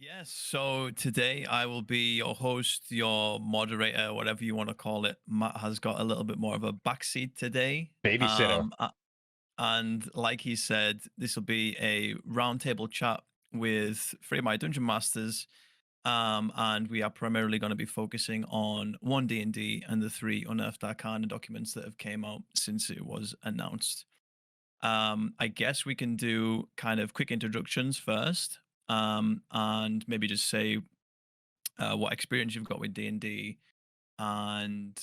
Yes, so today I will be your host, your moderator, whatever you want to call it. Matt has got a little bit more of a backseat today. Babysitter. And like he said, this will be a roundtable chat with three of my dungeon masters. And we are primarily going to be focusing on one D&D and the three Unearthed Arcana documents that have came out since it was announced. I guess we can do kind of quick introductions first, and maybe just say what experience you've got with D&D and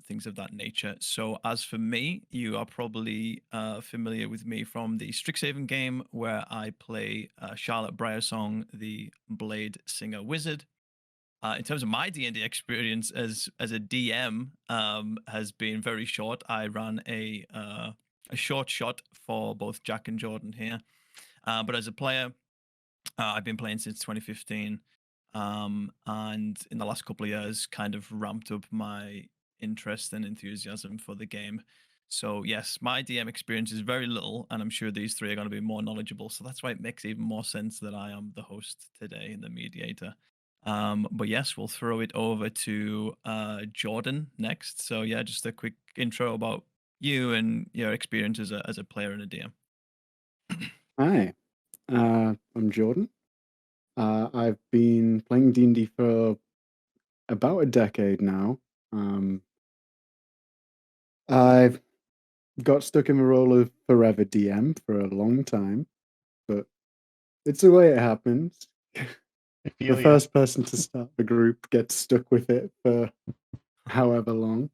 things of that nature. So, as for me, you are probably familiar with me from the Strixhaven game where I play Charlotte Briarsong, the Blade Singer Wizard. In terms of my D&D experience as a DM, has been very short. I ran a short shot for both Jack and Jordan here, but as a player, I've been playing since 2015, and in the last couple of years, kind of ramped up my interest and enthusiasm for the game. So yes, my DM experience is very little, and I'm sure these three are going to be more knowledgeable. So that's why it makes even more sense that I am the host today and the mediator. But yes, we'll throw it over to Jordan next. So yeah, just a quick intro about you and your experience as a player and a DM. Hi, I'm Jordan. I've been playing D&D for about a decade now. I've got stuck in the role of forever DM for a long time, but it's the way it happens. I The feel ya. first person to start the group gets stuck with it for however long.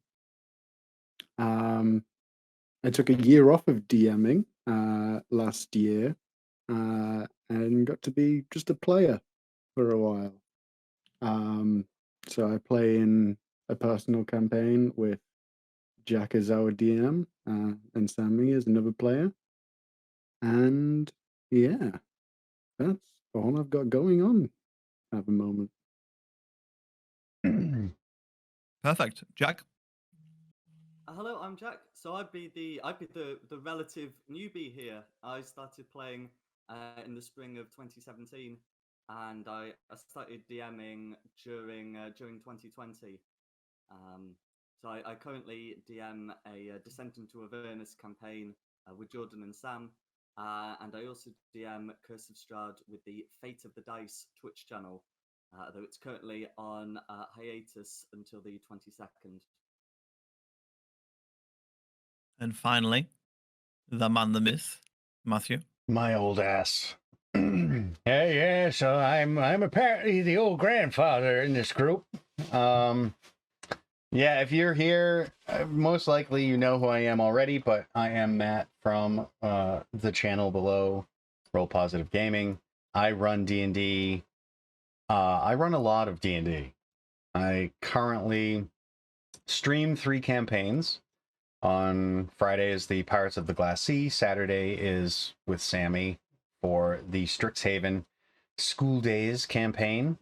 I took a year off of DMing last year and got to be just a player for a while. So I play in a personal campaign with Jack as our DM and Sammy as another player. And yeah, that's all I've got going on at the moment. Perfect, Jack. Hello, I'm Jack. So I'd be the relative newbie here. I started playing in the spring of 2017, and I started DMing during 2020. Um, so I currently DM a Descent into Avernus campaign with Jordan and Sam, and I also DM Curse of Strahd with the Fate of the Dice Twitch channel, though it's currently on hiatus until the 22nd. And finally, the man, the myth, Matthew. My old ass. Yeah. So I'm apparently the old grandfather in this group. Yeah. If you're here, most likely you know who I am already, but I am Matt from the channel below, RolePositiveGaming. I run D&D. I run a lot of D&D. I currently stream 3 campaigns. On Friday is the Pirates of the Glass Sea. Saturday is with Sammy for the Strixhaven School Days campaign.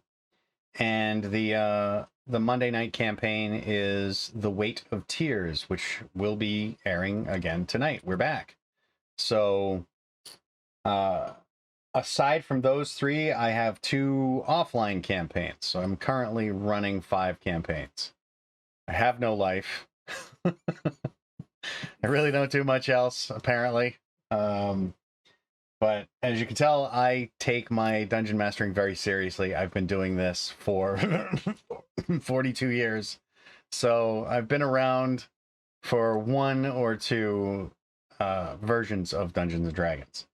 And the Monday night campaign is The Weight of Tears, which will be airing again tonight. We're back. So aside from those 3, I have 2 offline campaigns. So I'm currently running 5 campaigns. I have no life. I really don't do much else, apparently. But as you can tell, I take my dungeon mastering very seriously. I've been doing this for 42 years. So I've been around for 1 or 2 versions of Dungeons and Dragons.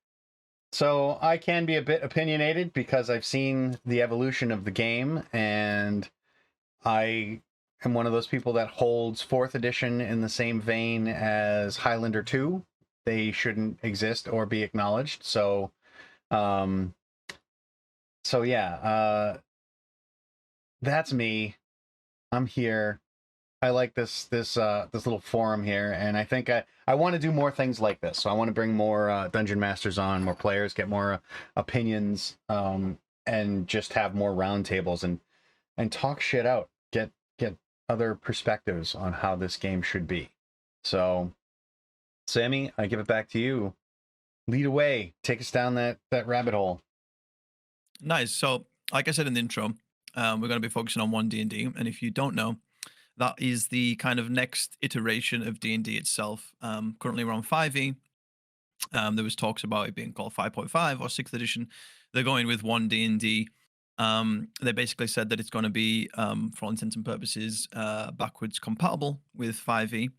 So I can be a bit opinionated because I've seen the evolution of the game, and I am one of those people that holds 4th edition in the same vein as Highlander 2. They shouldn't exist or be acknowledged. So yeah, that's me. I'm here. I like this little forum here, and I think I want to do more things like this. So I want to bring more dungeon masters on, more players, get more opinions, and just have more roundtables and talk shit out. Get other perspectives on how this game should be. So, Sammy, I give it back to you. Lead away. Take us down that rabbit hole. Nice. So like I said in the intro, we're going to be focusing on one D&D, and if you don't know, that is the kind of next iteration of D&D itself. Currently, we're on 5e. There was talks about it being called 5.5 or 6th edition. They're going with one D&D. They basically said that it's going to be, for all intents and purposes, backwards compatible with 5e.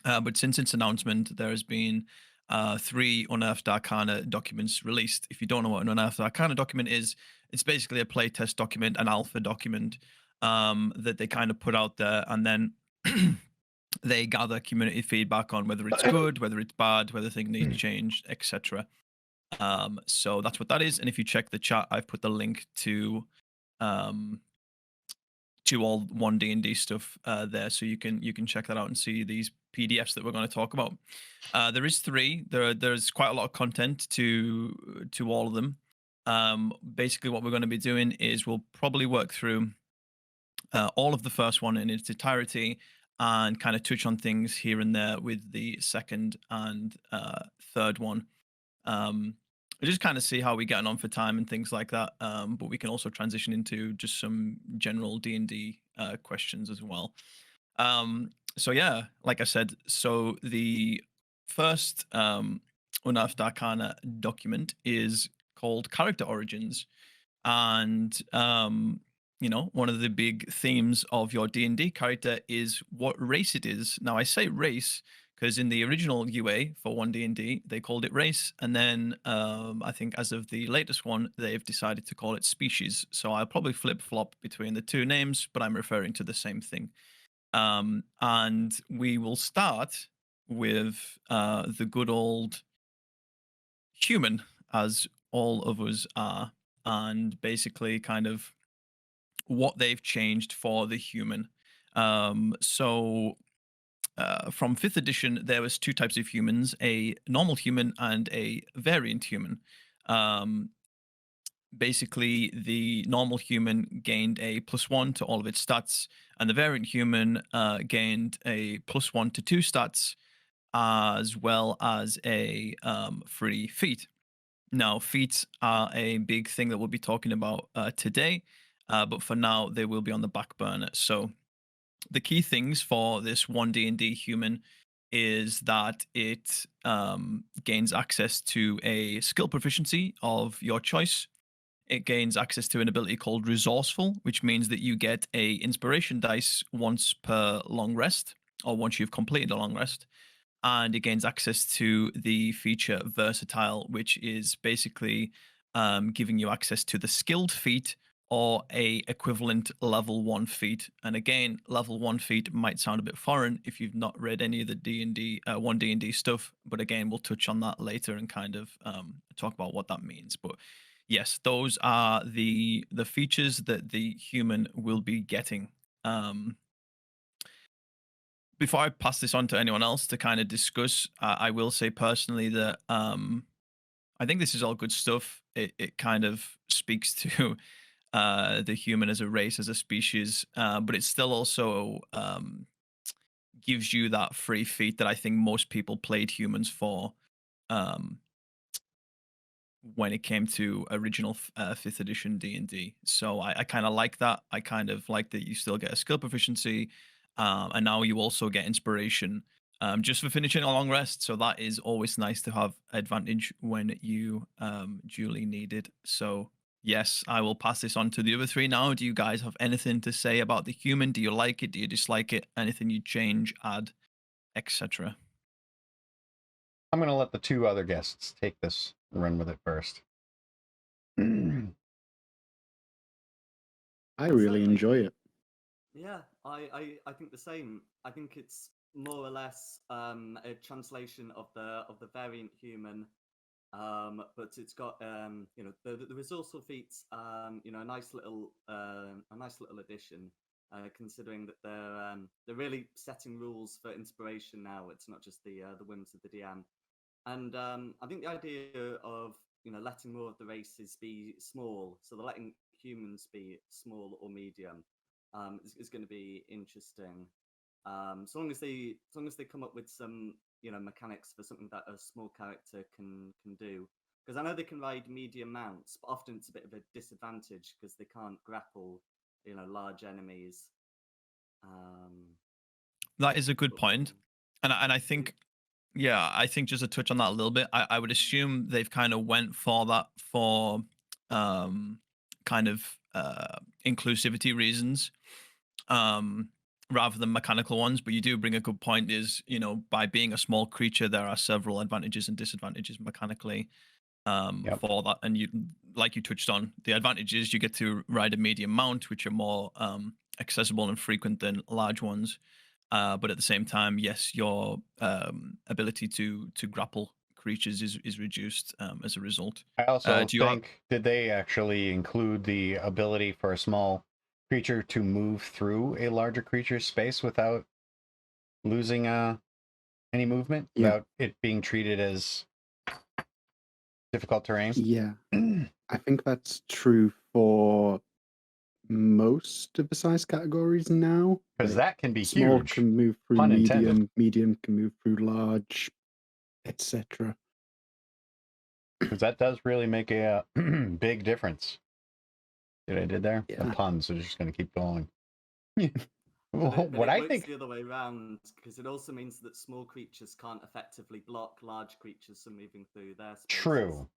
But since its announcement, there has been 3 Unearthed Arcana documents released. If you don't know what an Unearthed Arcana document is, it's basically a playtest document, an alpha document that they kind of put out there, and then they gather community feedback on whether it's good, whether it's bad, whether things need changed, etc. So that's what that is. And if you check the chat, I've put the link to all one D&D stuff there, so you can check that out and see these PDFs that we're going to talk about. There is 3. There's quite a lot of content to all of them. Basically, what we're going to be doing is we'll probably work through all of the first one in its entirety and kind of touch on things here and there with the second and third one. Just kind of see how we're getting on for time and things like that. But we can also transition into just some general D&D questions as well. So yeah, like I said, so the first Unearthed Arcana document is called Character Origins. And one of the big themes of your D&D character is what race it is. Now I say race because in the original UA for 1D&D, they called it race. And then I think as of the latest one, they've decided to call it species. So I'll probably flip-flop between the two names, but I'm referring to the same thing. And we will start with the good old human, as all of us are, and basically kind of what they've changed for the human. So from 5th edition, there was 2 types of humans, a normal human and a variant human. Basically, the normal human gained a +1 to all of its stats, and the variant human gained a +1 to 2 stats, as well as a free feat. Now, feats are a big thing that we'll be talking about today, but for now, they will be on the back burner. So the key things for this 1D&D human is that it gains access to a skill proficiency of your choice. It gains access to an ability called Resourceful, which means that you get a inspiration dice once per long rest, or once you've completed a long rest. And it gains access to the feature Versatile, which is basically giving you access to the skilled feat or a equivalent level 1 feat. And again, level 1 feat might sound a bit foreign if you've not read any of the D&D 1D&D stuff, but again, we'll touch on that later and kind of talk about what that means. But yes, those are the features that the human will be getting. Before I pass this on to anyone else to kind of discuss, I will say personally that I think this is all good stuff. It kind of speaks to the human as a race, as a species, but it still also gives you that free feat that I think most people played humans for when it came to original 5th edition D&D. So I kind of like that. I kind of like that you still get a skill proficiency, and now you also get inspiration just for finishing a long rest. So that is always nice to have advantage when you duly need it. So yes, I will pass this on to the other 3 now. Do you guys have anything to say about the human? Do you like it? Do you dislike it? Anything you change, add, etc.? I'm going to let the 2 other guests take this and run with it first. I really enjoy it. Yeah, I think the same. I think it's more or less a translation of the variant human, but it's got the resourceful feats, a nice little addition, considering that they're really setting rules for inspiration now. It's not just the whims of the DM. And I think the idea of letting more of the races be small, so they're letting humans be small or medium, is going to be interesting. So long as they come up with some mechanics for something that a small character can do, Because I know they can ride medium mounts, but often it's a bit of a disadvantage because they can't grapple, large enemies. That is a good But point. And I think, yeah, I think just to touch on that a little bit, I would assume they've kind of went for that for um, kind of inclusivity reasons, um, rather than mechanical ones. But you do bring a good point. Is by being a small creature, there are several advantages and disadvantages mechanically Yep. for that. And you, like you touched on, the advantages you get to ride a medium mount, which are more accessible and frequent than large ones. But at the same time, yes, your ability to grapple creatures is reduced as a result. I also Do you have? think, did they actually include the ability for a small creature to move through a larger creature's space without losing any movement, Yeah. without it being treated as difficult terrain? Yeah. I think that's true for most of the size categories now. Because Like, that can be small huge. can move through Pun intended. medium can move through large, etc. Because that does really make a big difference. See what I did there? The Yeah. puns are just going to keep going. But What it I works think, the other way around because it also means that small creatures can't effectively block large creatures from moving through their spaces. true.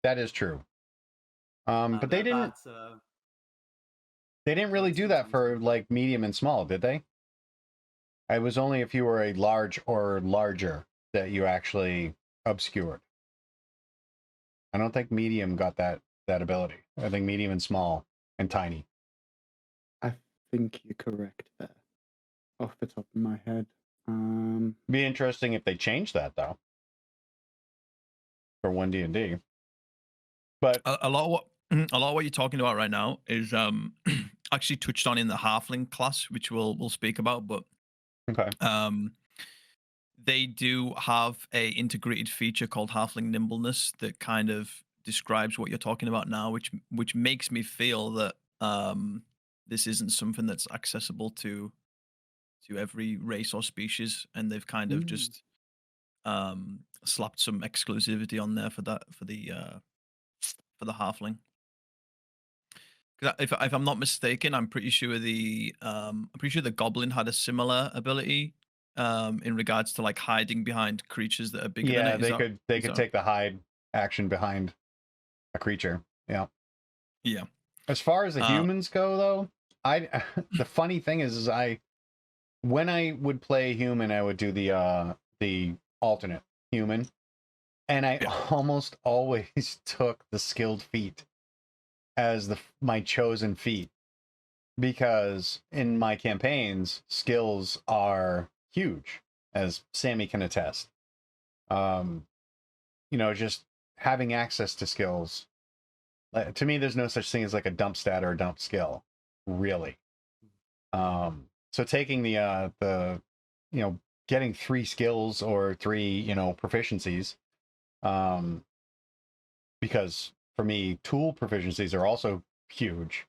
That is true. But they didn't. They didn't really do that for like medium and small, did they? It was only if you were a large or larger that you actually obscured. I don't think medium got that ability. I think medium and small and tiny. I think you're correct there. Off the top of my head. Be interesting if they changed that though for 1D&D. But A lot of what you're talking about right now is actually touched on in the halfling class, which we'll speak about. But okay, they do have a integrated feature called halfling nimbleness that kind of describes what you're talking about now, which makes me feel that this isn't something that's accessible to every race or species, and they've kind of just slapped some exclusivity on there for that for the halfling. 'Cause if I'm not mistaken, I'm pretty sure the goblin had a similar ability in regards to like hiding behind creatures that are bigger than yeah, it. they could take the hide action behind a creature. Yeah. Yeah. As far as the humans go, though, the funny thing is when I would play human, I would do the alternate human, and I almost always took the skilled feat as my chosen feat, because in my campaigns, skills are huge, as Sammy can attest. Just having access to skills. To me, there's no such thing as like a dump stat or a dump skill, really. So taking the getting 3 skills or 3 proficiencies, because for me tool proficiencies are also huge.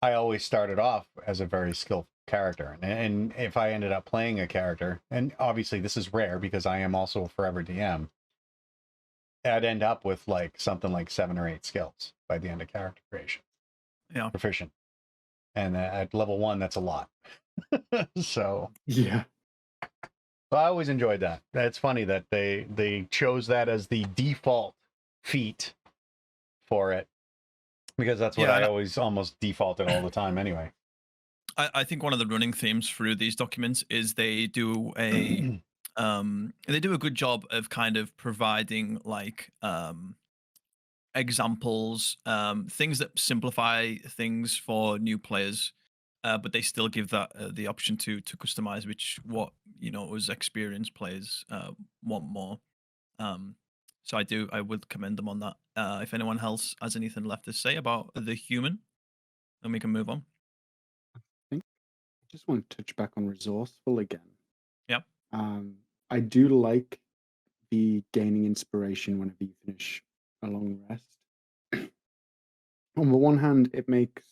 I always started off as a very skilled character, and if I ended up playing a character, and obviously this is rare because I am also a forever DM, I'd end up with like something like 7 or 8 skills by the end of character creation. Yeah. Proficient. And at level 1, that's a lot. So yeah, I always enjoyed that. It's funny that they chose that as the default feat for it, because that's what I always almost defaulted all the time anyway. I think one of the running themes through these documents is they do a good job of kind of providing like examples, things that simplify things for new players, but they still give that the option to customize, which as experienced players want more. So I would commend them on that. If anyone else has anything left to say about the human, then we can move on. I just want to touch back on resourceful again. Yep. I do like the gaining inspiration whenever you finish a long rest. On the one hand, it makes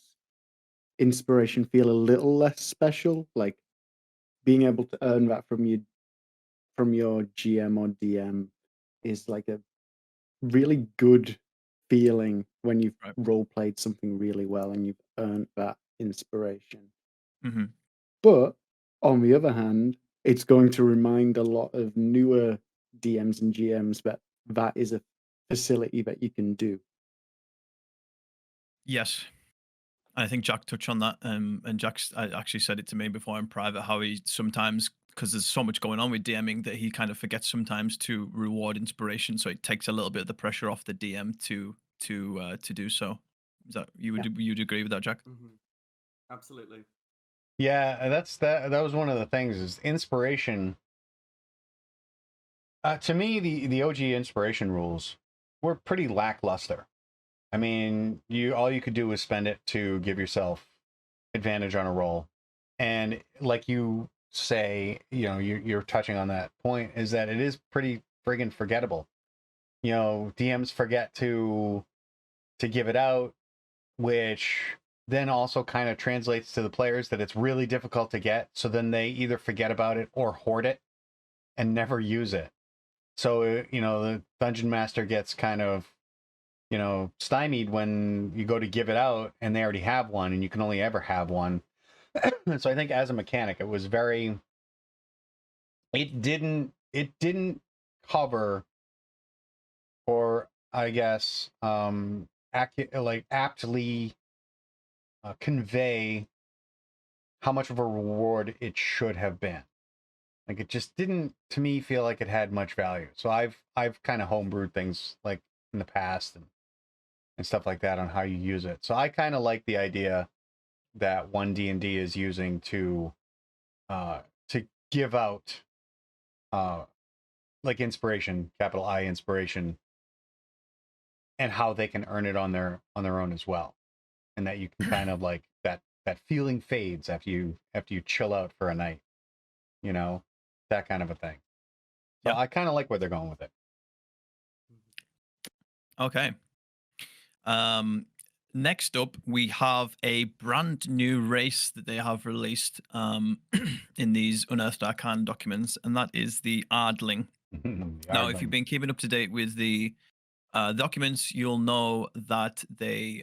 inspiration feel a little less special, like being able to earn that from your GM or DM is like a really good feeling when you've Right. role played something really well and you've earned that inspiration. Hmm. But on the other hand, it's going to remind a lot of newer DMs and GMs that that is a facility that you can do. Yes. I think Jack touched on that, and Jack's actually said it to me before in private how he sometimes, because there's so much going on with DMing, that he kind of forgets sometimes to reward inspiration, so it takes a little bit of the pressure off the DM to do so. Is that you'd agree with that, Jack? Hmm. Absolutely. Yeah, that was one of the things is inspiration. To me, the OG inspiration rules were pretty lackluster. I mean, all you could do was spend it to give yourself advantage on a roll, and like you say, you're touching on that point, is that it is pretty friggin' forgettable. DMs forget to give it out, which then also kind of translates to the players that it's really difficult to get. So then they either forget about it or hoard it and never use it. So, the dungeon master gets kind of, stymied when you go to give it out and they already have one and you can only ever have one. So I think as a mechanic, it was it didn't cover, or I guess, aptly convey how much of a reward it should have been. Like it just didn't, to me, feel like it had much value. So I've kind of homebrewed things like in the past and stuff like that on how you use it. So I kind of like the idea that one D&D is using to give out like inspiration, capital I inspiration, and how they can earn it on their own as well, and that you can kind of like that feeling fades after you chill out for a night, you know, that kind of a thing. So Yeah. I kind of like where they're going with it. Okay. Next up, we have a brand new race that they have released in these Unearthed Arcana documents, and that is the Ardling. Now, if you've been keeping up to date with the documents, you'll know that they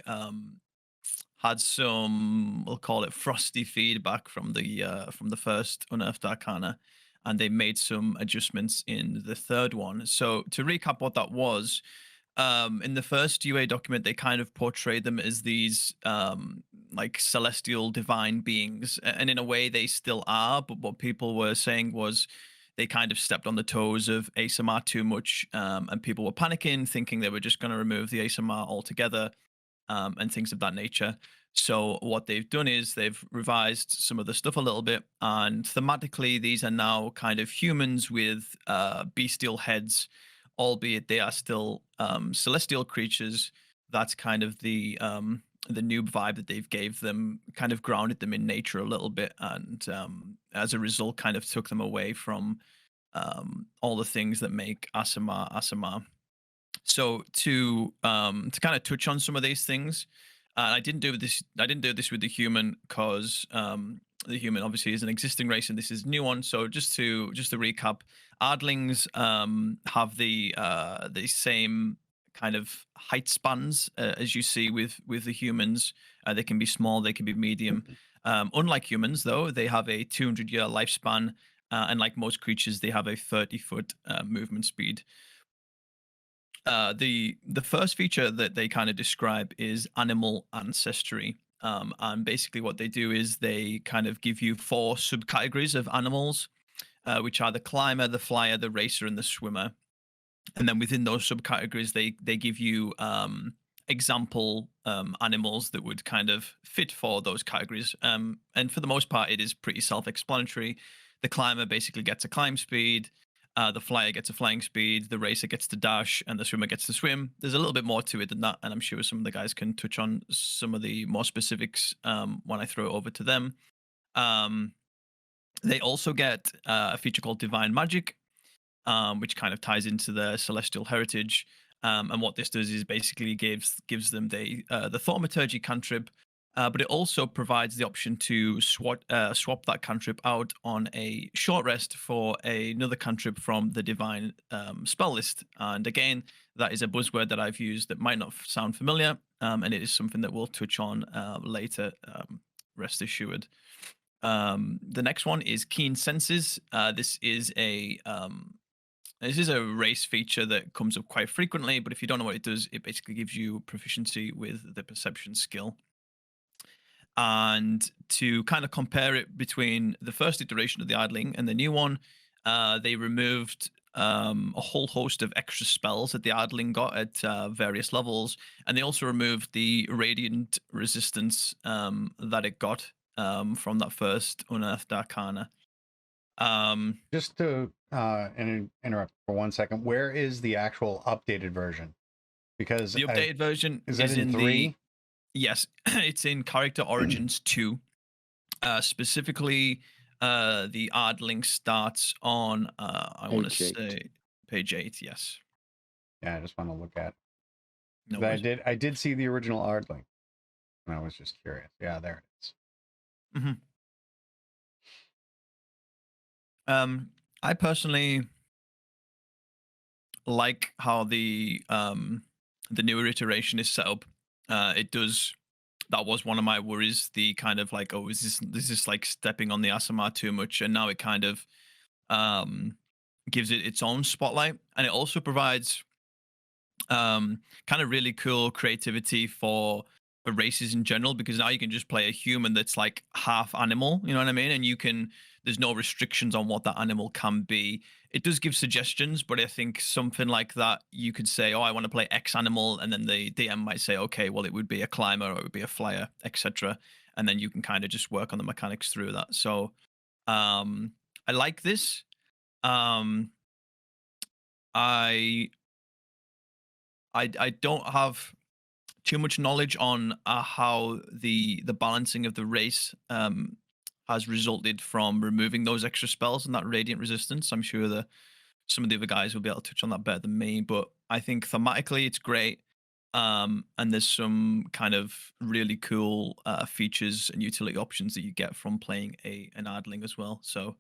had some, we'll call it frosty feedback from the first Unearthed Arcana, and they made some adjustments in the third one. So to recap what that was, in the first UA document, they kind of portrayed them as these like celestial divine beings, and in a way they still are. But what people were saying was they kind of stepped on the toes of ASMR too much, and people were panicking, thinking they were just going to remove the ASMR altogether, and things of that nature. So what they've done is they've revised some of the stuff a little bit, and thematically, these are now kind of humans with bestial heads, albeit they are still celestial creatures. That's kind of the noob vibe that they've gave them, kind of grounded them in nature a little bit, and as a result, kind of took them away from all the things that make ASMR. So to kind of touch on some of these things, I didn't do this. I didn't do this with the human because the human obviously is an existing race and this is a new one. So just to recap, Ardlings have the same kind of height spans as you see with the humans. They can be small, they can be medium. Unlike humans, though, they have a 200-year lifespan, and like most creatures, they have a 30-foot movement speed. The first feature that they kind of describe is animal ancestry. And basically, what they do is they kind of give you 4 subcategories of animals, which are the climber, the flyer, the racer, and the swimmer. And then within those subcategories, they give you example animals that would kind of fit for those categories. And for the most part, it is pretty self-explanatory. The climber basically gets a climb speed. The flyer gets a flying speed, the racer gets to dash, and the swimmer gets to swim. There's a little bit more to it than that, and I'm sure some of the guys can touch on some of the more specifics when I throw it over to them. Um, they also get a feature called Divine Magic, which kind of ties into their celestial heritage. And what this does is basically gives them the thaumaturgy cantrip, but it also provides the option to swap that cantrip out on a short rest for another cantrip from the divine spell list. And again, that is a buzzword that I've used that might not sound familiar, and it is something that we'll touch on later. Rest assured. The next one is Keen Senses. This is a race feature that comes up quite frequently, but if you don't know what it does, it basically gives you proficiency with the perception skill. And to kind of compare it between the first iteration of the idling and the new one, they removed a whole host of extra spells that the idling got at various levels, and they also removed the radiant resistance that it got from that first Unearthed Arcana. Just to interrupt for 1 second, where is the actual updated version? Because The updated version is in 3? Yes, it's in Character Origins 2. Specifically, the Ardling starts on, I want to Page 8. say, page 8, yes. Yeah, I just want to look at. No But worries. I did see the original Ardling, and I was just curious. Yeah, there it is. I personally like how the newer iteration is set up. It does. That was one of my worries. The kind of like, oh, is this like stepping on the Asimar too much? And now it kind of gives it its own spotlight, and it also provides kind of really cool creativity for races in general, because now you can just play a human that's like half animal, you know what I mean, and there's no restrictions on what that animal can be. It does give suggestions, but I think something like that, you could say, oh, I want to play X animal, and then the DM might say, okay, well, it would be a climber, or it would be a flyer, etc., and then you can kind of just work on the mechanics through that. So I like this. I don't have too much knowledge on how the balancing of the race has resulted from removing those extra spells and that radiant resistance. I'm sure that some of the other guys will be able to touch on that better than me, but I think thematically it's great. And there's some kind of really cool features and utility options that you get from playing an Ardling as well. So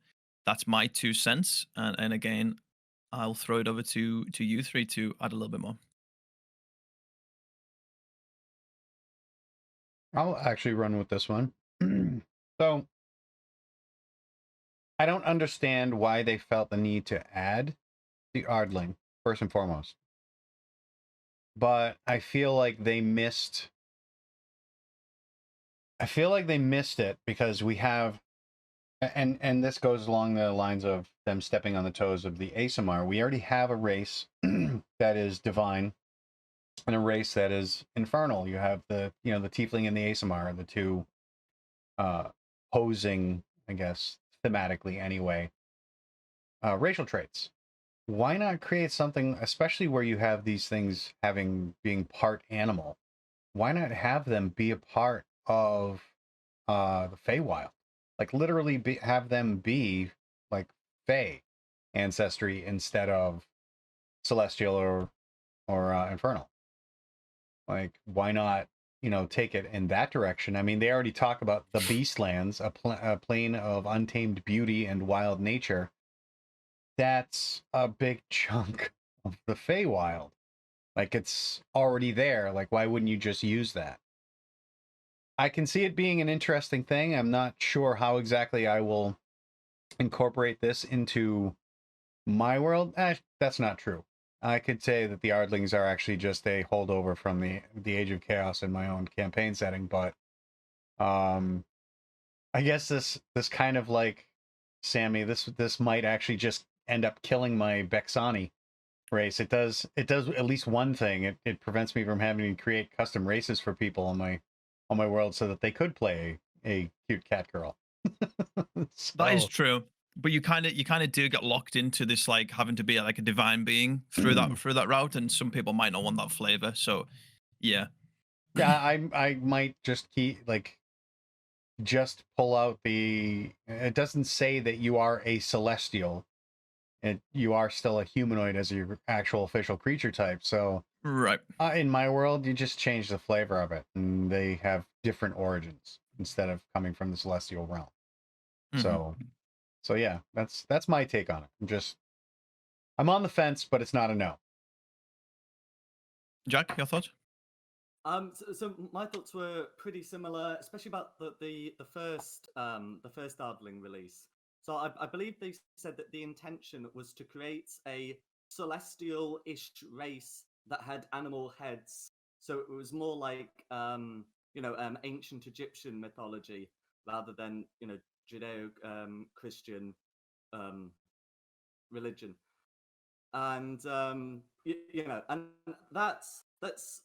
that's my 2 cents. And again, I'll throw it over to you three to add a little bit more. I'll actually run with this one. So I don't understand why they felt the need to add the Ardling, first and foremost. But I feel like they missed it, because we have, and this goes along the lines of them stepping on the toes of the Asimar. We already have a race that is divine and a race that is infernal. You have the Tiefling and the Asimar, the two posing, I guess, thematically anyway, racial traits. Why not create something, especially where you have these things being part animal? Why not have them be a part of the Feywild? Like literally have them be like Fey ancestry instead of celestial or infernal. Like, why not, take it in that direction? I mean, they already talk about the Beastlands, a plane of untamed beauty and wild nature. That's a big chunk of the Feywild. Like, it's already there. Like, why wouldn't you just use that? I can see it being an interesting thing. I'm not sure how exactly I will incorporate this into my world. That's not true. I could say that the Ardlings are actually just a holdover from the Age of Chaos in my own campaign setting, but I guess this kind of like, Sammy, this might actually just end up killing my Bexani race. It does at least one thing. It prevents me from having to create custom races for people on my world so that they could play a cute cat girl. That is true. But you kind of do get locked into this, like having to be like a divine being through that route, and some people might not want that flavor. So yeah. Yeah, I might just just pull out it doesn't say that you are a celestial, and you are still a humanoid as your actual official creature type. So Right. In my world, you just change the flavor of it, and they have different origins instead of coming from the celestial realm. Mhm. So yeah, that's my take on it. I'm on the fence, but it's not a no. Jack, your thoughts? So my thoughts were pretty similar, especially about the first Ardling release. So I believe they said that the intention was to create a celestial-ish race that had animal heads. So it was more like ancient Egyptian mythology rather than Judeo Christian um, religion. And and that's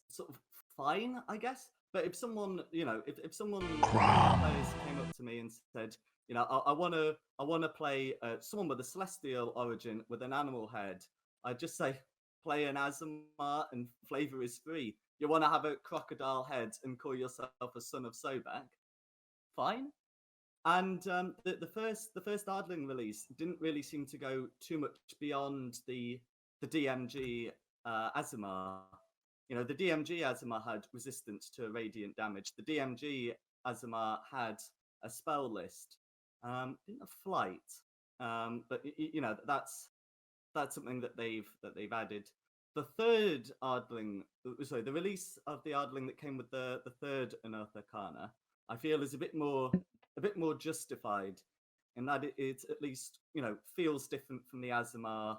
sort of fine, I guess. But if someone, if someone, one of my players came up to me and said, I wanna play someone with a celestial origin with an animal head, I'd just say play an Azamar and flavor is free. You want to have a crocodile head and call yourself a son of Sobek? Fine. And the first Ardling release didn't really seem to go too much beyond the DMG Azamar. The DMG Azamar had resistance to radiant damage. The DMG Azamar had a spell list, didn't have flight, but that's something that they've added. The third Ardling, sorry, the release of the Ardling that came with the third Unearthed Arcana, I feel is a bit more justified in that it at least feels different from the Azamar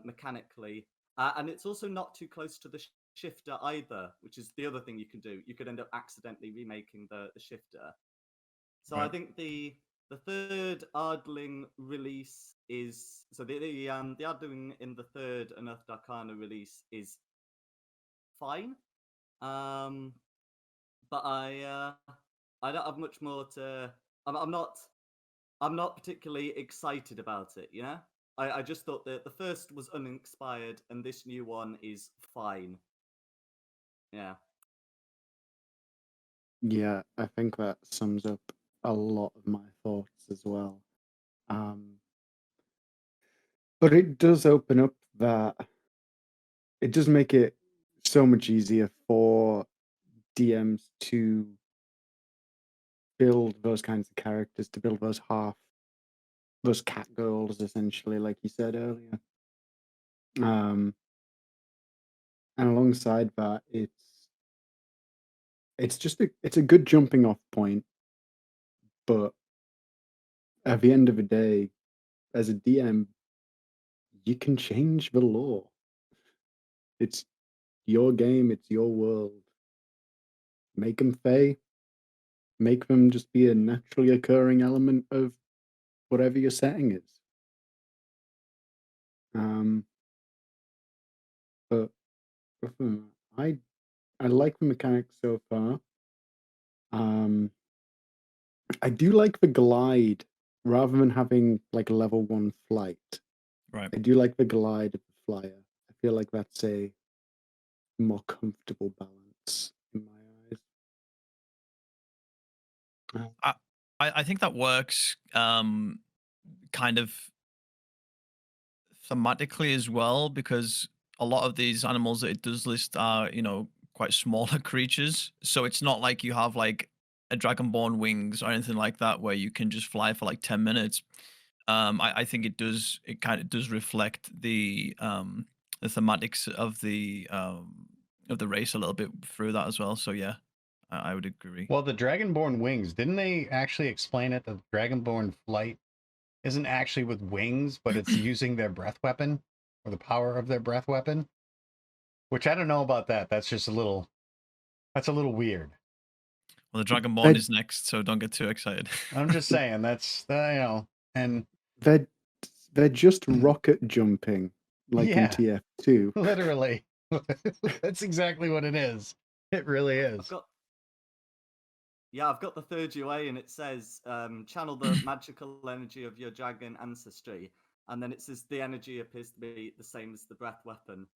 mechanically, and it's also not too close to the shifter either, which is the other thing you can do. You could end up accidentally remaking the shifter. So I Right. think the third Ardling release is the Ardling in the third Unearthed Arcana release is fine. But I don't have much more to. I'm not particularly excited about it. I just thought that the first was uninspired, and this new one is fine. Yeah. Yeah, I think that sums up a lot of my thoughts as well. But it does open up that it does make it so much easier for DMs to build those kinds of characters, to build those cat girls, essentially, like you said earlier. Um, and alongside that, it's a good jumping off point, but at the end of the day, as a DM, you can change the law. It's your game, it's your world. Make them fey, make them just be a naturally occurring element of whatever your setting is. Um, but I like the mechanics so far. I do like the glide rather than having like level 1 flight. Right. I do like the glide of the flyer. I feel like that's a more comfortable balance in my eyes. I think that works kind of thematically as well, because a lot of these animals that it does list are, quite smaller creatures. So it's not like you have like a dragonborn wings or anything like that where you can just fly for like 10 minutes. I think it kind of does reflect the thematics of the race a little bit through that as well. So yeah, I would agree. Well, the Dragonborn wings, didn't they actually explain it that the Dragonborn flight isn't actually with wings, but it's using their breath weapon or the power of their breath weapon? Which I don't know about that. That's a little weird. Well, the Dragonborn They're, is next, so don't get too excited. I'm just saying and they're, they're just rocket jumping like in yeah, TF2. literally. That's exactly what it is. It really I've is. got I've got the third UA, and it says channel the magical energy of your dragon ancestry, and then it says the energy appears to be the same as the breath weapon.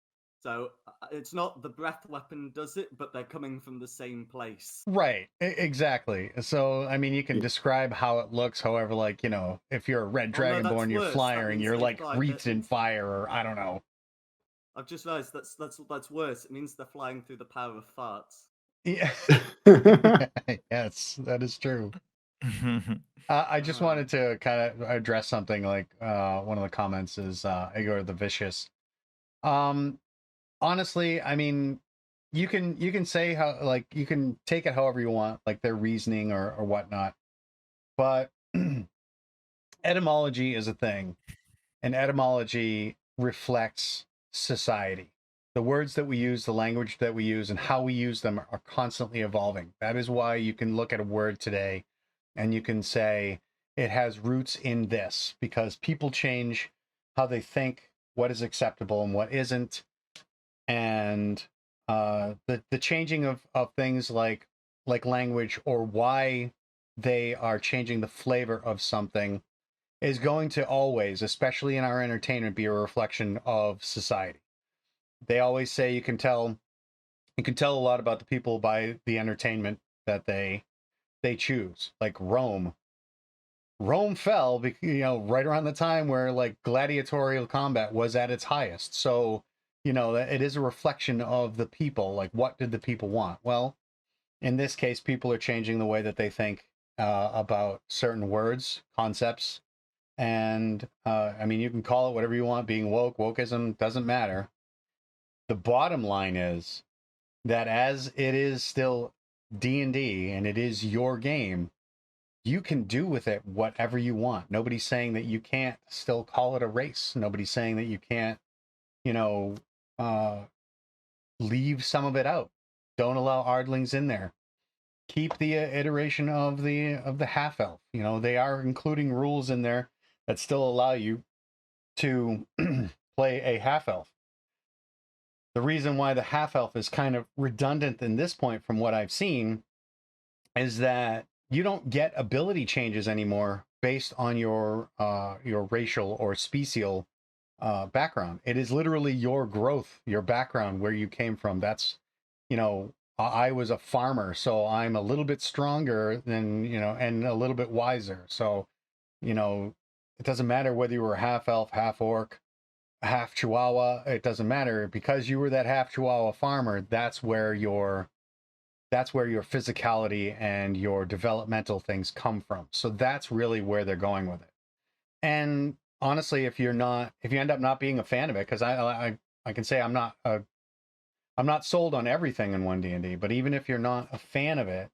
So it's not the breath weapon does it, but they're coming from the same place. Right, exactly. So, I mean, you can Yeah. describe how it looks, however, like, if you're a red Oh no, that's dragonborn, you're worse. That flying, means you're they've like got wreathed in fire, or I don't know. I've just realised that's worse. It means they're flying through the power of farts. Yeah. Yes, that is true. I just Ah. wanted to kind of address something like one of the comments is Igor the Vicious. Honestly, I mean, you can say how, like, you can take it however you want, like their reasoning or whatnot, but etymology is a thing, and etymology reflects society. The words that we use, the language that we use, and how we use them are constantly evolving. That is why you can look at a word today and you can say it has roots in this, because people change how they think, what is acceptable and what isn't. And the changing of things like language, or why they are changing the flavor of something, is going to always, especially in our entertainment, be a reflection of society. They always say you can tell a lot about the people by the entertainment that they choose. Like Rome fell, right around the time where like gladiatorial combat was at its highest. So it is a reflection of the people. Like, what did the people want? Well, in this case, people are changing the way that they think about certain words, concepts. And I mean, you can call it whatever you want, being woke, wokeism, doesn't matter. The bottom line is that as it is still D&D and it is your game, you can do with it whatever you want. Nobody's saying that you can't still call it a race. Nobody's saying that you can't, leave some of it out. Don't allow Ardlings in there. Keep the iteration of the half elf. They are including rules in there that still allow you to play a half elf. The reason why the half elf is kind of redundant in this point, from what I've seen, is that you don't get ability changes anymore based on your racial or special background. It is literally your growth, your background, where you came from. That's, I was a farmer, so I'm a little bit stronger than, and a little bit wiser. So, it doesn't matter whether you were half elf, half orc, half Chihuahua. It doesn't matter, because you were that half Chihuahua farmer. That's where your physicality and your developmental things come from. So that's really where they're going with it. And honestly, if you end up not being a fan of it, because I can say I'm not sold on everything in 1D&D, but even if you're not a fan of it,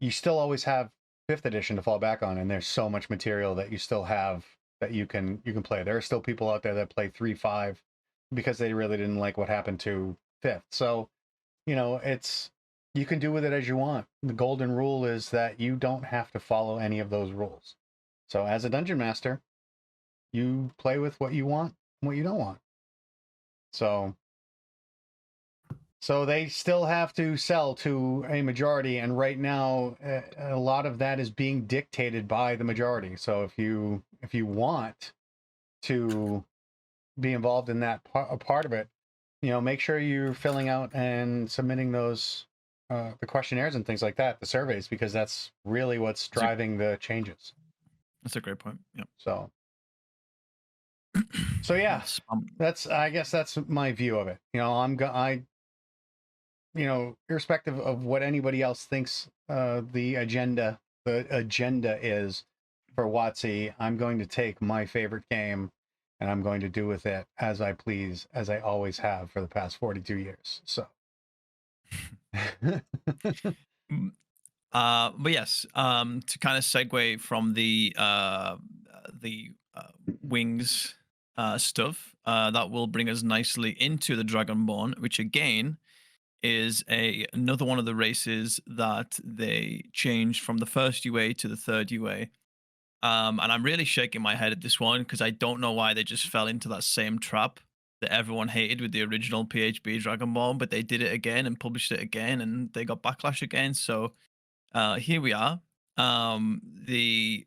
you still always have 5th edition to fall back on, and there's so much material that you still have that you can play. There are still people out there that play 3.5 because they really didn't like what happened to 5th. So, you can do with it as you want. The golden rule is that you don't have to follow any of those rules. So as a dungeon master, you play with what you want and what you don't want. So they still have to sell to a majority, and right now a lot of that is being dictated by the majority. So if you want to be involved in that part of it, make sure you're filling out and submitting those the questionnaires and things like that, the surveys, because that's really what's driving the changes. That's a great point. Yeah. So yeah, I guess that's my view of it. Irrespective of what anybody else thinks the agenda is for WotC, I'm going to take my favorite game and I'm going to do with it as I please, as I always have for the past 42 years. So but yes, to kind of segue from the wings stuff, that will bring us nicely into the Dragonborn, which again is another one of the races that they changed from the first UA to the third UA. And I'm really shaking my head at this one, because I don't know why they just fell into that same trap that everyone hated with the original PHB Dragonborn, but they did it again and published it again, and they got backlash again. So here we are. The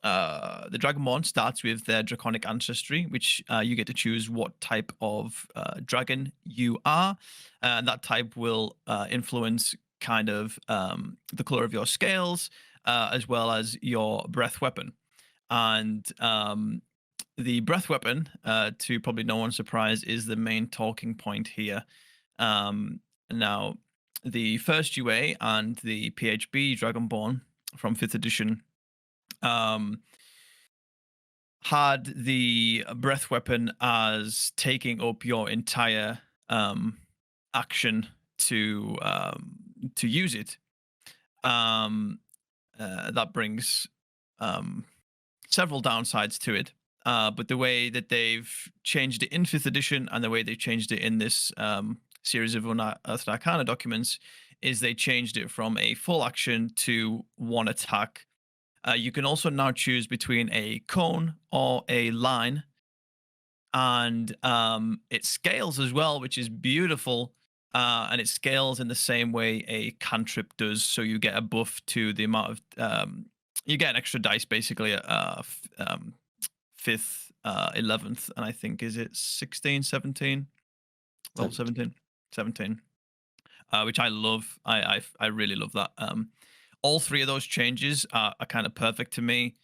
Dragonborn starts with their draconic ancestry, which you get to choose what type of dragon you are, and that type will influence kind of the color of your scales, as well as your breath weapon. And the breath weapon, to probably no one's surprise, is the main talking point here. Now, the first UA and the PHB Dragonborn from 5th edition had the breath weapon as taking up your entire action to use it. That brings several downsides to it. But the way that they've changed it in 5th edition and the way they changed it in this series of Unearthed Arcana documents is they changed it from a full action to one attack. You can also now choose between a cone or a line, and it scales as well, which is beautiful. And it scales in the same way a cantrip does, so you get a buff to the amount of you get an extra dice basically at 5th, 11th, and I think is it 16, 17? Level 17, which I love. I really love that. All three of those changes are kind of perfect to me.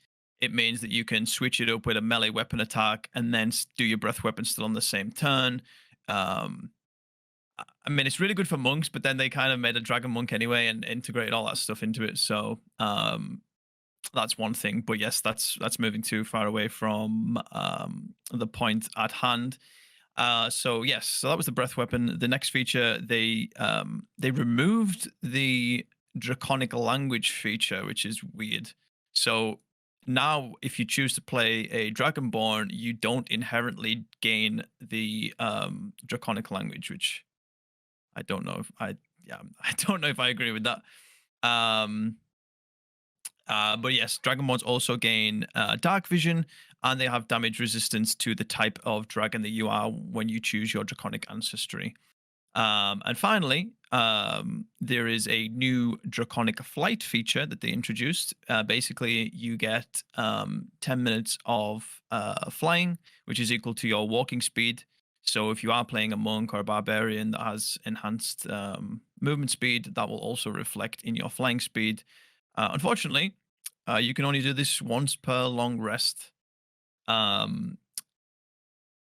It means that you can switch it up with a melee weapon attack and then do your breath weapon still on the same turn. I mean, it's really good for monks, but then they kind of made a dragon monk anyway and integrated all that stuff into it. So that's one thing. But yes, that's moving too far away from the point at hand. So yes, so that was the breath weapon. The next feature, they removed the draconic language feature, which is weird. So now, if you choose to play a dragonborn, you don't inherently gain the draconic language, which I don't know if I don't know if I agree with that. But yes, dragonborns also gain dark vision, and they have damage resistance to the type of dragon that you are when you choose your draconic ancestry. And finally, there is a new draconic flight feature that they introduced. Basically, you get 10 minutes of flying, which is equal to your walking speed. So if you are playing a monk or a barbarian that has enhanced movement speed, that will also reflect in your flying speed. Unfortunately, you can only do this once per long rest.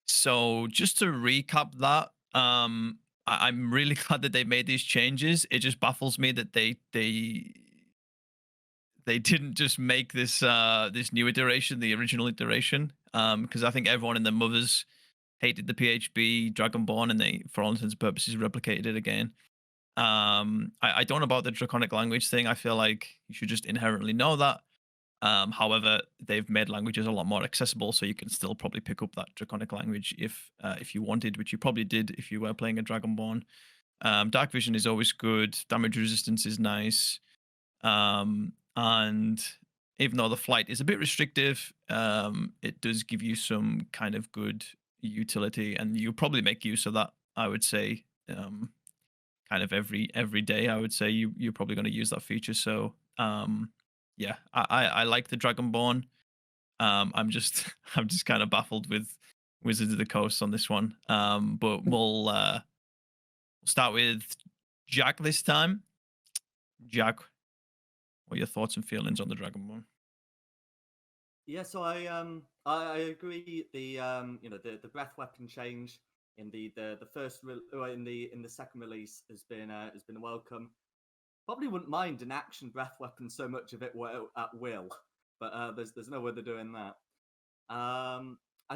So just to recap that, I'm really glad that they made these changes. It just baffles me that they didn't just make this this new iteration the original iteration. Because I think everyone and their mothers hated the PHB Dragonborn, and they, for all intents and purposes, replicated it again. I don't know about the draconic language thing. I feel like you should just inherently know that. However, they've made languages a lot more accessible, so you can still probably pick up that draconic language if you wanted, which you probably did if you were playing a dragonborn. Dark vision is always good. Damage resistance is nice, and even though the flight is a bit restrictive, it does give you some kind of good utility, and you probably make use of that. I would say, kind of every day. I would say you're probably going to use that feature. So yeah, I like the Dragonborn. I'm just I'm just kind of baffled with Wizards of the Coast on this one. But we'll start with Jack this time. Jack, what are your thoughts and feelings on the Dragonborn? Yeah, so I agree. The the breath weapon change in the first or in the second release has been welcome. Probably wouldn't mind an action breath weapon so much of it at will, but there's no way they're doing that. I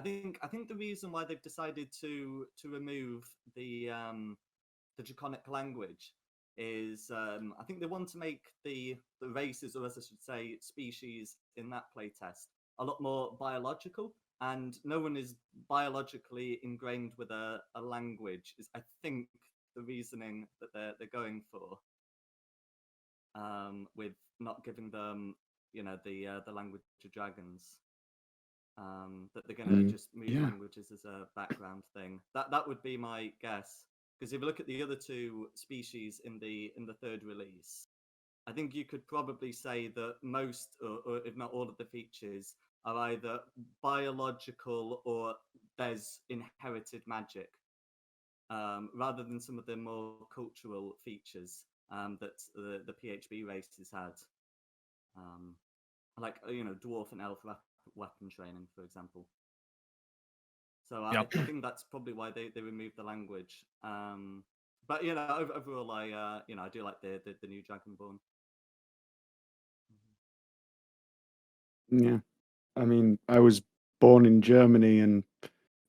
think the reason why they've decided to remove the draconic language is I think they want to make the races, or as I should say, species in that playtest a lot more biological, and no one is biologically ingrained with a language. Is I think the reasoning that they're going for. With not giving them, the language of dragons. That they're going to just move languages as a background thing. That would be my guess. Because if you look at the other two species in the third release, I think you could probably say that most, or if not all of the features, are either biological or there's inherited magic, rather than some of the more cultural features that the PHB races had, like dwarf and elf weapon training, for example. So I think that's probably why they removed the language. But overall, I do like the new Dragonborn. Yeah. I mean, I was born in Germany and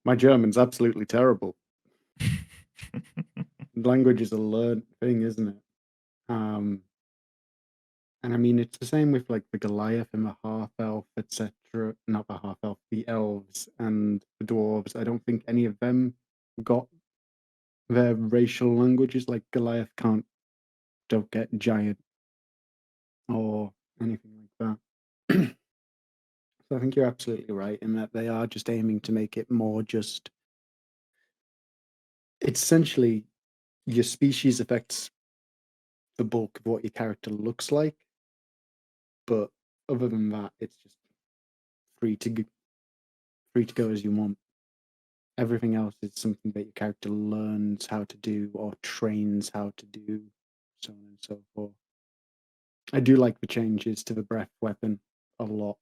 my German's absolutely terrible. Language is a learned thing, isn't it? And I mean, it's the same with like the Goliath and the half elf, etc. Not the half elf, the elves and the dwarves. I don't think any of them got their racial languages. Like Goliath don't get giant or anything like that. So I think you're absolutely right in that they are just aiming to make it more just. It's essentially your species affects the bulk of what your character looks like, but other than that, it's just free to go as you want. Everything else is something that your character learns how to do or trains how to do, so on and so forth. I do like the changes to the breath weapon a lot.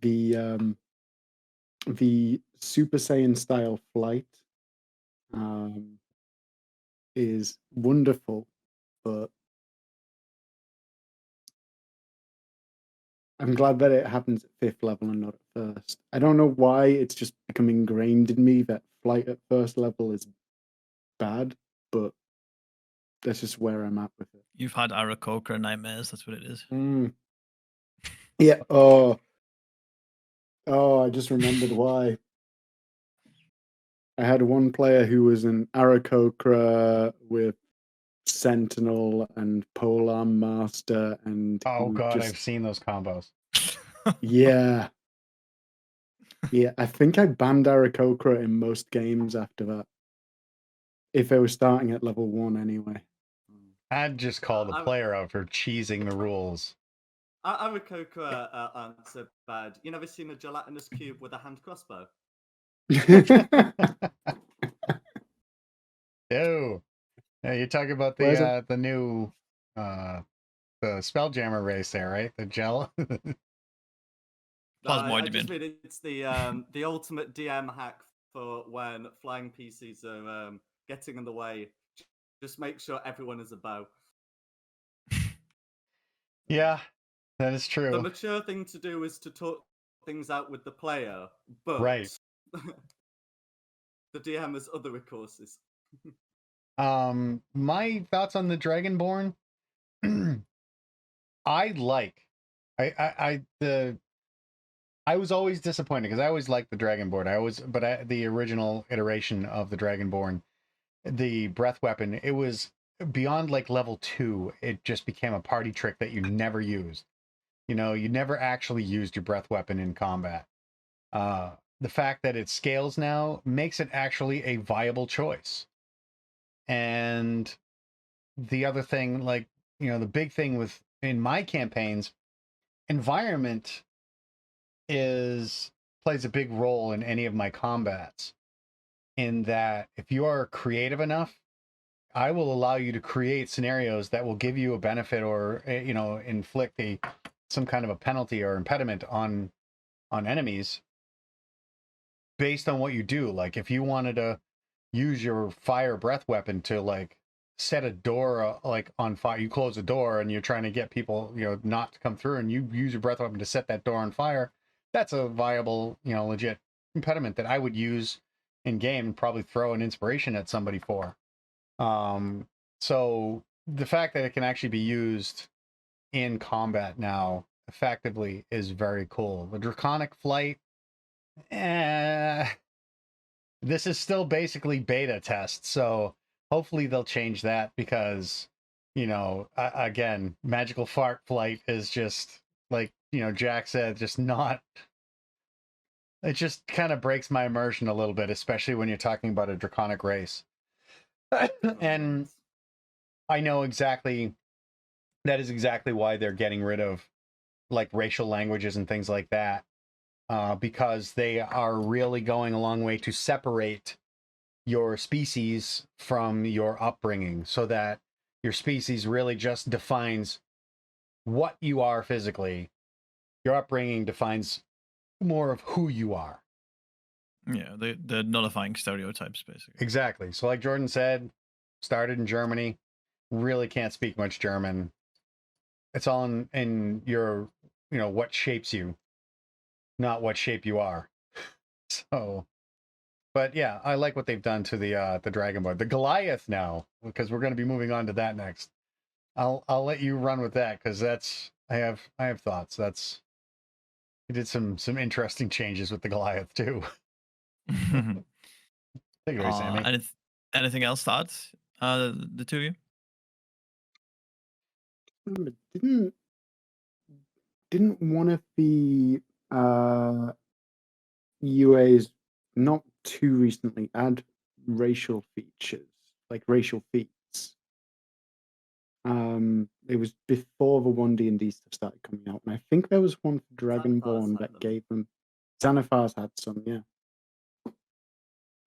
The Super Saiyan style flight is wonderful, but I'm glad that it happens at 5th level and not at 1st. I don't know why it's just become ingrained in me that flight at 1st level is bad, but that's just where I'm at with it. You've had Aarakocra nightmares. That's what it is. Yeah. Oh, I just remembered why. I had one player who was an Aarakocra with Sentinel and Polearm Master, and Oh god, just... I've seen those combos. Yeah. Yeah, I think I banned Aarakocra in most games after that. If they were starting at level 1 anyway. I'd just call the player out for cheesing the rules. Aarakocra aren't so bad. You never seen a gelatinous cube with a hand crossbow? Ew. Yeah, you're talking about the new the Spelljammer race there, right? The gel. I just mean it's the ultimate DM hack for when flying PCs are getting in the way. Just make sure everyone is a bow. Yeah, that is true. The mature thing to do is to talk things out with the player, but right. The DM has other recourses. My thoughts on the Dragonborn. I was always disappointed because I always liked the Dragonborn. The original iteration of the Dragonborn, the breath weapon, it was beyond like level 2. It just became a party trick that you never used. You never actually used your breath weapon in combat. The fact that it scales now makes it actually a viable choice. And the other thing, like, the big thing in my campaigns, environment plays a big role in any of my combats, in that if you are creative enough, I will allow you to create scenarios that will give you a benefit or inflict some kind of a penalty or impediment on enemies based on what you do. Like if you wanted to use your fire breath weapon to like set a door like on fire, you close a door and you're trying to get people not to come through, and you use your breath weapon to set that door on fire. That's a viable legit impediment that I would use in game and probably throw an inspiration at somebody for. So the fact that it can actually be used in combat now effectively is very cool. The Draconic Flight, this is still basically beta test, so hopefully they'll change that, because again, Magical Fart Flight is just like Jack said, just not. It just kind of breaks my immersion a little bit, especially when you're talking about a draconic race. And I know that is exactly why they're getting rid of like racial languages and things like that, because they are really going a long way to separate your species from your upbringing, so that your species really just defines what you are physically. Your upbringing defines more of who you are. Yeah, the nullifying stereotypes, basically. Exactly. So like Jordan said, started in Germany, really can't speak much German. It's all in your, what shapes you, not what shape you are. So, but yeah, I like what they've done to the Dragonborn. The Goliath now, because we're going to be moving on to that next. I'll let you run with that because that's I have thoughts. That's he did some interesting changes with the Goliath too. Take it away, Sammy. Anything else to add? The two of you? Didn't one of the UAs not too recently add racial features, like racial feats? It was before the 1D&D stuff started coming out, and I think there was one for Dragonborn that gave them. Xanathar's had some, yeah.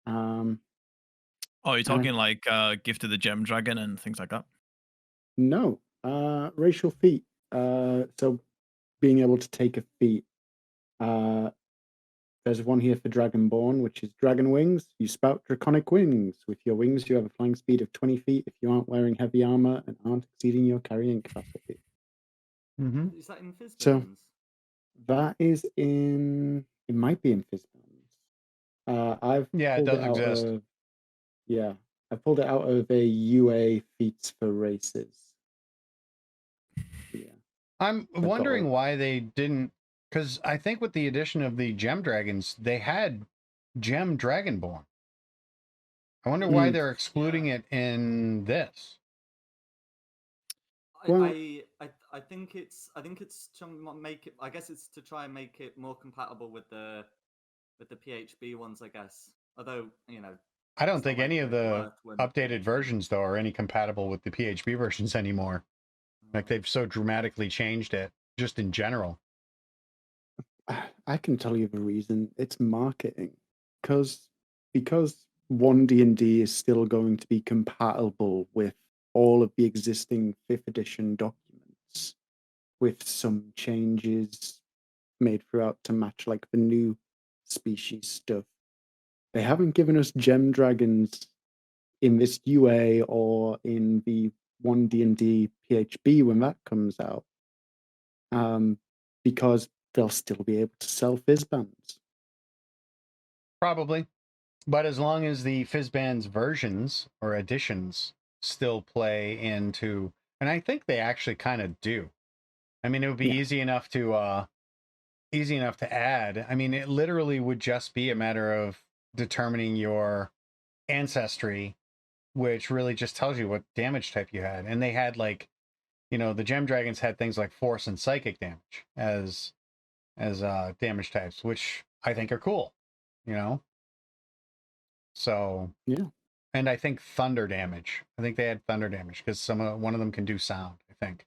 Oh, you're talking like Gift of the Gem Dragon and things like that? No, racial feat. So being able to take a feat. There's one here for Dragonborn, which is Dragon Wings. You spout draconic wings. With your wings, you have a flying speed of 20 feet if you aren't wearing heavy armor and aren't exceeding your carrying capacity. Mm-hmm. Is that in Fizzbins? So that is in. It might be in Fizzbins. It does exist. I pulled it out of a UA feats for races. Yeah. I'm wondering why they didn't, because I think with the addition of the Gem Dragons, they had Gem Dragonborn. I wonder why they're excluding it in this. I think it's to make it. I guess it's to try and make it more compatible with the PHB ones. I guess, although I don't think any of the updated versions though are any compatible with the PHB versions anymore. Like they've so dramatically changed it, just in general. I can tell you the reason. It's marketing, because 1D&D is still going to be compatible with all of the existing 5th edition documents, with some changes made throughout to match like the new species stuff. They haven't given us gem dragons in this UA or in the 1D&D PHB when that comes out, because they'll still be able to sell Fizzbands. Probably. But as long as the Fizzbands versions or editions still play into, and I think they actually kind of do. I mean, it would be easy enough to add. I mean, it literally would just be a matter of determining your ancestry, which really just tells you what damage type you had. And they had like, the Gem Dragons had things like force and psychic damage as damage types, which I think are cool, So yeah, and I think thunder damage. I think they had thunder damage because one of them can do sound. I think.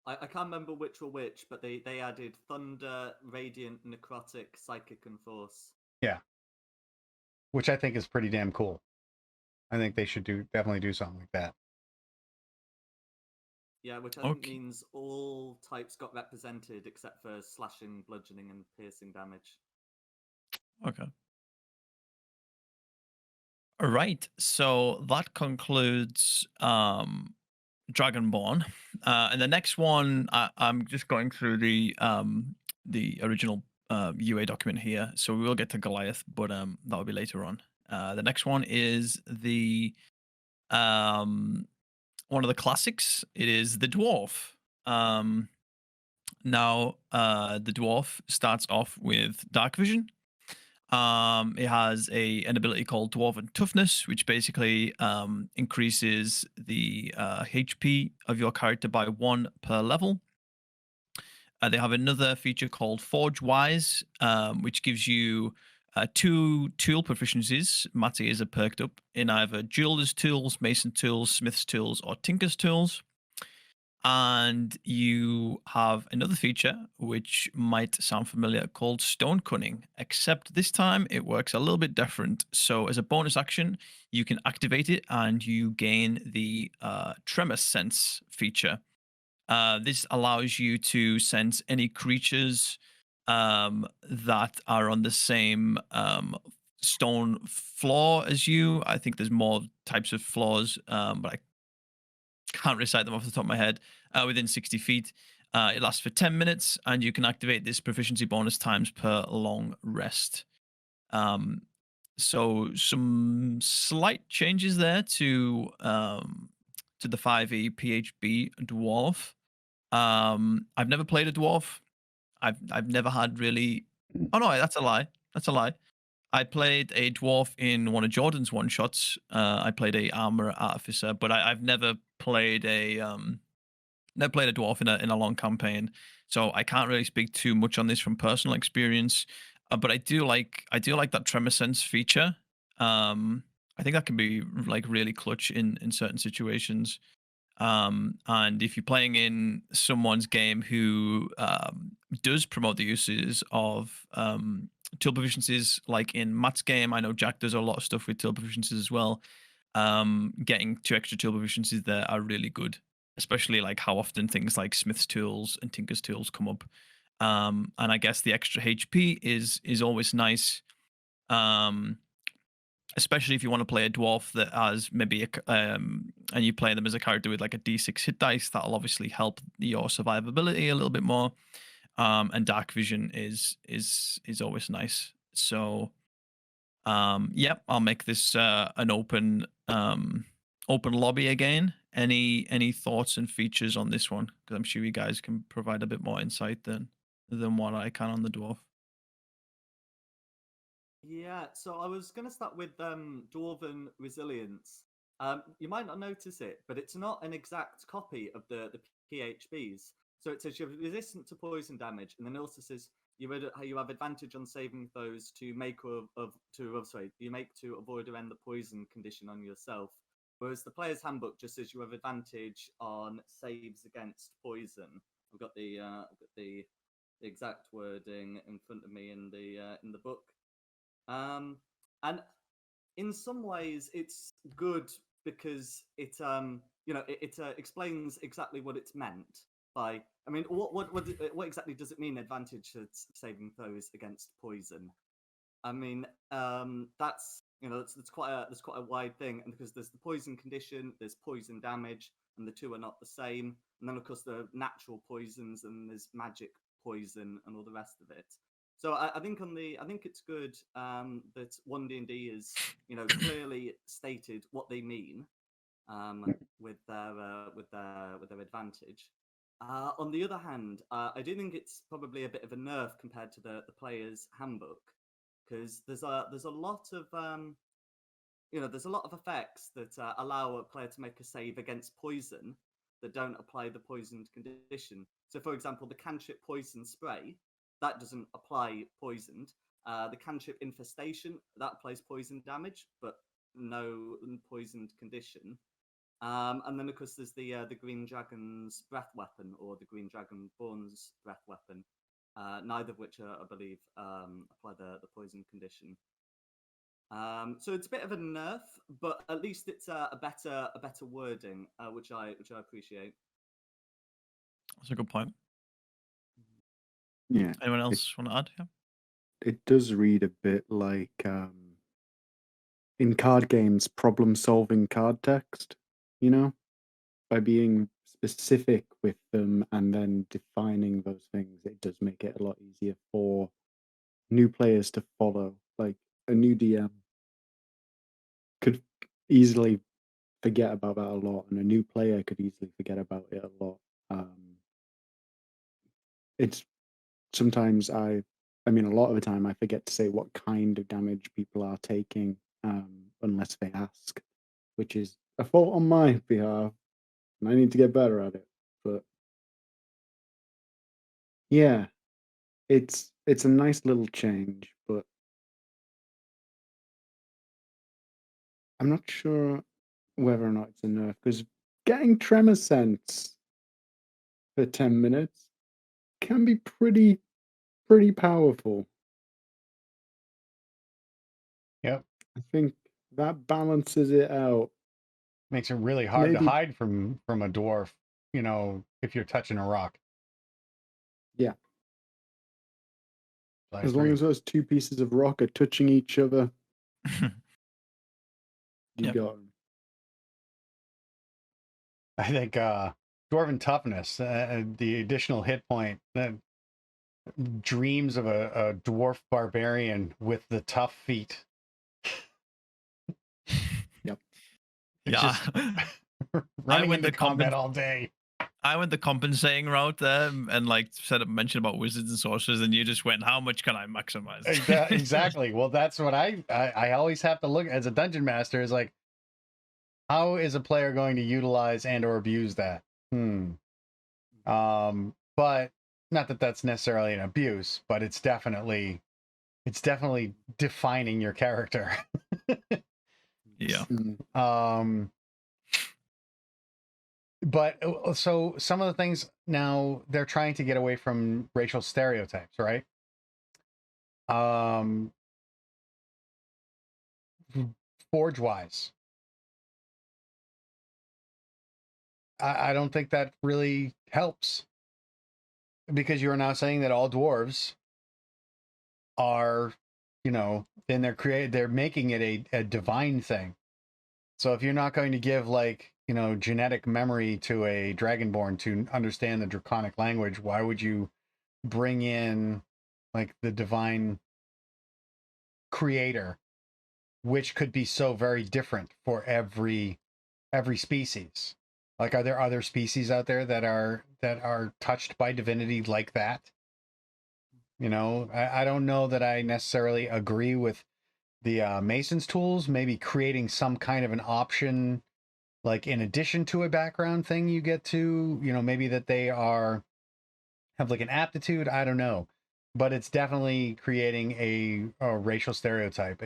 I can't remember which were which, but they added thunder, radiant, necrotic, psychic, and force. Yeah, which I think is pretty damn cool. I think they should definitely do something like that. Yeah, which I think means all types got represented except for slashing, bludgeoning, and piercing damage. Okay. All right. So that concludes Dragonborn. And the next one, I'm just going through the original UA document here. So we will get to Goliath, but that'll be later on. The next one is the one of the classics. It is the dwarf. Now the dwarf starts off with dark vision. It has an ability called Dwarven Toughness, which basically increases the HP of your character by 1 per level. They have another feature called Forge Wise, which gives you 2 tool proficiencies. Matty is perked up in either jeweler's tools, mason tools, smith's tools, or tinker's tools. And you have another feature which might sound familiar called Stone Cunning, except this time it works a little bit different. So as a bonus action, you can activate it and you gain the Tremor Sense feature. This allows you to sense any creatures that are on the same stone floor as you. I think there's more types of floors, but I can't recite them off the top of my head. Within 60 feet. It lasts for 10 minutes, and you can activate this proficiency bonus times per long rest. So some slight changes there to the 5e PHB dwarf. I've never played a dwarf. I've never had really. Oh no, that's a lie. That's a lie. I played a dwarf in one of Jordan's one shots. I played a armor artificer, but I've never played a dwarf in a long campaign, so I can't really speak too much on this from personal experience. But I do like that tremor sense feature. I think that can be like really clutch in certain situations. And if you're playing in someone's game who does promote the uses of tool proficiencies, like in Matt's game, I know Jack does a lot of stuff with tool proficiencies as well. Getting 2 extra tool proficiencies there are really good, especially like how often things like Smith's tools and Tinker's tools come up. And I guess the extra HP is always nice. Especially if you want to play a dwarf that has maybe and you play them as a character with like a d6 hit dice, that'll obviously help your survivability a little bit more. And dark vision is always nice. So yep, I'll make this an open lobby again. Any thoughts and features on this one? Because I'm sure you guys can provide a bit more insight than what I can on the dwarf. Yeah, so I was going to start with Dwarven Resilience. You might not notice it, but it's not an exact copy of the PHBs. So it says you're resistant to poison damage, and then it also says you have advantage on saving those to make to avoid or end the poison condition on yourself. Whereas the player's handbook just says you have advantage on saves against poison. I've got the exact wording in front of me in the book. And in some ways, it's good because it explains exactly what it's meant by. I mean, what exactly does it mean? Advantage at saving throws against poison. I mean, that's quite a wide thing, and because there's the poison condition, there's poison damage, and the two are not the same. And then of course there are natural poisons, and there's magic poison, and all the rest of it. So I think it's good that 1D&D is clearly stated what they mean with their advantage. On the other hand, I do think it's probably a bit of a nerf compared to the player's handbook, because there's a lot of there's a lot of effects that allow a player to make a save against poison that don't apply the poisoned condition. So, for example, the cantrip poison spray, that doesn't apply poisoned. The cantrip infestation, that applies poison damage, but no poisoned condition. And then, of course, there's the Green Dragon's breath weapon, or the Green Dragonborn's breath weapon, neither of which, I believe, apply the poison condition. So it's a bit of a nerf, but at least it's a better wording, which I appreciate. That's a good point. Yeah. Anyone else want to add? Yeah. It does read a bit like in card games, problem-solving card text, by being specific with them and then defining those things, it does make it a lot easier for new players to follow. Like a new DM could easily forget about that a lot, and a new player could easily forget about it a lot. It's sometimes a lot of the time I forget to say what kind of damage people are taking unless they ask, which is a fault on my behalf, and I need to get better at it. But yeah, it's a nice little change, but I'm not sure whether or not it's a nerf, because getting tremor sense for 10 minutes can be pretty powerful. Yep. I think that balances it out. Makes it really hard to Maybe- hide from a dwarf, if you're touching a rock. Yeah. I As long agree. as those two pieces of rock are touching each other, you Yep. got 'em. I think dwarven toughness, the additional hit point, dreams of a dwarf barbarian with the tough feat. Yep. It's Yeah. just running went into the combat all day. I went the compensating route there and like mentioned about wizards and sorcerers, and you just went, how much can I maximize? Exactly. Well, that's what I always have to look as a dungeon master, is like, how is a player going to utilize and or abuse that? But not that that's necessarily an abuse, but it's definitely defining your character. Yeah. But so some of the things now, they're trying to get away from racial stereotypes, right? Forge wise, I don't think that really helps, because you're now saying that all dwarves are, and they're making it a divine thing. So if you're not going to give, like, genetic memory to a dragonborn to understand the draconic language, why would you bring in like the divine creator, which could be so very different for every species? Like, are there other species out there that are touched by divinity like that? I don't know that I necessarily agree with the Mason's tools, maybe creating some kind of an option, like in addition to a background thing you get to, maybe that they have like an aptitude. I don't know. But it's definitely creating a racial stereotype.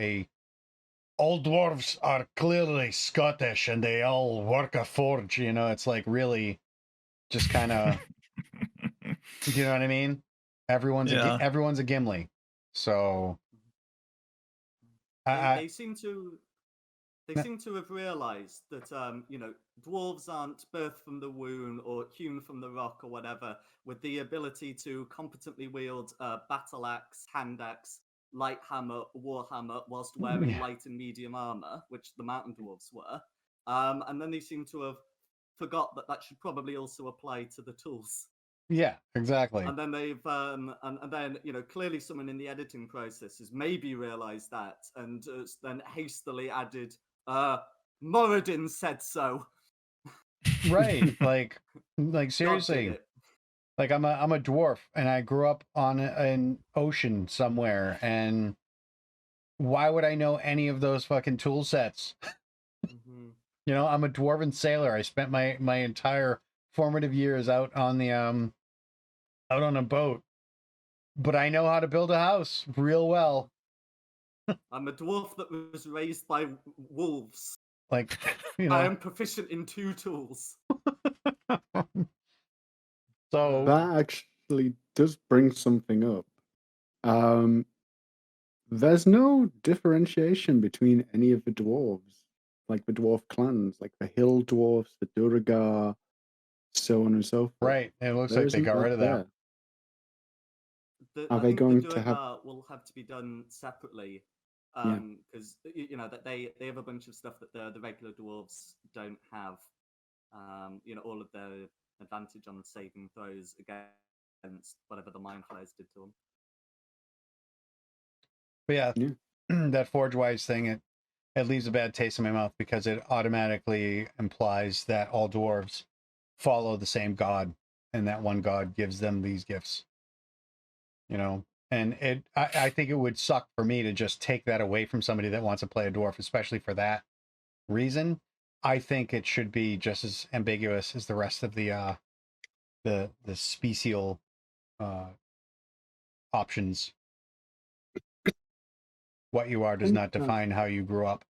All dwarves are clearly Scottish and they all work a forge. It's like really just kind of, you know what I mean? Everyone's everyone's a Gimli. So they seem to have realized that dwarves aren't birthed from the womb or hewn from the rock or whatever, with the ability to competently wield battle axe, hand axe, light hammer, war hammer, whilst wearing light and medium armor, which the mountain dwarves were. And then they seem to have forgot that should probably also apply to the tools. Yeah, exactly. And then they've and then clearly someone in the editing process has maybe realized that, and then hastily added, Moradin said so. Right. Like seriously. Like I'm a dwarf and I grew up on an ocean somewhere, and why would I know any of those fucking tool sets? Mm-hmm. I'm a dwarven sailor. I spent my entire formative years out on the out on a boat, but I know how to build a house real well. I'm a dwarf that was raised by wolves. Like, I am proficient in 2 tools. So that actually does bring something up. There's no differentiation between any of the dwarves, like the dwarf clans, like the hill dwarfs, the Duragar, so on and so forth. Right. It looks like they got rid of that. Are they going to have? Will have to be done separately, because that they have a bunch of stuff that the regular dwarves don't have. All of their advantage on saving throws against whatever the mind flayers did to them. But yeah. That forge wise thing, it leaves a bad taste in my mouth, because it automatically implies that all dwarves follow the same god, and that one god gives them these gifts. And I think it would suck for me to just take that away from somebody that wants to play a dwarf, especially for that reason. I think it should be just as ambiguous as the rest of the special options. What you are does not define how you grew up.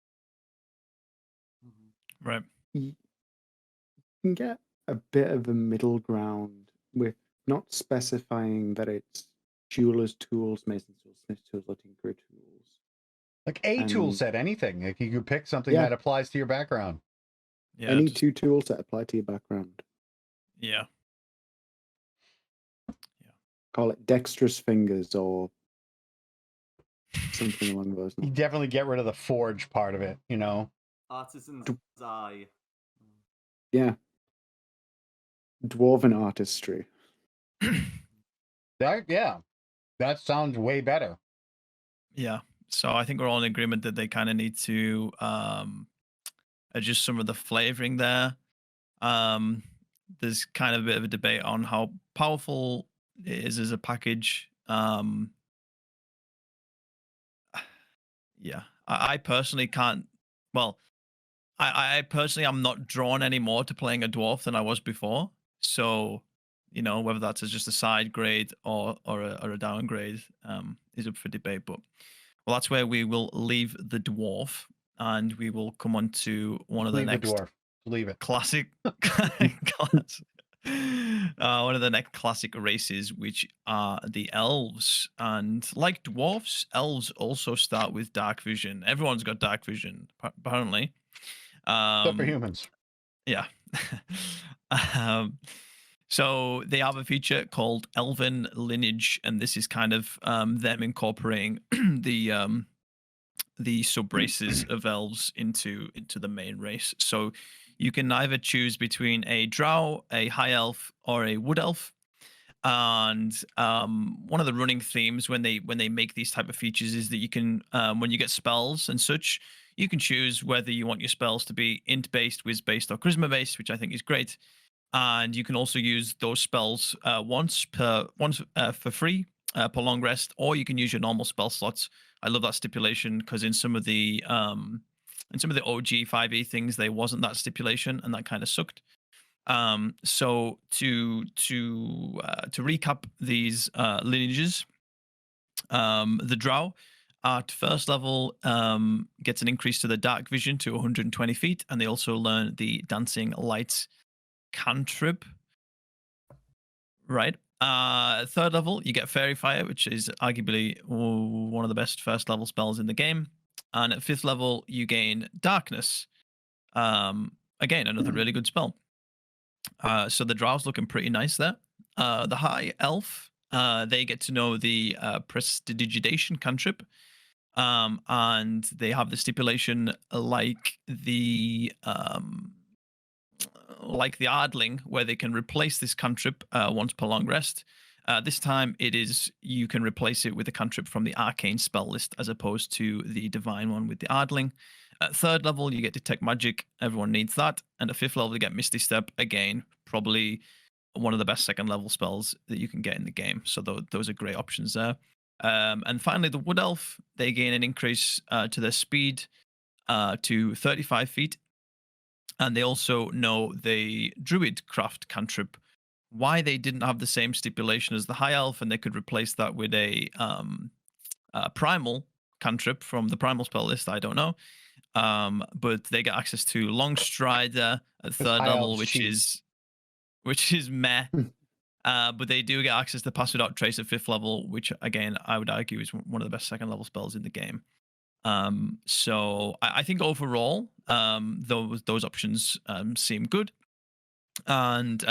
Right. You can get a bit of a middle ground with not specifying that it's jeweler's tools, mason's tools, smith's tools, or tinkerer tools. Like a tool set, anything. Like you could pick something that applies to your background. Yeah, any 2 tools that apply to your background. Yeah. Call it dexterous fingers or something along those You lines. definitely get rid of the forge part of it, you know? Artisan's eye. Yeah. Dwarven artistry. That sounds way better. Yeah. So I think we're all in agreement that they kind of need to adjust some of the flavoring there. There's kind of a bit of a debate on how powerful it is as a package. Yeah, I personally can't. Well, I personally am not drawn anymore to playing a dwarf than I was before. So, whether that's as just a side grade or a downgrade is up for debate. But well, that's where we will leave the dwarf, and we will come on to one of the Leave the next dwarf. Leave it. classic one of the next classic races, which are the elves. And like dwarfs, elves also start with dark vision. Everyone's got dark vision, apparently. Except for humans. Yeah. So they have a feature called Elven Lineage, and this is kind of them incorporating the sub races of elves into the main race. So you can either choose between a drow, a high elf, or a wood elf. And one of the running themes when they make these type of features is that you can when you get spells and such, you can choose whether you want your spells to be int based, whiz based, or charisma based, which I think is great. And you can also use those spells once for free per long rest, or you can use your normal spell slots. I love that stipulation because in some of the OG 5e things, there wasn't that stipulation, and that kind of sucked. So to recap these lineages, the drow at first level gets an increase to the dark vision to 120 feet, and they also learn the dancing lights cantrip. Right. Third level, you get Fairy Fire, which is arguably one of the best first level spells in the game. And at fifth level, you gain Darkness. Again, another really good spell. So the draw's looking pretty nice there. The High Elf, they get to know the Prestidigitation cantrip. And they have the stipulation like the Ardling, where they can replace this cantrip once per long rest. This time you can replace it with a cantrip from the arcane spell list as opposed to the divine one with the Ardling. At third level, you get Detect Magic. Everyone needs that. And at fifth level, you get Misty Step. Again, probably one of the best second level spells that you can get in the game. So those are great options there. And finally, the Wood Elf, they gain an increase to their speed to 35 feet. And they also know the Druid Craft cantrip. Why they didn't have the same stipulation as the High Elf, and they could replace that with a Primal cantrip from the Primal spell list, I don't know. But they get access to Long Strider at third level, which is meh. But they do get access to Pass Without Trace at fifth level, which again I would argue is one of the best second level spells in the game. So I think overall, those options seem good, and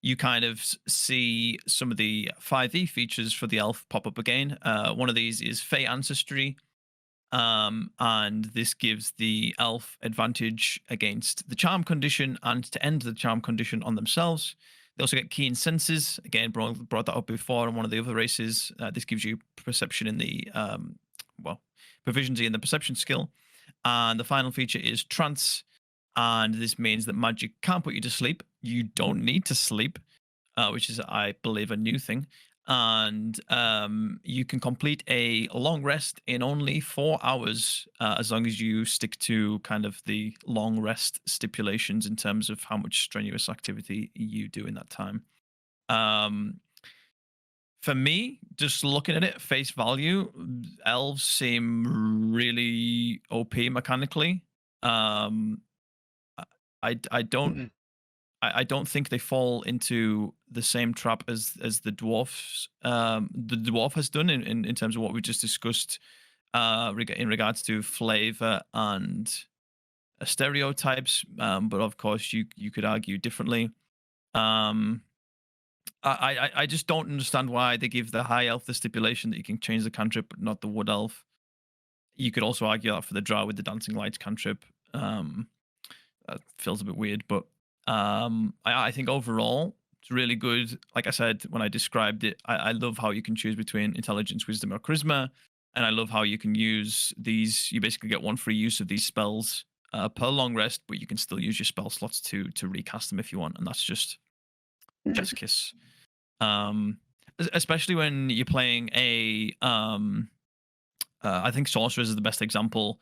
you kind of see some of the 5e features for the elf pop up again. One of these is Fey Ancestry. And this gives the elf advantage against the charm condition and to end the charm condition on themselves. They also get Keen Senses. Again, brought that up before in one of the other races. This gives you perception in the, proficiency in the perception skill. And the final feature is Trance. And this means that magic can't put you to sleep. You don't need to sleep, which is, I believe, a new thing. And you can complete a long rest in only 4 hours, as long as you stick to kind of the long rest stipulations in terms of how much strenuous activity you do in that time. For me, just looking at it face value, elves seem really OP mechanically. I don't I don't think they fall into the same trap as the dwarfs. The dwarf has done in terms of what we just discussed in regards to flavor and stereotypes. But of course, you could argue differently. I just don't understand why they give the high elf the stipulation that you can change the cantrip, but not the wood elf. You could also argue that for the drow with the dancing lights cantrip. That feels a bit weird, but I think overall it's really good. Like I said when I described it, I love how you can choose between intelligence, wisdom, or charisma, and I love how you can use these. You basically get one free use of these spells per long rest, but you can still use your spell slots to recast them if you want, and that's just chef's kiss. Especially when you're playing a I think sorcerers is the best example.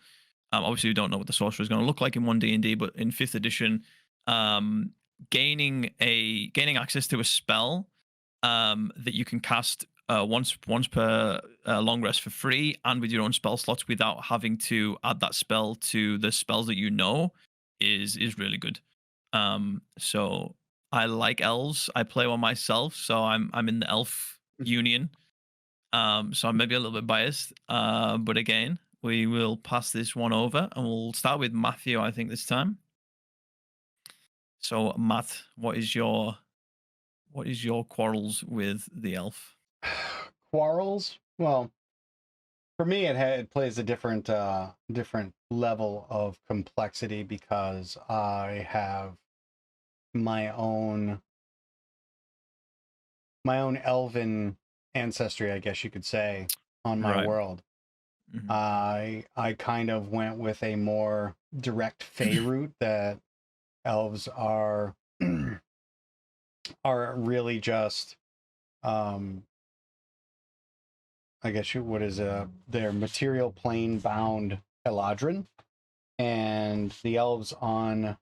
Obviously, we don't know what the sorcerer is going to look like in 1D&D, but in 5th edition, um, gaining access to a spell that you can cast once per long rest for free and with your own spell slots without having to add that spell to the spells that you know is really good. So I like elves. I play one myself, so I'm in the elf union. So I'm maybe a little bit biased, but again, we will pass this one over, and we'll start with Matthew. I think this time. So Matt, what is your quarrels with the elf? Quarrels? Well, for me, it plays a different level of complexity because I have my own elven ancestry, I guess you could say, on my Right. world. Mhm. I kind of went with a more direct Fey route that elves are really just I guess what is their material plane bound Eladrin, and the elves on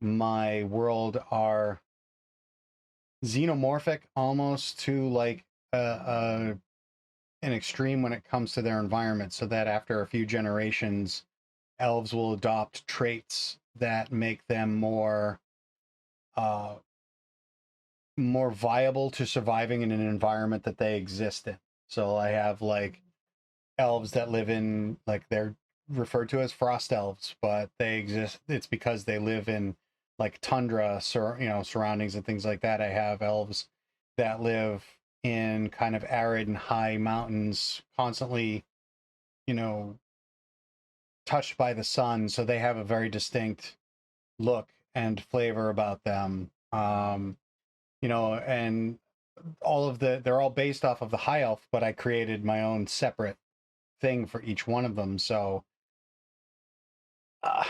my world are xenomorphic almost to like an extreme when it comes to their environment, so that after a few generations elves will adopt traits that make them more viable to surviving in an environment that they exist in. So I have like elves that live in, like, they're referred to as frost elves, but they exist, it's because they live in like tundra surroundings and things like that. I have elves that live in kind of arid and high mountains, constantly touched by the sun, so they have a very distinct look and flavor about them. And they're all based off of the high elf, but I created my own separate thing for each one of them. So uh,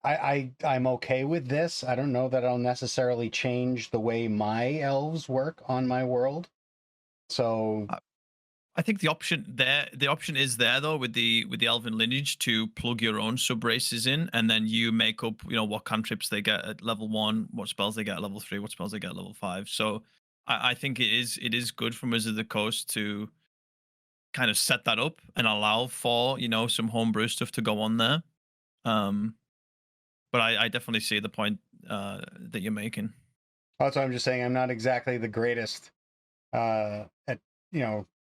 I'm okay with this. I don't know that I'll necessarily change the way my elves work on my world. So I think the option is there though with the elven lineage to plug your own sub races in, and then you make up what cantrips they get at level 1, what spells they get at level 3, what spells they get at level 5. So I think it is good from Wizards of the Coast to kind of set that up and allow for some homebrew stuff to go on there. But I definitely see the point that you're making. that's what I'm just saying. I'm not exactly the greatest at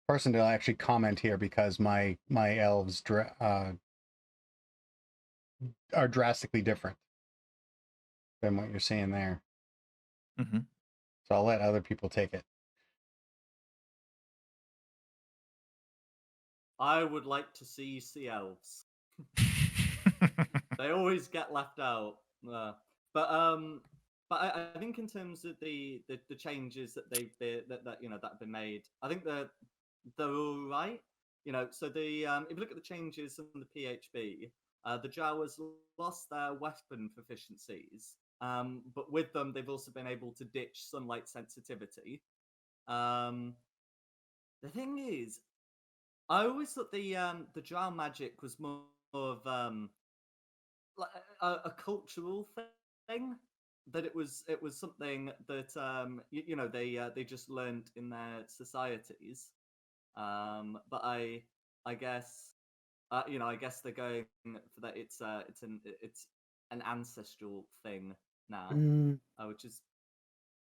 person to actually comment here, because my elves are drastically different than what you're seeing there. Mm-hmm. So I'll let other people take it. I would like to see sea elves. They always get left out. But I think in terms of the changes that they've been, that have been made, I think they're all right. So the if you look at the changes in the PHB, the Jawas lost their weapon proficiencies, but with them they've also been able to ditch sunlight sensitivity. The thing is, I always thought the drow magic was more of like a cultural thing, that it was something that they just learned in their societies. But I guess I guess they're going for that. It's an ancestral thing now, Mm, which is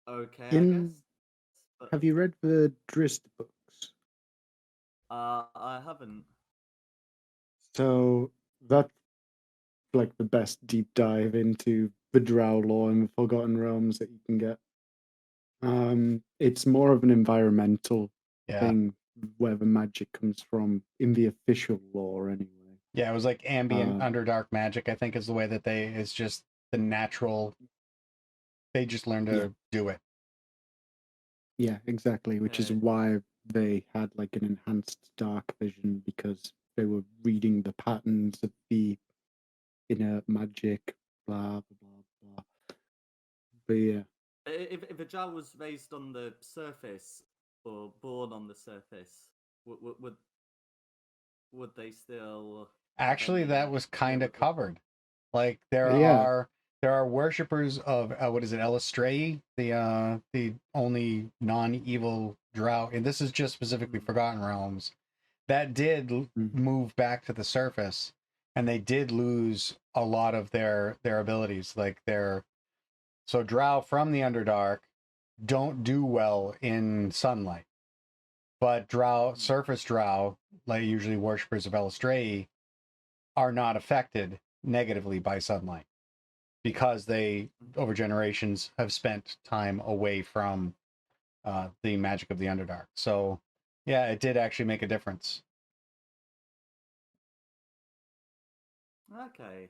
okay, I in guess. But Have you read the Drist books? I haven't. So that's like the best deep dive into the Drow lore and the Forgotten Realms that you can get. It's more of an environmental Yeah. thing where the magic comes from in the official lore, anyway. Yeah, it was like ambient Um, underdark magic, I think is the way that it's just the natural, they just learn to Yeah. do it. Yeah, exactly. Which is Yeah. why they had like an enhanced dark vision, because they were reading the patterns of the inner magic, blah blah blah blah. But yeah, If a drow was raised on the surface or born on the surface, would they still have Actually, that any? was Yeah, kind of covered. Like yeah, there are worshippers of what is it, Elistrae, the only non-evil drow, and this is just specifically Mhm. Forgotten Realms, that did mm, move back to the surface, and they did lose a lot of their abilities, like so drow from the Underdark don't do well in sunlight, but surface drow, like usually worshippers of Elistrae, are not affected negatively by sunlight because they, over generations, have spent time away from the magic of the Underdark. So, yeah, it did actually make a difference. Okay.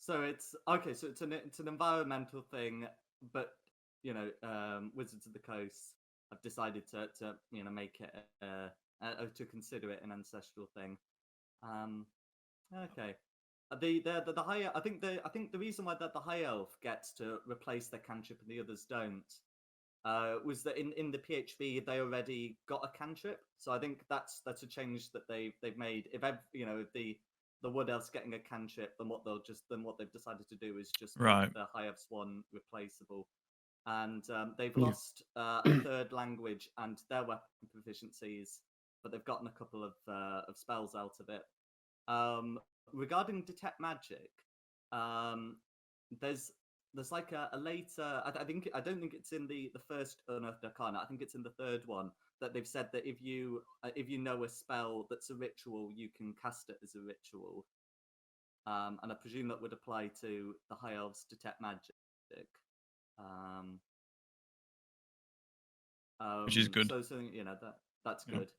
So it's okay. So it's an environmental thing, but Wizards of the Coast have decided to make it to consider it an ancestral thing. Um, okay. The high I think the reason why that the high elf gets to replace their cantrip and the others don't was that in the PHB they already got a cantrip, so I think that's a change that they've made. If if the wood elf's getting a cantrip, then what they've decided to do is just make Right. the high elf's one replaceable, and they've yeah. lost a third language and their weapon proficiencies, but they've gotten a couple of spells out of it. Regarding detect magic, um, there's like a later. I don't think it's in the first Unearthed Arcana. I think it's in the third one that they've said that if you know a spell that's a ritual, you can cast it as a ritual. And I presume that would apply to the High Elves detect magic. Um, Which is good. so that's Yeah. good.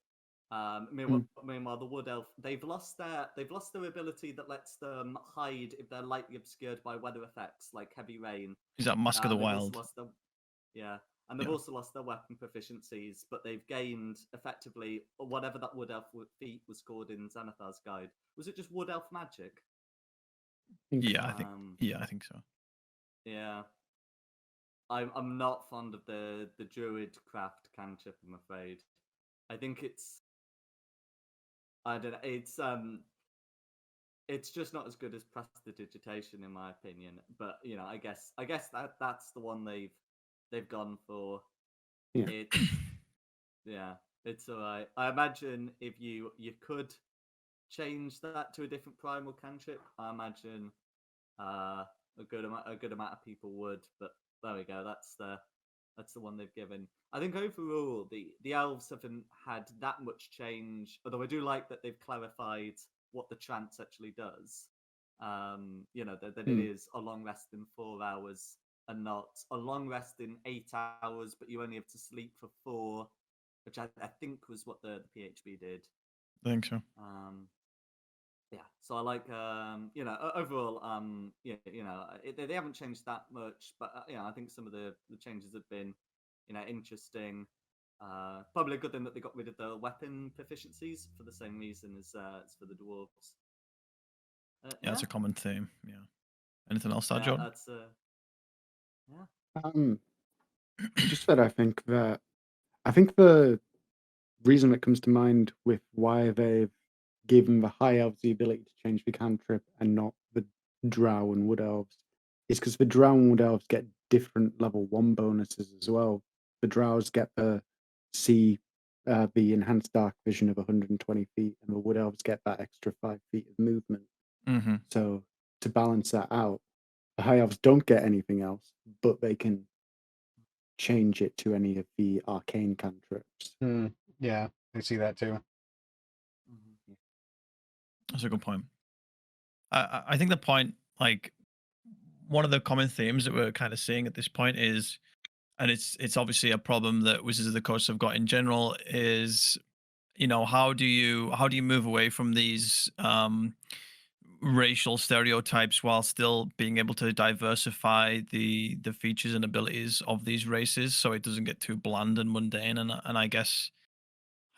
Mm, Meanwhile, the wood elf they've lost their ability that lets them hide if they're lightly obscured by weather effects like heavy rain. Is that Mask of the They've also Wild? lost their and they've Yeah. also lost their weapon proficiencies, but they've gained effectively whatever that wood elf feat was called in Xanathar's guide. Was it just wood elf magic? think Yeah, so. I think. Um, Yeah, I think so. yeah, I'm not fond of the druid craft cantrip. I'm afraid. I think I don't know. It's just not as good as prestidigitation in my opinion. But I guess that's the one they've gone for. Yeah, It's yeah, it's alright. I imagine if you could change that to a different primal cantrip, I imagine a good amount of people would. But there we go. That's the one they've given. I think overall the elves haven't had that much change. Although I do like that they've clarified what the trance actually does. That it mm, is a long rest in 4 hours and not a long rest in 8 hours, but you only have to sleep for 4, which I think was what the PHB did. I think so. Yeah, so I like overall they haven't changed that much, but I think some of the changes have been interesting. Probably a good thing that they got rid of the weapon proficiencies for the same reason as for the dwarves. Yeah, Yeah, it's a common theme. Yeah. Anything else, that yeah, Jordan? that's yeah. um, just that I think the reason that comes to mind with why they've given the high elves the ability to change the cantrip and not the drow and wood elves is because the drow and wood elves get different level 1 bonuses as well. The drows get the enhanced dark vision of 120 feet, and the wood elves get that extra 5 feet of movement. Mm-hmm. So to balance that out, the high elves don't get anything else, but they can change it to any of the arcane cantrips. Yeah, I see that too. Mhm. That's a good point. I think the point, like, one of the common themes that we're kind of seeing at this point is, and it's obviously a problem that Wizards of the Coast have got in general, is, you know, how do you move away from these racial stereotypes while still being able to diversify the features and abilities of these races so it doesn't get too bland and mundane. And I guess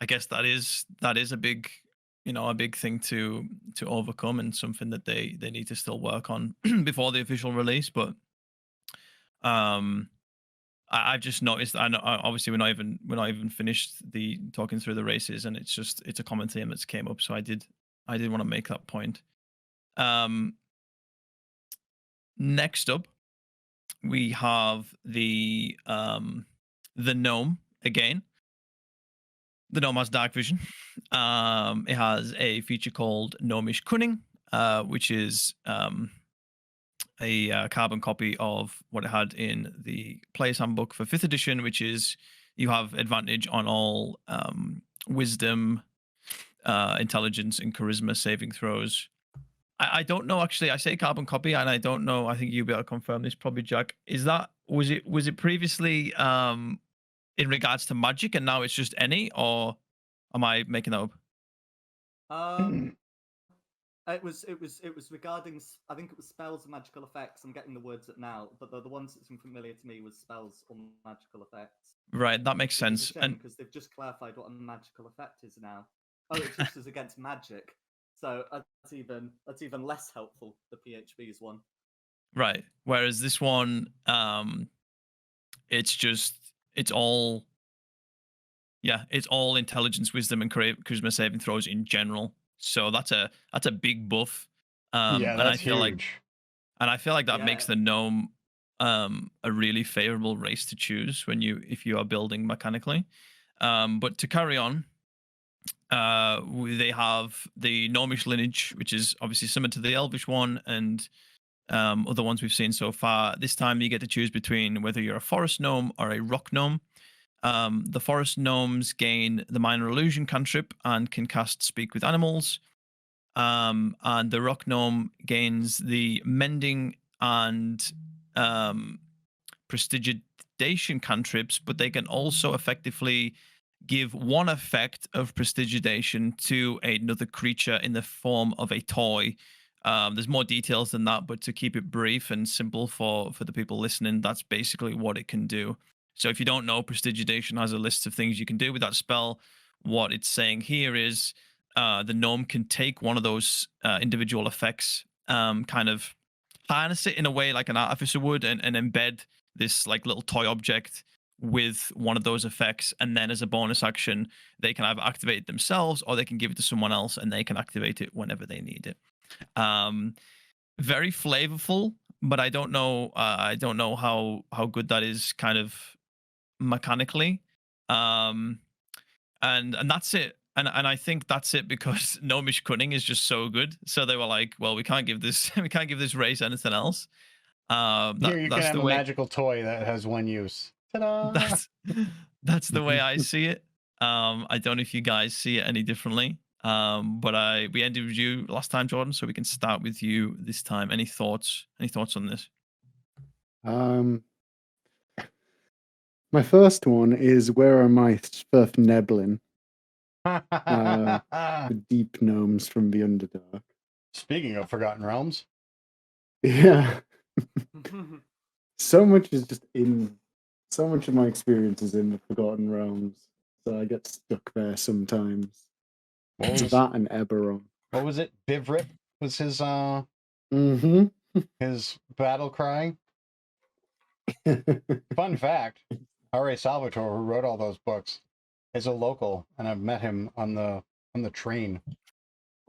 that is a big, you know, a big thing to overcome, and something that they need to still work on before the official release. But um I've just noticed. I know, obviously we're not even finished the talking through the races, and it's a common theme that's came up. So I did want to make that point. Next up, we have the gnome again. The gnome has dark vision. It has a feature called Gnomish Cunning, which is a carbon copy of what it had in the Player's Handbook for 5th edition, which is you have advantage on all wisdom, intelligence, and charisma saving throws. I don't know, actually. I say carbon copy, and I don't know. I think you'll be able to confirm this, probably, Jack. Was it previously in regards to magic, and now it's just any, or am I making that up? It was regarding, I think it was spells and magical effects. I'm getting the words up now, but the ones that seem familiar to me was spells or magical effects. Right, that makes sense. And because they've just clarified what a magical effect is now. Oh, it's just as against magic. So that's even less helpful. The PHB's one. Right. Whereas this one, it's all intelligence, wisdom, and charisma saving throws in general. So that's a big buff. Yeah, that's huge. I feel like that makes the gnome a really favorable race to choose if you are building mechanically. But to carry on, they have the gnomish lineage, which is obviously similar to the elvish one and other ones we've seen so far. This time you get to choose between whether you're a forest gnome or a rock gnome. The forest gnomes gain the minor illusion cantrip and can cast speak with animals. And the rock gnome gains the mending and prestidigitation cantrips, but they can also effectively give one effect of prestidigitation to another creature in the form of a toy. There's more details than that, but to keep it brief and simple for the people listening, that's basically what it can do. So if you don't know, prestidigitation has a list of things you can do with that spell. What it's saying here is the gnome can take one of those individual effects, kind of harness it in a way like an artificer would, and embed this like little toy object with one of those effects, and then as a bonus action, they can either activate it themselves or they can give it to someone else, and they can activate it whenever they need it. Very flavorful, but I don't know how good that is kind of mechanically. And that's it. And I think that's it, because Gnomish Cunning is just so good. So they were like, well, we can't give this race anything else. Here you can have a magical toy that has one use. Ta-da! That's the way I see it. I don't know if you guys see it any differently. But we ended with you last time, Jordan, so we can start with you this time. Any thoughts on this? My first one is, where are my Svirfneblin? The deep gnomes from the Underdark. Speaking of Forgotten Realms. Yeah. So much of my experience is in the Forgotten Realms, so I get stuck there sometimes. That and Eberron. What was it? Bivrip was his his battle cry. Fun fact, R.A. Salvatore, who wrote all those books, is a local, and I've met him on the train.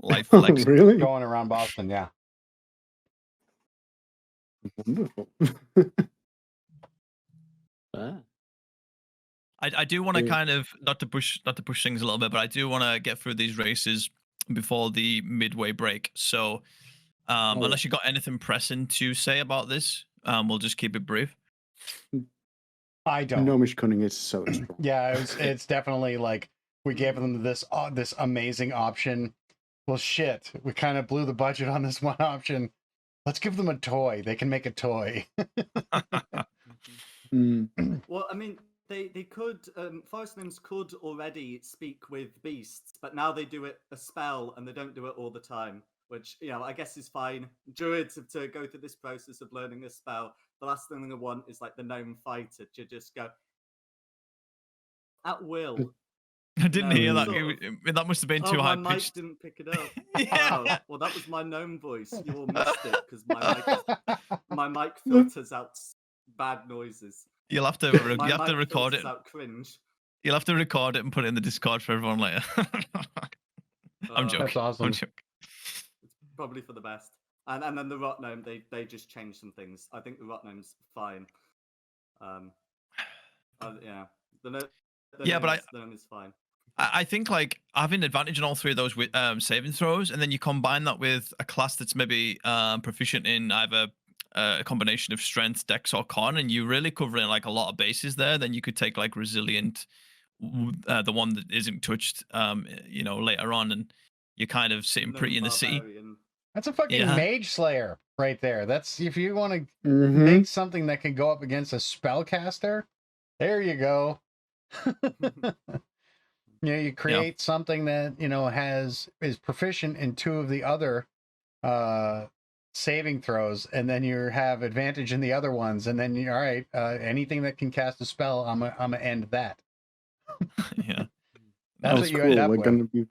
Life flex. Really? Going around Boston, yeah. Wonderful. I do want to kind of not to push things a little bit, but I do want to get through these races before the midway break. So unless you got anything pressing to say about this, we'll just keep it brief. I don't. Gnomish Cunning is so strong. Yeah, it's definitely like we gave them this amazing option. Well, shit, we kind of blew the budget on this one option. Let's give them a toy. They can make a toy. Mm. Well, I mean, they could forest gnomes could already speak with beasts, but now they do it a spell and they don't do it all the time, which I guess is fine. Druids have to go through this process of learning a spell. The last thing they want is like the gnome fighter to just go at will. I didn't hear that. sort of- That must have been Oh, too my high mic pitched. didn't pick it up. Yeah. Oh, well, that was my gnome voice. You all missed it because my mic filters out bad noises. You'll have to My you have to mic record filters it. out cringe. You'll have to record it and put it in the Discord for everyone later. I'm joking. That's awesome. I'm joking. It's probably for the best. And then the rot gnome, they just changed some things. I think the rot gnome's fine. Yeah. The gnome is fine. I think like having advantage in all three of those with saving throws, and then you combine that with a class that's maybe proficient in either a combination of strength, dex, or con, and you're really covering like a lot of bases there. Then you could take like resilient, the one that isn't touched, later on, and you're kind of sitting pretty in the city. That's a fucking mage slayer right there. That's if you want to Mm-hmm. make something that can go up against a spellcaster. There you go. You create something that is proficient in two of the other saving throws, and then you have advantage in the other ones, and then all right, anything that can cast a spell, I'm gonna end that. Yeah, that's what you end up with.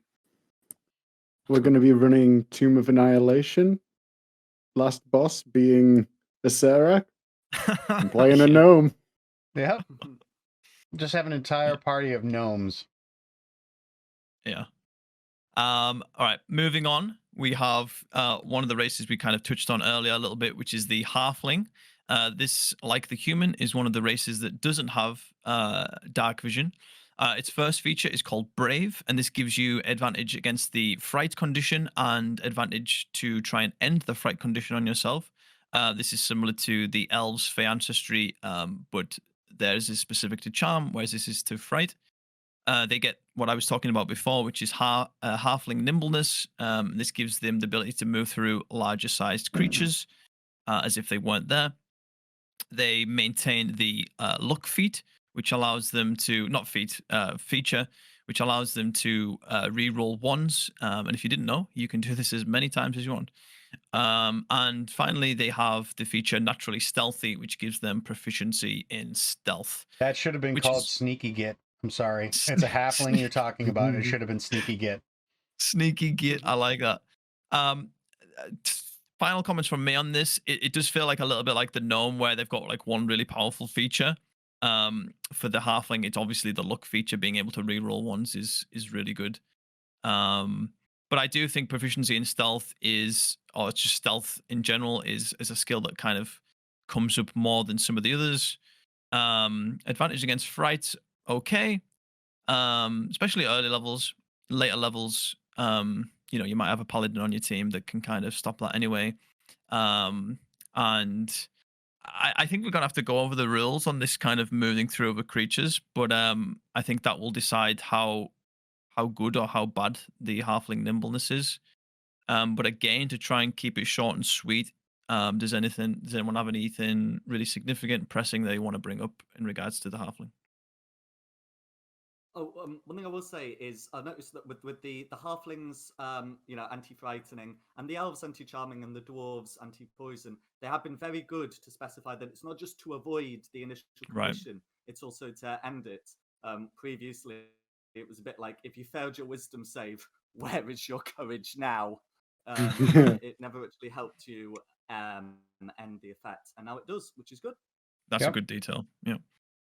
We're gonna be running Tomb of Annihilation. Last boss being a Serac. I'm playing a gnome. Yep. Just have an entire party of gnomes. Yeah. All right, moving on. We have one of the races we kind of touched on earlier a little bit, which is the halfling. This, like the human, is one of the races that doesn't have dark vision. Its first feature is called Brave, and this gives you advantage against the fright condition and advantage to try and end the fright condition on yourself. This is similar to the elves' Fey ancestry, but theirs is specific to charm, whereas this is to fright. They get what I was talking about before, which is halfling nimbleness. This gives them the ability to move through larger sized creatures as if they weren't there. They maintain the luck feat, which allows them to, not feat, feature, which allows them to re-roll ones. And if you didn't know, you can do this as many times as you want. And finally, they have the feature Naturally Stealthy, which gives them proficiency in stealth. That should have been called Sneaky Git. I'm sorry. It's a halfling you're talking about. It should have been Sneaky Git. Sneaky Git. I like that. Final comments from me on this. It does feel like a little bit like the gnome, where they've got like one really powerful feature. For the halfling, it's obviously the luck feature. Being able to reroll ones is really good. But I do think proficiency in stealth or just stealth in general is a skill that kind of comes up more than some of the others. Advantage against fright, okay. Especially early levels. Later levels, you might have a paladin on your team that can kind of stop that anyway. And I think we're gonna have to go over the rules on this kind of moving through other creatures, but I think that will decide how good or how bad the halfling nimbleness is. But again, to try and keep it short and sweet, does anyone have anything really significant, pressing they want to bring up in regards to the halfling? Oh, one thing I will say is I noticed that with the halflings, anti-frightening, and the elves anti-charming, and the dwarves anti-poison, they have been very good to specify that it's not just to avoid the initial condition; it's also to end it. Previously, it was a bit like, if you failed your wisdom save, where is your courage now? It never actually helped you end the effect, and now it does, which is good. That's a good detail. Yeah.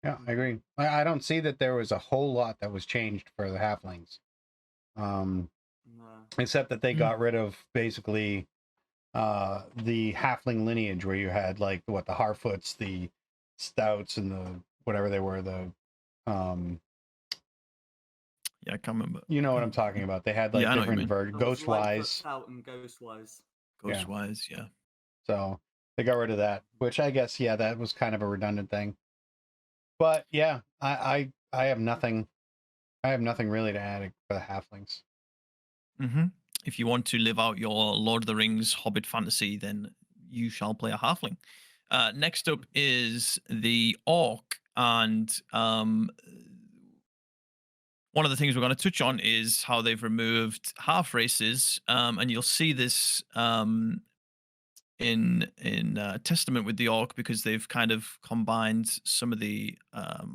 Yeah, I agree. I don't see that there was a whole lot that was changed for the halflings. Except that they got rid of basically the halfling lineage, where you had like the Harfoots, the Stouts, and the whatever they were, the I can't remember. You know what I'm talking about. They had like different versions. Ghostwise. Stout and Ghostwise. Ghostwise, yeah. So they got rid of that, which I guess, that was kind of a redundant thing. But yeah, I have nothing. I have nothing really to add for the halflings. Mm-hmm. If you want to live out your Lord of the Rings Hobbit fantasy, then you shall play a halfling. Next up is the orc, and one of the things we're going to touch on is how they've removed half races, and you'll see this in Testament with the orc, because they've kind of combined some of the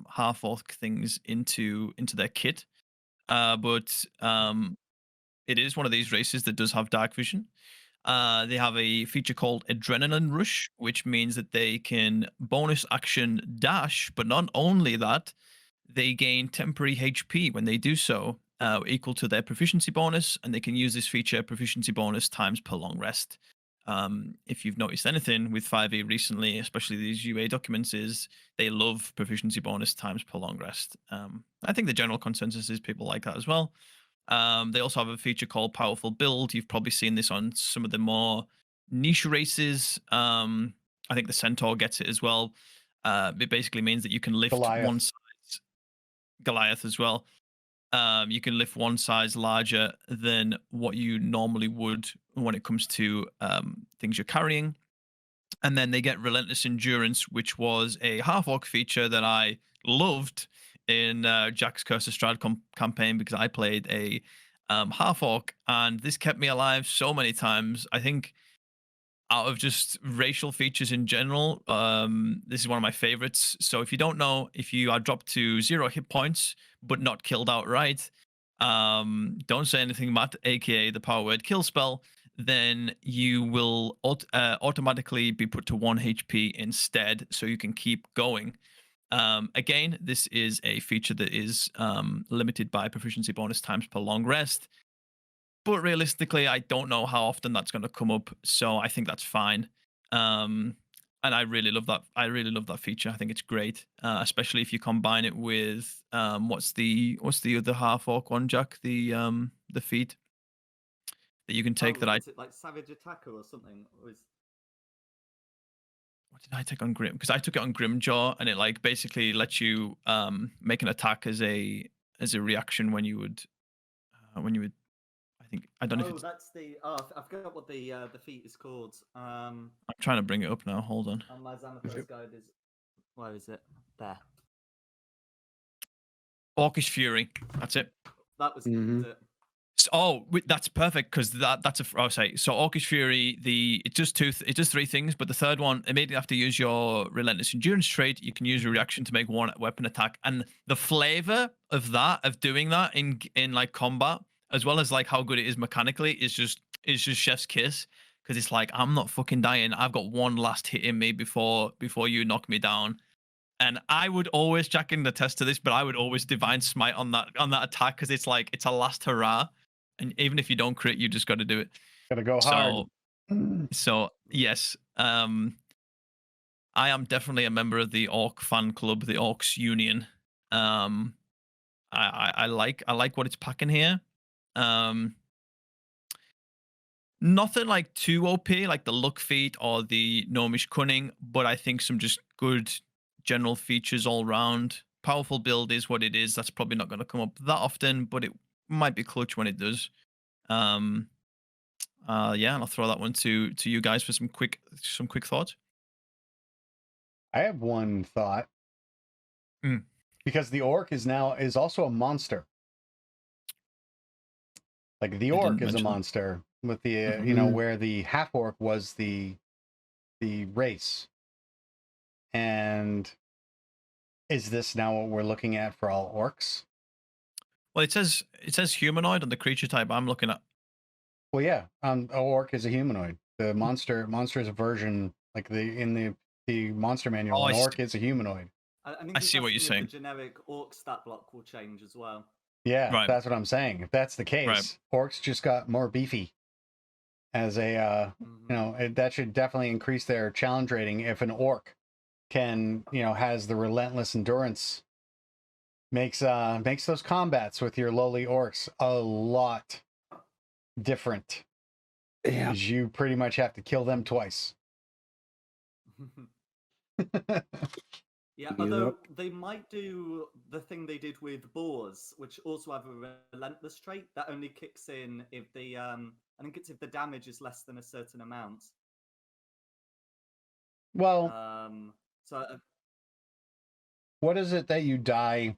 half orc things into their kit. But it is one of these races that does have dark vision. They have a feature called Adrenaline Rush, which means that they can bonus action dash, but not only that, they gain temporary HP when they do so, equal to their proficiency bonus, and they can use this feature proficiency bonus times per long rest. If you've noticed anything with 5e recently, especially these UA documents, is they love proficiency bonus times per long rest. I think the general consensus is people like that as well. They also have a feature called Powerful Build. You've probably seen this on some of the more niche races. I think the Centaur gets it as well. It basically means that you can lift one size. Goliath as well. You can lift one size larger than what you normally would when it comes to things you're carrying. And then they get Relentless Endurance, which was a half orc feature that I loved in Jack's Curse of Strahd campaign, because I played a half orc, and this kept me alive so many times. I think out of just racial features in general, this is one of my favorites. So if you don't know, if you are dropped to 0 hit points but not killed outright, don't say anything, Matt, aka the power word kill spell, then you will automatically be put to 1 HP instead, so you can keep going. Again, this is a feature that is limited by proficiency bonus times per long rest. But realistically, I don't know how often that's going to come up, so I think that's fine. And I really love that. I really love that feature. I think it's great, especially if you combine it with what's the other half orc one, Jack? The feat that you can take. That I Is it like Savage Attacker or something? Or is... What did I take on Grim? Because I took it on Grimjaw, and it like basically lets you make an attack as a reaction when you would. I don't know if it's. That's the. Oh, I forgot what the feat is called. I'm trying to bring it up now. Hold on. On my Xanathos guide is. Where is it? There. Orcish Fury. That's it. That was it. Oh, that's perfect, because that's a. I'll say so. Orcish Fury. It does 3 things, but the third one, immediately after you use your Relentless Endurance trait, you can use a reaction to make 1 weapon attack, and the flavor of doing that in like combat, as well as like how good it is mechanically, is just chef's kiss, because it's like, I'm not fucking dying. I've got 1 last hit in me before you knock me down. And I would always, Jack in the test to this, but I would always Divine Smite on that attack, because it's like, it's a last hurrah. And even if you don't crit, you just got to do it. Gotta go hard. So yes, I am definitely a member of the Orc fan club, the Orcs Union. I like what it's packing here. Nothing like too OP, like the luck feat or the gnomish cunning, but I think some just good general features all round. Powerful build is what it is. That's probably not going to come up that often, but it might be clutch when it does. Yeah, and I'll throw that one to you guys for some quick thoughts. I have one thought. Because the orc is also a monster. Like the orc is a monster with the where the half orc was the race. And is this now what we're looking at for all orcs? Well, it says humanoid on the creature type I'm looking at. Well, yeah, a orc is a humanoid. The monster is a version, like in the monster manual. An orc is a humanoid. I see what you're saying. The generic orc stat block will change as well. Yeah, right. That's what I'm saying. If that's the case, orcs just got more beefy. As a that should definitely increase their challenge rating. If an orc can has the relentless endurance, makes those combats with your lowly orcs a lot different. Yeah, because you pretty much have to kill them twice. Yeah, although they might do the thing they did with boars, which also have a relentless trait that only kicks in if the I think it's if the damage is less than a certain amount. Well, So what is it that you die?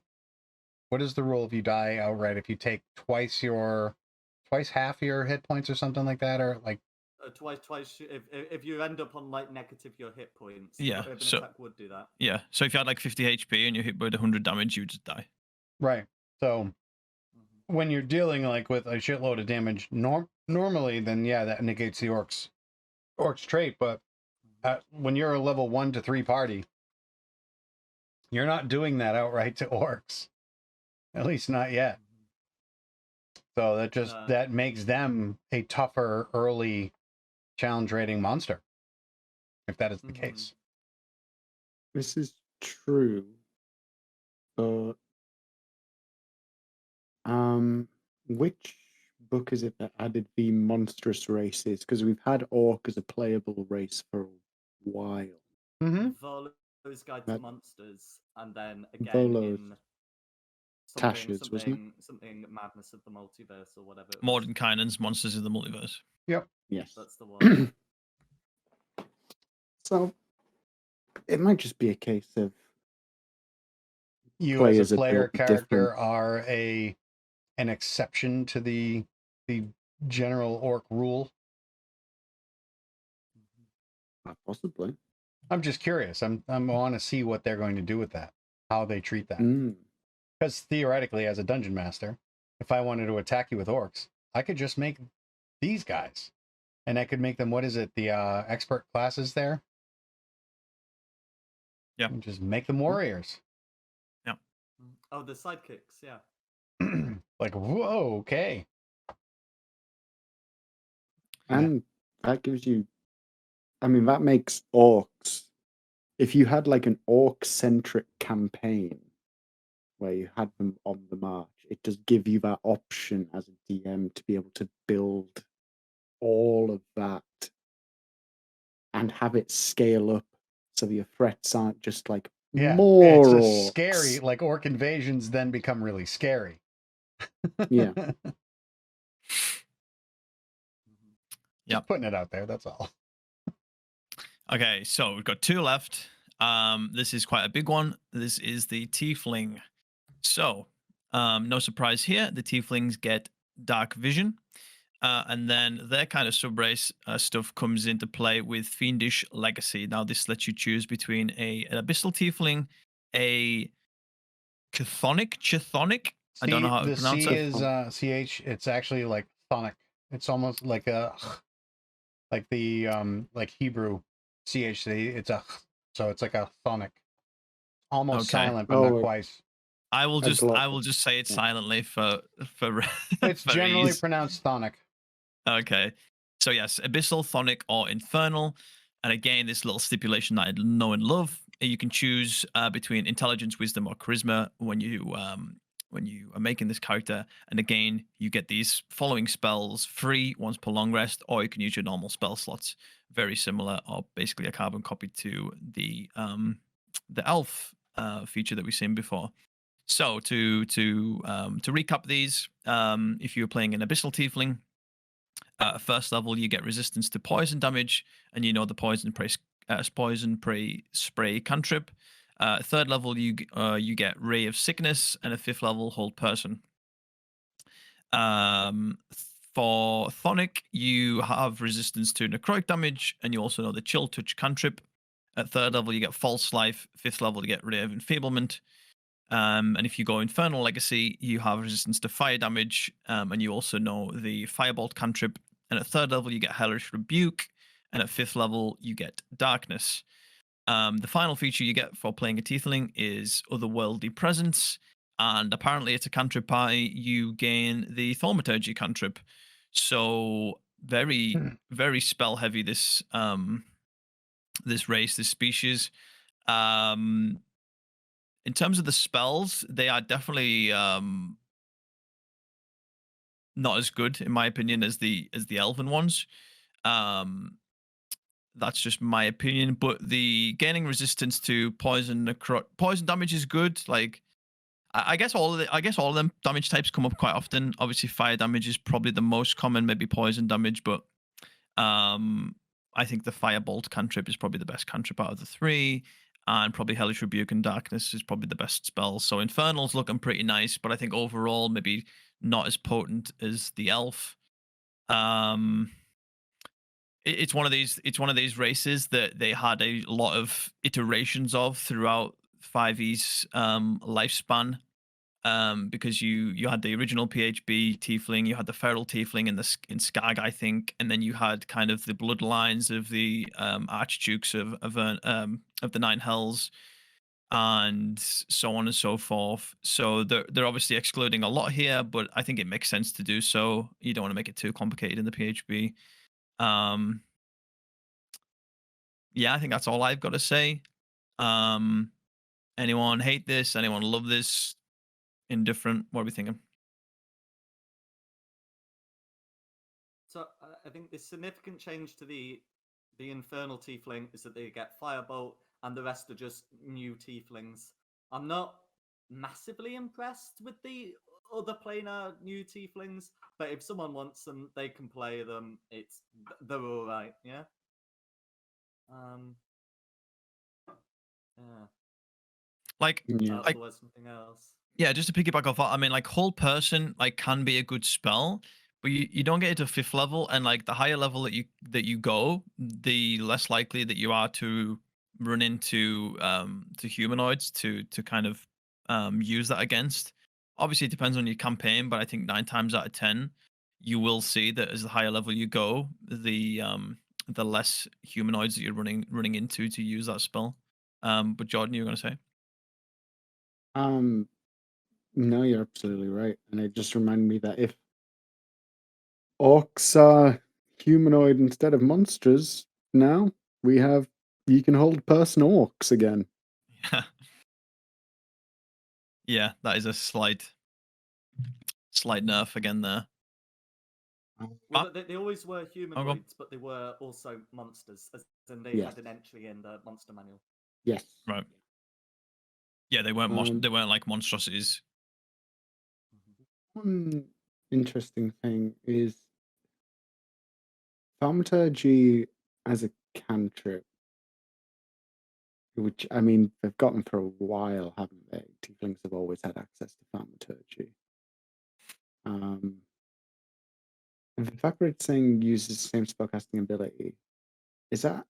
What is the rule if you die outright? If you take twice half your hit points or something like that, or like twice. If you end up on like negative your hit points, Yeah, an so- attack would do that. Yeah. So if you had like 50 HP and you hit with 100 damage, you just die. right. So when you're dealing like with a shitload of damage, normally, then yeah, that negates the orc's trait. But when you're a level 1 to 3 party, you're not doing that outright to orcs. At least not yet. So that makes them a tougher early challenge rating monster, if that is the case. This is true, but which book is it that added the monstrous races? Because we've had orc as a playable race for a while. Volo's Guide to Monsters, and then again Volo's. in Tasha's, wasn't it? something Madness of the Multiverse or whatever. Mordenkainen's Monsters of the Multiverse. Yep. Yes. That's the one. So it might just be a case of you players as a player are character different. are an exception to the general orc rule. Possibly. I'm just curious. I want to see what they're going to do with that, how they treat that. Because theoretically, as a dungeon master, if I wanted to attack you with orcs, I could just make these guys, and I could make them. What is it? The expert classes there. Yeah. And just make them warriors. Yeah. Oh, the sidekicks. Yeah. Like, whoa, okay. And that gives you, I mean, that makes orcs, if you had like an orc-centric campaign where you had them on the march, it does give you that option as a DM to be able to build all of that and have it scale up so that your threats aren't just like more it's orcs. scary, like orc invasions then become really scary. Yeah. Just putting it out there, that's all. Okay, so we've got 2 left. This is quite a big one. This is the Tiefling. So, no surprise here. The Tieflings get Dark Vision. And then their kind of subrace stuff comes into play with Fiendish Legacy. Now, this lets you choose between an Abyssal Tiefling, a Chthonic. I don't know how to pronounce it. it. The C is CH. It's actually like Chthonic. It's almost like the like Hebrew CH. It's a, so it's like a Chthonic. Almost silent, but not quite. I will just say it silently for it's for generally ease. pronounced Chthonic. Okay. So yes, Abyssal, Chthonic, or Infernal. And again, this little stipulation that I know and love. You can choose between Intelligence, Wisdom, or Charisma when you are making this character. And again, you get these following spells free once per long rest, or you can use your normal spell slots. Very similar, or basically a carbon copy to the elf feature that we've seen before. So to recap these, if you're playing an Abyssal Tiefling, first level you get resistance to poison damage, and you know the poison prey spray cantrip. Third level you get Ray of Sickness, and a 5th level Hold Person. For Chthonic, you have resistance to necrotic damage, and you also know the Chill Touch cantrip. At 3rd level you get False Life. 5th level you get Ray of Enfeeblement. And if you go Infernal Legacy, you have resistance to fire damage, and you also know the Firebolt cantrip. And at 3rd level, you get Hellish Rebuke, and at 5th level, you get Darkness. The final feature you get for playing a Tiefling is Otherworldly Presence, and apparently it's a cantrip party. You gain the Thaumaturgy cantrip. So very, very spell heavy. This race, this species. In terms of the spells, they are definitely not as good, in my opinion, as the elven ones. That's just my opinion. But the gaining resistance to poison damage is good. Like, I guess all of them damage types come up quite often. Obviously, fire damage is probably the most common. Maybe poison damage, but I I think the Firebolt cantrip is probably the best cantrip out of the three, and probably Hellish Rebuke and Darkness is probably the best spell. So Infernal's looking pretty nice, but I think overall maybe not as potent as the Elf. It's one of these races that they had a lot of iterations of throughout 5e's lifespan. Because you had the original PHB Tiefling, you had the Feral Tiefling in Skag, I think, and then you had kind of the bloodlines of the Archdukes of the Nine Hells, and so on and so forth. So they're obviously excluding a lot here, but I think it makes sense to do so. You don't want to make it too complicated in the PHB. Yeah, I think that's all I've got to say. Anyone hate this? Anyone love this? Indifferent? What are we thinking? So I think the significant change to the Infernal Tiefling is that they get Firebolt, and the rest are just new Tieflings. I'm not massively impressed with the other planar new Tieflings, but if someone wants them, they can play them. They're all right, yeah. Yeah. Like, Yeah. There was something else. Yeah, just to piggyback off that, I mean, like Hold Person like can be a good spell, but you don't get it to 5th level, and like the higher level that you go, the less likely that you are to run into to humanoids to kind of use that against. Obviously, it depends on your campaign, but I think 9 times out of 10, you will see that as the higher level you go, the less humanoids that you're running into to use that spell. But Jordan, you were going to say? No, you're absolutely right. And it just reminded me that if orcs are humanoid instead of monsters, now you can hold person orcs again. Yeah. Yeah, that is a slight nerf again there. Well, they always were humanoids, but they were also monsters, as in they Yes. had an entry in the monster manual. Yes. Right. Yeah, they weren't they weren't like monstrosities. One interesting thing is thaumaturgy as a cantrip, which I mean they've gotten for a while, haven't they? Tieflings have always had access to thaumaturgy. And the fact that it's saying uses the same spellcasting ability, is that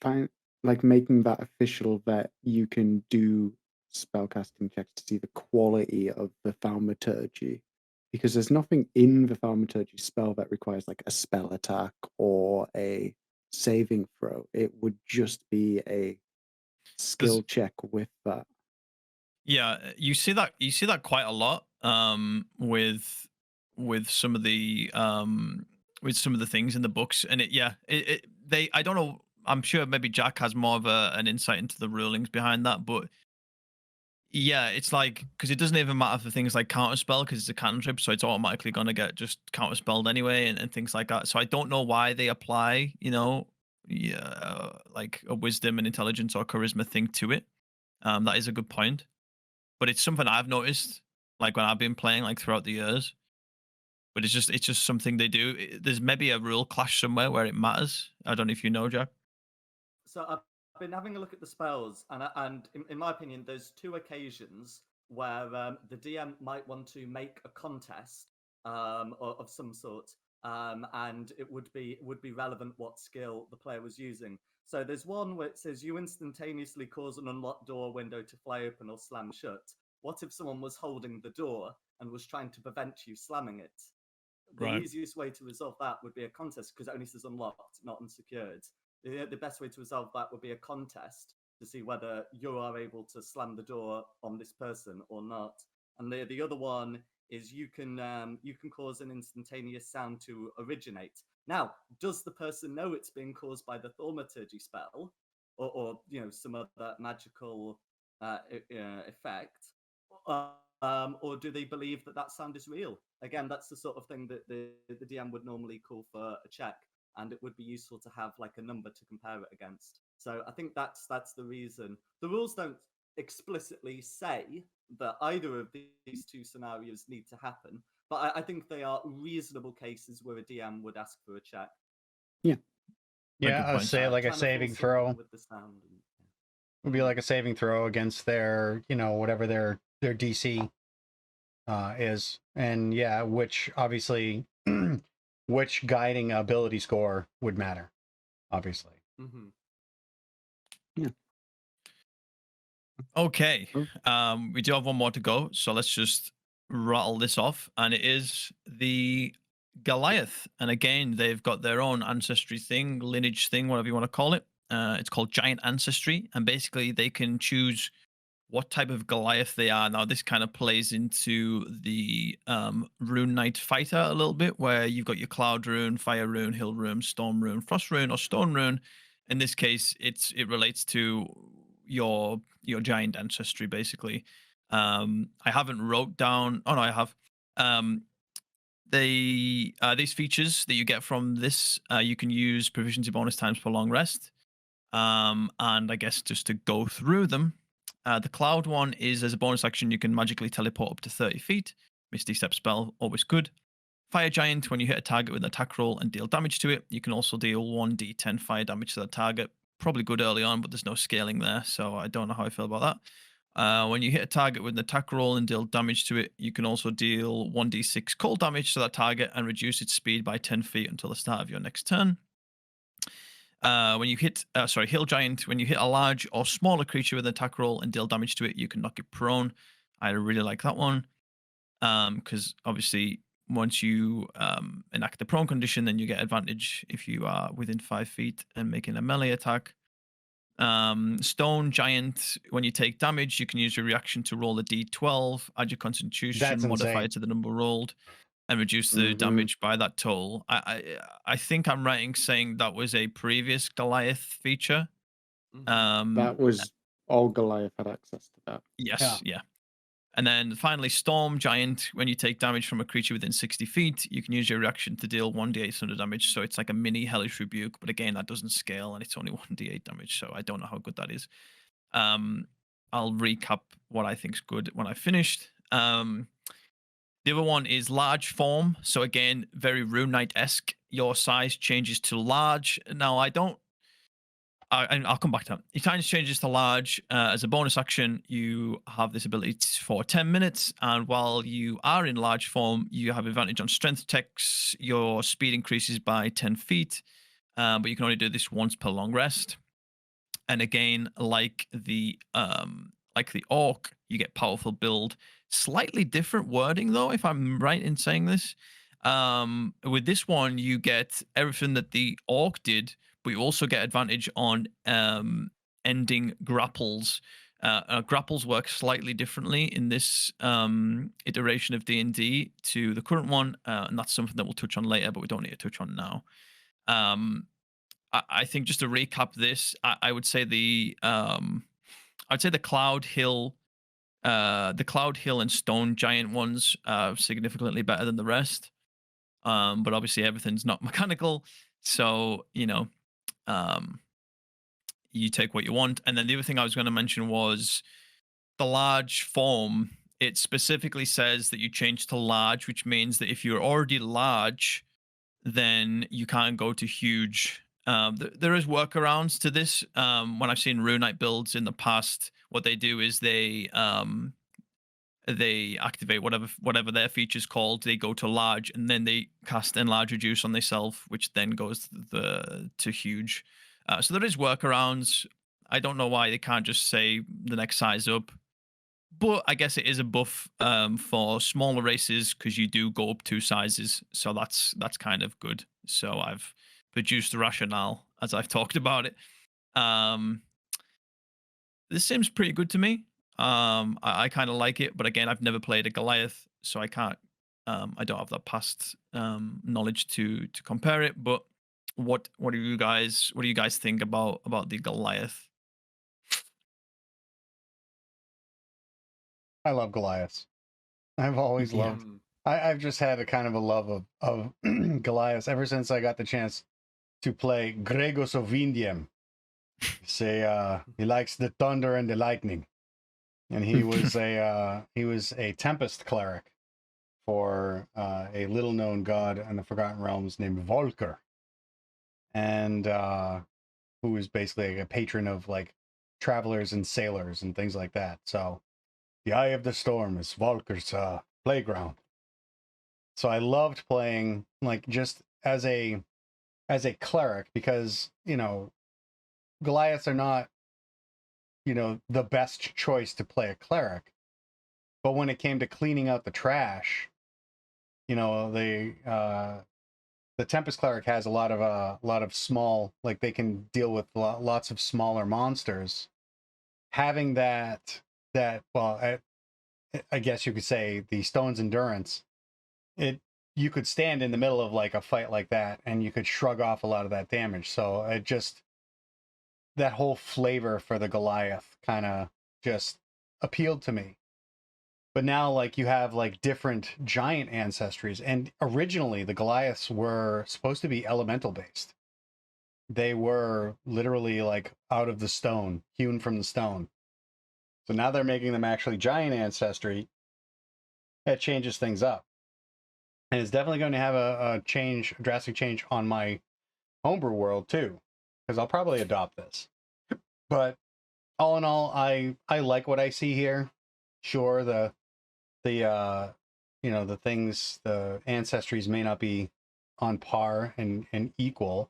fine? Like making that official that you can do spellcasting checks to see the quality of the thaumaturgy, because there's nothing in the thaumaturgy spell that requires like a spell attack or a saving throw. It would just be a skill check with that. Yeah, you see that quite a lot with some of the things in the books, and I don't know, I'm sure maybe Jack has more of an insight into the rulings behind that, but yeah, it's like, because it doesn't even matter for things like counterspell, because it's a cantrip, so it's automatically going to get just counterspelled anyway, and things like that. So I don't know why they apply, like a wisdom and intelligence or charisma thing to it. That is a good point, but it's something I've noticed, like when I've been playing, like throughout the years. But it's just something they do. There's maybe a rule clash somewhere where it matters. I don't know if you know, Jack. So I've been having a look at the spells, and in my opinion, there's 2 occasions where the DM might want to make a contest of some sort, and it would be relevant what skill the player was using. So there's one where it says you instantaneously cause an unlocked door window to fly open or slam shut. What if someone was holding the door and was trying to prevent you slamming it? The easiest way to resolve that would be a contest, because it only says unlocked, not unsecured. The best way to resolve that would be a contest to see whether you are able to slam the door on this person or not. And the other one is you can cause an instantaneous sound to originate. Now, does the person know it's being caused by the thaumaturgy spell, or some other magical effect? Or do they believe that sound is real? Again, that's the sort of thing that the DM would normally call for a check, and it would be useful to have like a number to compare it against. So I think that's the reason. The rules don't explicitly say that either of these 2 scenarios need to happen, but I think they are reasonable cases where a DM would ask for a check. Yeah. Yeah, I would say like a Trying to saving force throw. something with the sound. Would be like a saving throw against their, whatever their DC is, and yeah, which obviously, which guiding ability score would matter, obviously. Mm-hmm. Okay. Oh. We do have one more to go, so let's just rattle this off. And it is the Goliath. And again, they've got their own ancestry thing, lineage thing, whatever you want to call it. It's called Giant Ancestry. And basically, they can choose what type of Goliath they are. Now, this kind of plays into the Rune Knight fighter a little bit, where you've got your Cloud Rune, Fire Rune, Hill Rune, Storm Rune, Frost Rune, or Stone Rune. In this case, it relates to your giant ancestry, basically. I haven't wrote down. Oh no, I have. These features that you get from this, you can use proficiency bonus times per long rest. And I guess just to go through them, the cloud one is as a bonus action, you can magically teleport up to 30 feet. Misty Step spell, always good. Fire Giant, when you hit a target with an attack roll and deal damage to it, you can also deal 1d10 fire damage to that target. Probably good early on, but there's no scaling there, so I don't know how I feel about that. When you hit a target with an attack roll and deal damage to it, you can also deal 1d6 cold damage to that target and reduce its speed by 10 feet until the start of your next turn. When you hit, Hill Giant, when you hit a large or smaller creature with an attack roll and deal damage to it, you can knock it prone. I really like that one because obviously once you enact the prone condition, then you get advantage if you are within 5 feet and making a melee attack. Stone Giant, when you take damage, you can use your reaction to roll a d12, add your constitution modifier to the number rolled, and reduce the damage by that total. I think I'm right in saying that was a previous Goliath feature. That was all Goliath had access to that. Yes, yeah. And then finally, Storm Giant, when you take damage from a creature within 60 feet, you can use your reaction to deal 1d8 thunder damage. So it's like a mini Hellish Rebuke, but again, that doesn't scale and it's only 1d8 damage. So I don't know how good that is. I'll recap what I think's good when I finished. The other one is Large Form. So again, very Rune Knight-esque. Your size changes to large. Now, I'll come back to that. Your size changes to large. As a bonus action, you have this ability for 10 minutes. And while you are in large form, you have advantage on strength checks. Your speed increases by 10 feet. But you can only do this once per long rest. And again, like the orc, you get powerful build. Slightly different wording, though, if I'm right in saying this. With this one, you get everything that the orc did, but you also get advantage on ending grapples. Grapples work slightly differently in this iteration of D&D to the current one, and that's something that we'll touch on later, but we don't need to touch on now. I think just to recap this, I would say the Cloud Hill, and Stone Giant ones are significantly better than the rest. But obviously everything's not mechanical, so you take what you want. And then the other thing I was going to mention was the large form. It specifically says that you change to large, which means that if you're already large, then you can't go to huge. There is workarounds to this. When I've seen Rune Knight builds in the past, what they do is they activate whatever their feature's called. They go to large, and then they cast Enlarge Reduce on themselves, which then goes to huge. So there is workarounds. I don't know why they can't just say the next size up, but I guess it is a buff for smaller races because you do go up 2 sizes. So that's kind of good. So I've produced the rationale as I've talked about it. This seems pretty good to me. I kind of like it, but again, I've never played a Goliath, so I can't. I don't have that past knowledge to compare it. But what do you guys think about the Goliath? I love Goliaths. I've always loved. I've just had a kind of a love of Goliaths ever since I got the chance to play Gregos of Indium. Say he likes the thunder and the lightning. And he was a Tempest cleric for a little known god in the Forgotten Realms named Volker. and who is basically a patron of like travelers and sailors and things like that. So the Eye of the Storm is Valkyr's playground. So I loved playing like just as a cleric, because Goliaths are not the best choice to play a cleric, but when it came to cleaning out the trash, the Tempest cleric has a lot of small, like they can deal with lots of smaller monsters. Having that well, I guess you could say the Stone's Endurance, you could stand in the middle of like a fight like that and you could shrug off a lot of that damage. So it just, that whole flavor for the Goliath kind of just appealed to me. But now like you have like different giant ancestries, and originally the Goliaths were supposed to be elemental based. They were literally like out of the stone, hewn from the stone. So now they're making them actually giant ancestry. That changes things up. And it's definitely going to have a drastic change on my homebrew world too, because I'll probably adopt this. But all in all, I like what I see here. Sure, the things, the ancestries may not be on par and equal.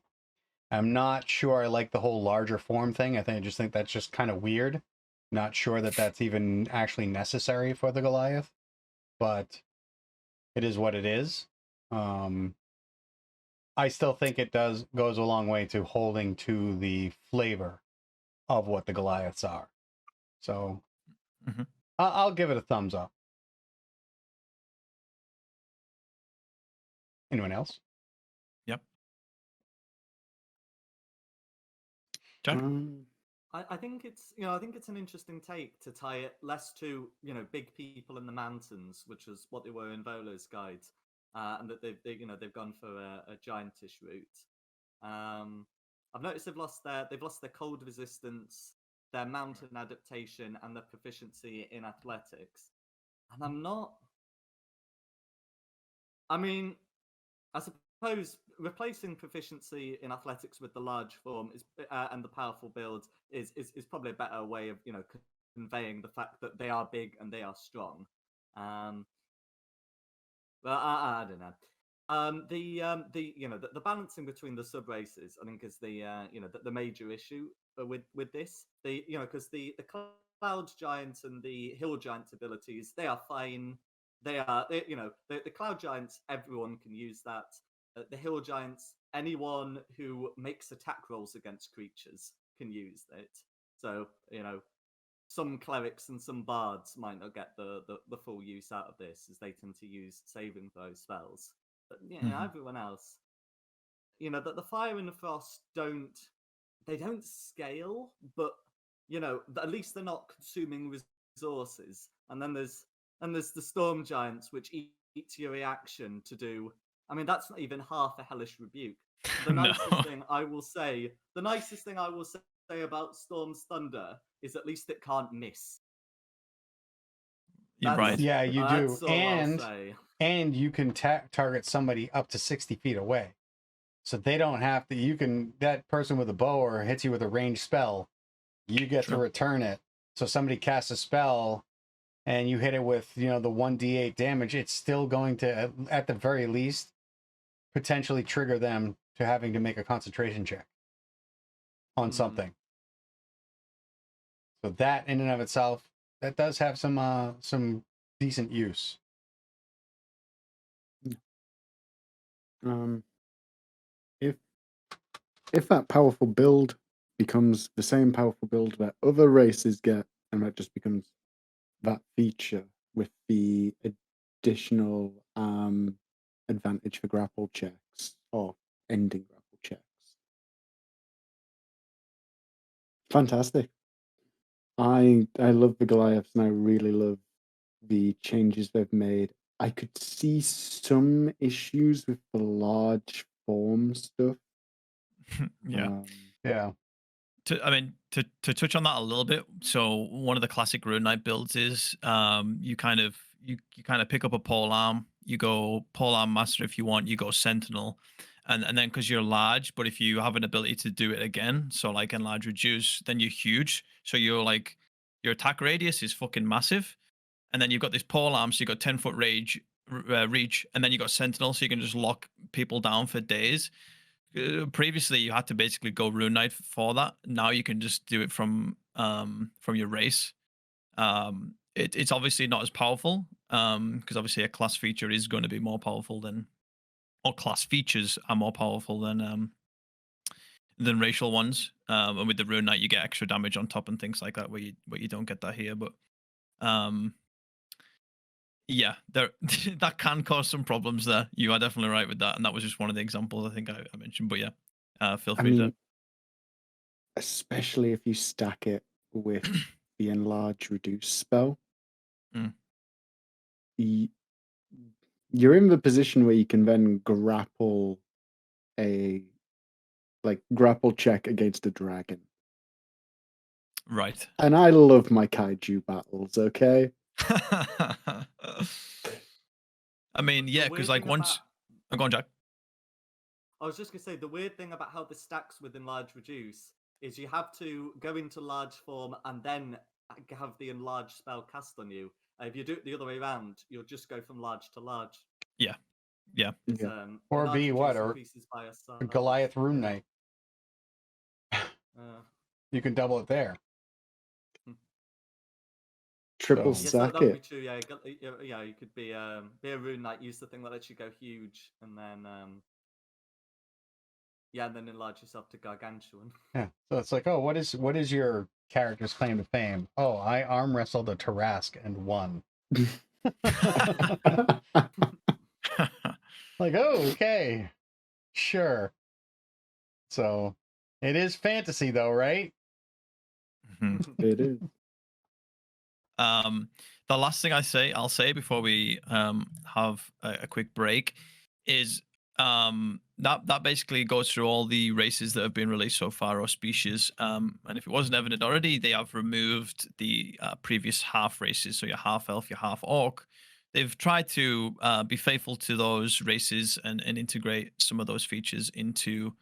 I'm not sure I like the whole larger form thing. I just think that's just kind of weird. Not sure that that's even actually necessary for the Goliath, but it is what it is. I still think it goes a long way to holding to the flavor of what the Goliaths are. So I'll give it a thumbs up. Anyone else? Yep. Jack? I think it's I think it's an interesting take to tie it less to big people in the mountains, which was what they were in Volo's guide, and that they've gone for a giantish route. I've noticed they've lost their cold resistance, their mountain adaptation, and their proficiency in athletics. And I'm not. I mean, I suppose replacing proficiency in athletics with the large form is and the powerful build is probably a better way of conveying the fact that they are big and they are strong. Well, I don't know. The balancing between the sub races, I think, is the major issue with this. Because the cloud giants and the hill giants abilities, they are fine. The cloud giants, everyone can use that. The hill giants, anyone who makes attack rolls against creatures can use it. So some clerics and some bards might not get the full use out of this, as they tend to use saving throw spells. But everyone else, the fire and the frost don't scale, but at least they're not consuming resources. And then there's the storm giants, which eat your reaction to do. I mean, that's not even half a hellish rebuke. The nicest thing I will say about Storm's Thunder is at least it can't miss. You're right. Yeah, you do. That's all I'll say. And you can target somebody up to 60 feet away. So they don't have to, that person with a bow or hits you with a ranged spell, you get to return it. So somebody casts a spell and you hit it with, the 1d8 damage, it's still going to, at the very least, potentially trigger them to having to make a concentration check on something. So that in and of itself, that does have some decent use. If that powerful build becomes the same powerful build that other races get, and that just becomes that feature with the additional advantage for grapple checks or ending grapple checks. Fantastic. I love the Goliaths, and I really love the changes they've made. I could see some issues with the large form stuff. Yeah. Yeah. To touch on that a little bit. So one of the classic Rune Knight builds is you kind of pick up a pole arm, you go pole arm master if you want, you go sentinel, and then because you're large, but if you have an ability to do it again, so like enlarge reduce, then you're huge. So you're like your attack radius is fucking massive, and then you've got this pole arm, so you got 10-foot reach, and then you got sentinel, so you can just lock people down for days. Previously, you had to basically go rune knight for that. Now you can just do it from your race. It's obviously not as powerful because obviously a class feature is going to be more powerful than, or class features are more powerful than racial ones. And with the rune knight, you get extra damage on top and things like that, where you don't get that here. But yeah, there that can cause some problems there. You are definitely right with that, and that was just one of the examples I think I mentioned. But yeah, feel I free to. mean, especially if you stack it with the enlarge reduce spell, Mm. you're in the position where you can then grapple grapple check against a dragon. Right. And I love my kaiju battles, okay? I mean, yeah, The because weird like thing once. about- Go on, Jack. I was just gonna say the weird thing about how this stacks with enlarge reduce is you have to go into large form and then have the enlarge spell cast on you. If you do it the other way around, you'll just go from large to large. Yeah. It's, Yeah. Or enlarge be reduce what? Or increases by a star. Goliath rune Yeah. knight. You can double it there. Triple So- Yes, that stack would be it. true. Yeah, you could be a rune knight. Use the thing that lets you go huge, and then and then enlarge yourself to gargantuan. Yeah. So it's like, oh, what is your character's claim to fame? Oh, I arm wrestled a Tarask and won. Like, oh, okay. Sure. So it is fantasy though, right? Mhm. It is. The last thing I'll say before we have a quick break is that basically goes through all the races that have been released so far, or species. And if it wasn't evident already, they have removed the previous half races, so your half elf, your half orc. They've tried to be faithful to those races and integrate some of those features into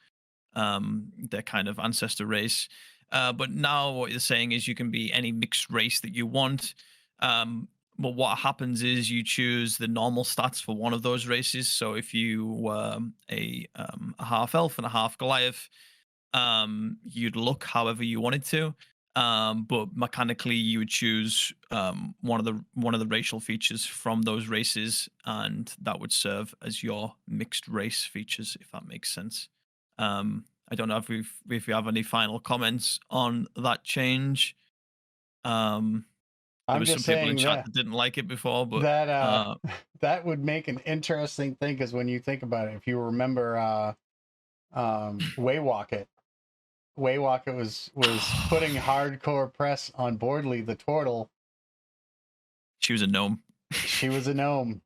their kind of ancestor race. But now what you're saying is you can be any mixed race that you want. But what happens is you choose the normal stats for one of those races. So if you were a half elf and a half Goliath, you'd look however you wanted to. But mechanically, you would choose one of the racial features from those races, and that would serve as your mixed race features, if that makes sense. I don't know if we have any final comments on that change. There I'm was some just people in saying chat that didn't like it before, but that that would make an interesting thing, because when you think about it, if you remember Waywalk It was putting hardcore press on Boardley the turtle. she was a gnome. She was a gnome,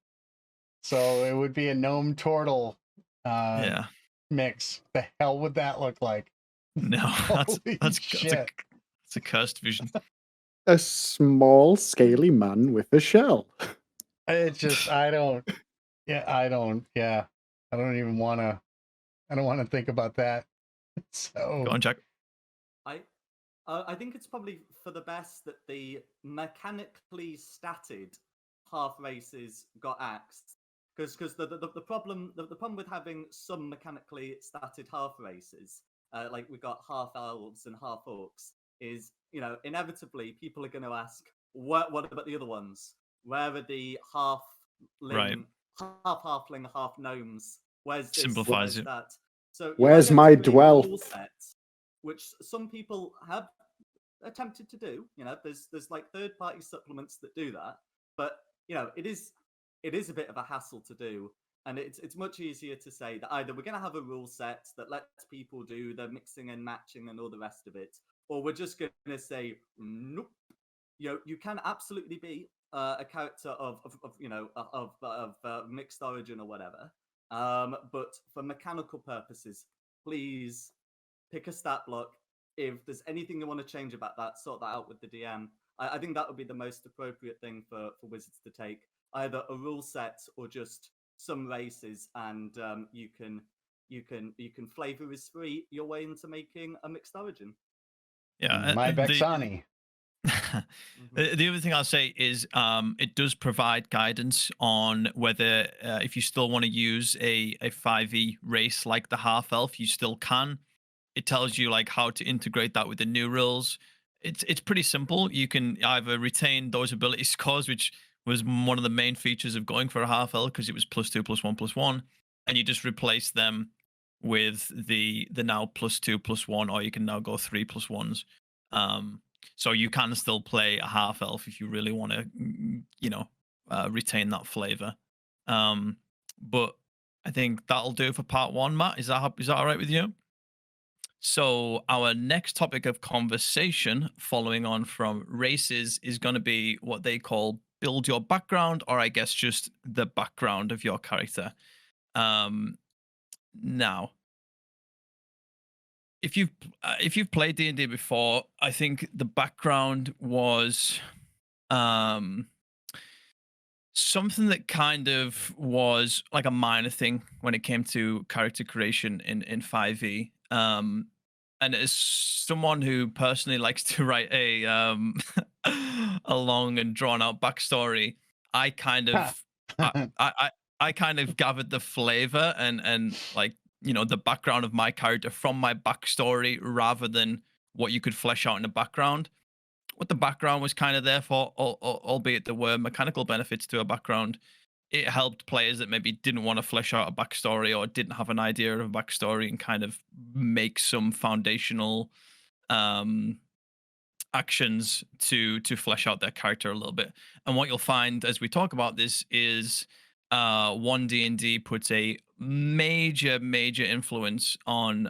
so it would be a gnome turtle Yeah. mix. The hell would that look like? No, Holy shit. that's a cursed vision. A small, scaly man with a shell. It's just I don't even want to think about that. So Go on, Jack. I think it's probably for the best that the mechanically statted half races got axed, because the problem with having some mechanically statted half races, like we got half elves and half orcs, is inevitably people are going to ask, what about the other ones? Where are the half Right. halfling, half gnomes? Where's this? Simplifies Where's it. that? So Where's my inevitably, dwell? rule set, which some people have attempted to do. There's like third-party supplements that do that, but it is a bit of a hassle to do, and it's much easier to say that either we're going to have a rule set that lets people do the mixing and matching and all the rest of it, or we're just going to say nope. You can absolutely be a character of mixed origin or whatever, but for mechanical purposes, please pick a stat block. If there's anything you want to change about that, sort that out with the DM. I think that would be the most appropriate thing for Wizards to take, either a rule set or just some races, and you can you can flavor is free your way into making a mixed origin. Yeah, My Bexani. The other thing I'll say is it does provide guidance on whether if you still want to use a 5e race like the half elf, you still can. It tells you like how to integrate that with the new rules. It's pretty simple. You can either retain those ability scores, which was one of the main features of going for a half elf because it was +2 +1 +1, and you just replace them with the now +2 +1, or you can now go 3 +1s. So you can still play a half elf if you really want to, retain that flavor. But I think that'll do for part one. Matt, is that all right with you? So our next topic of conversation, following on from races, is going to be what they call build your background, or I guess just the background of your character. Now, if you've played D&D before, I think the background was something that kind of was like a minor thing when it came to character creation in 5e. And as someone who personally likes to write a a long and drawn out backstory, I kind of I kind of gathered the flavor and like the background of my character from my backstory rather than what you could flesh out in the background. What the background was kind of there for, albeit there were mechanical benefits to a background. It helped players that maybe didn't want to flesh out a backstory or didn't have an idea of a backstory and kind of make some foundational actions to flesh out their character a little bit. And what you'll find as we talk about this is 1D&D puts a major influence on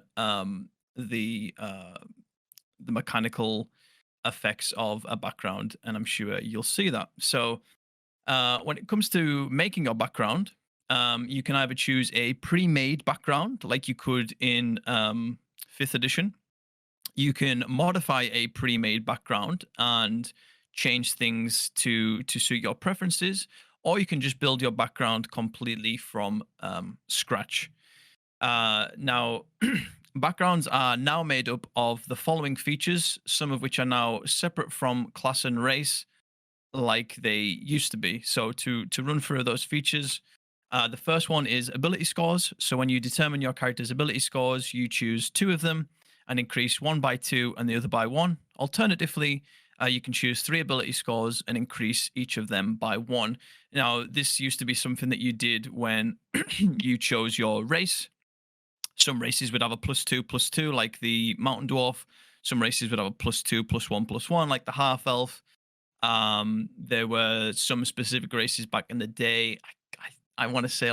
the mechanical effects of a background, and I'm sure you'll see that. So when it comes to making your background, you can either choose a pre-made background like you could in 5th edition. You can modify a pre-made background and change things to suit your preferences, or you can just build your background completely from scratch. Now, backgrounds are now made up of the following features, some of which are now separate from class and race like they used to be. So to run through those features, the first one is ability scores. So when you determine your character's ability scores, you choose 2 of them and increase one by 2 and the other by 1. Alternatively, you can choose 3 ability scores and increase each of them by 1. Now, this used to be something that you did when you chose your race. Some races would have a +2/+2, like the Mountain Dwarf. Some races would have a +2/+1/1, like the Half Elf. There were some specific races back in the day. I want to say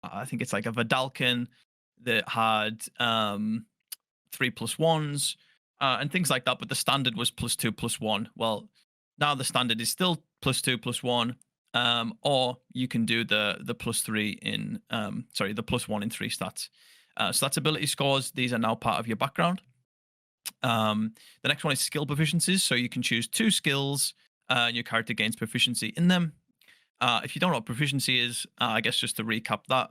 I think it's like a Vidalcan that had 3+1s and things like that. But the standard was +2/+1. Well, now the standard is still +2/+1. Or you can do the +3 in the +1 in 3 stats. So that's ability scores. These are now part of your background. The next one is skill proficiencies. So you can choose 2 skills and your character gains proficiency in them. If you don't know what proficiency is, I guess just to recap that,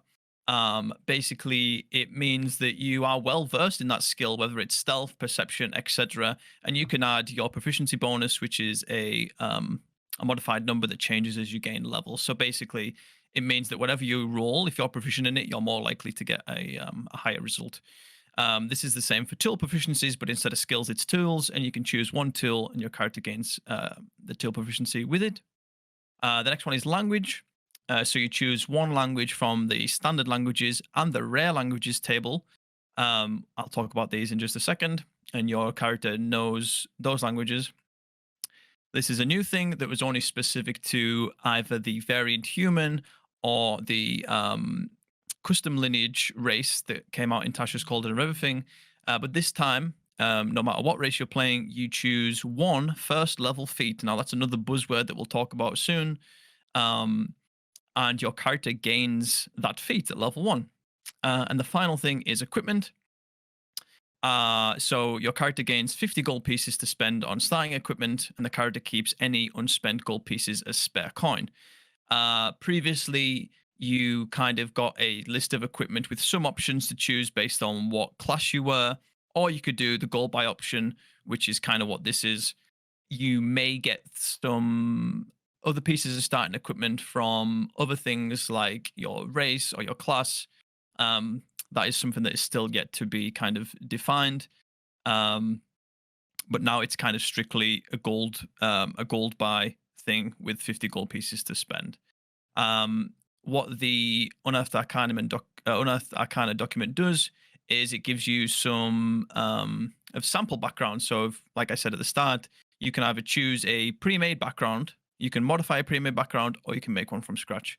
basically it means that you are well versed in that skill, whether it's stealth, perception, etc. And you can add your proficiency bonus, which is a modified number that changes as you gain levels. So basically, it means that whatever you roll, if you're proficient in it, you're more likely to get a higher result. This is the same for tool proficiencies, but instead of skills, it's tools, and you can choose 1 tool, and your character gains the tool proficiency with it. The next one is language. So you choose 1 language from the standard languages and the rare languages table. I'll talk about these in just a second, and your character knows those languages. This is a new thing that was only specific to either the variant human or the custom lineage race that came out in Tasha's Cauldron of Everything. But this time, no matter what race you're playing, you choose 1 first level feat. Now, that's another buzzword that we'll talk about soon. And your character gains that feat at level 1. And the final thing is equipment. So your character gains 50 gold pieces to spend on starting equipment, and the character keeps any unspent gold pieces as spare coin. Previously, you kind of got a list of equipment with some options to choose based on what class you were, or you could do the gold buy option, which is kind of what this is. You may get some other pieces of starting equipment from other things like your race or your class. That is something that is still yet to be kind of defined. But now it's kind of strictly a gold buy thing with 50 gold pieces to spend. What the Unearthed Arcana document does is it gives you some of sample background. So, like I said at the start, you can either choose a pre-made background, you can modify a pre-made background, or you can make one from scratch.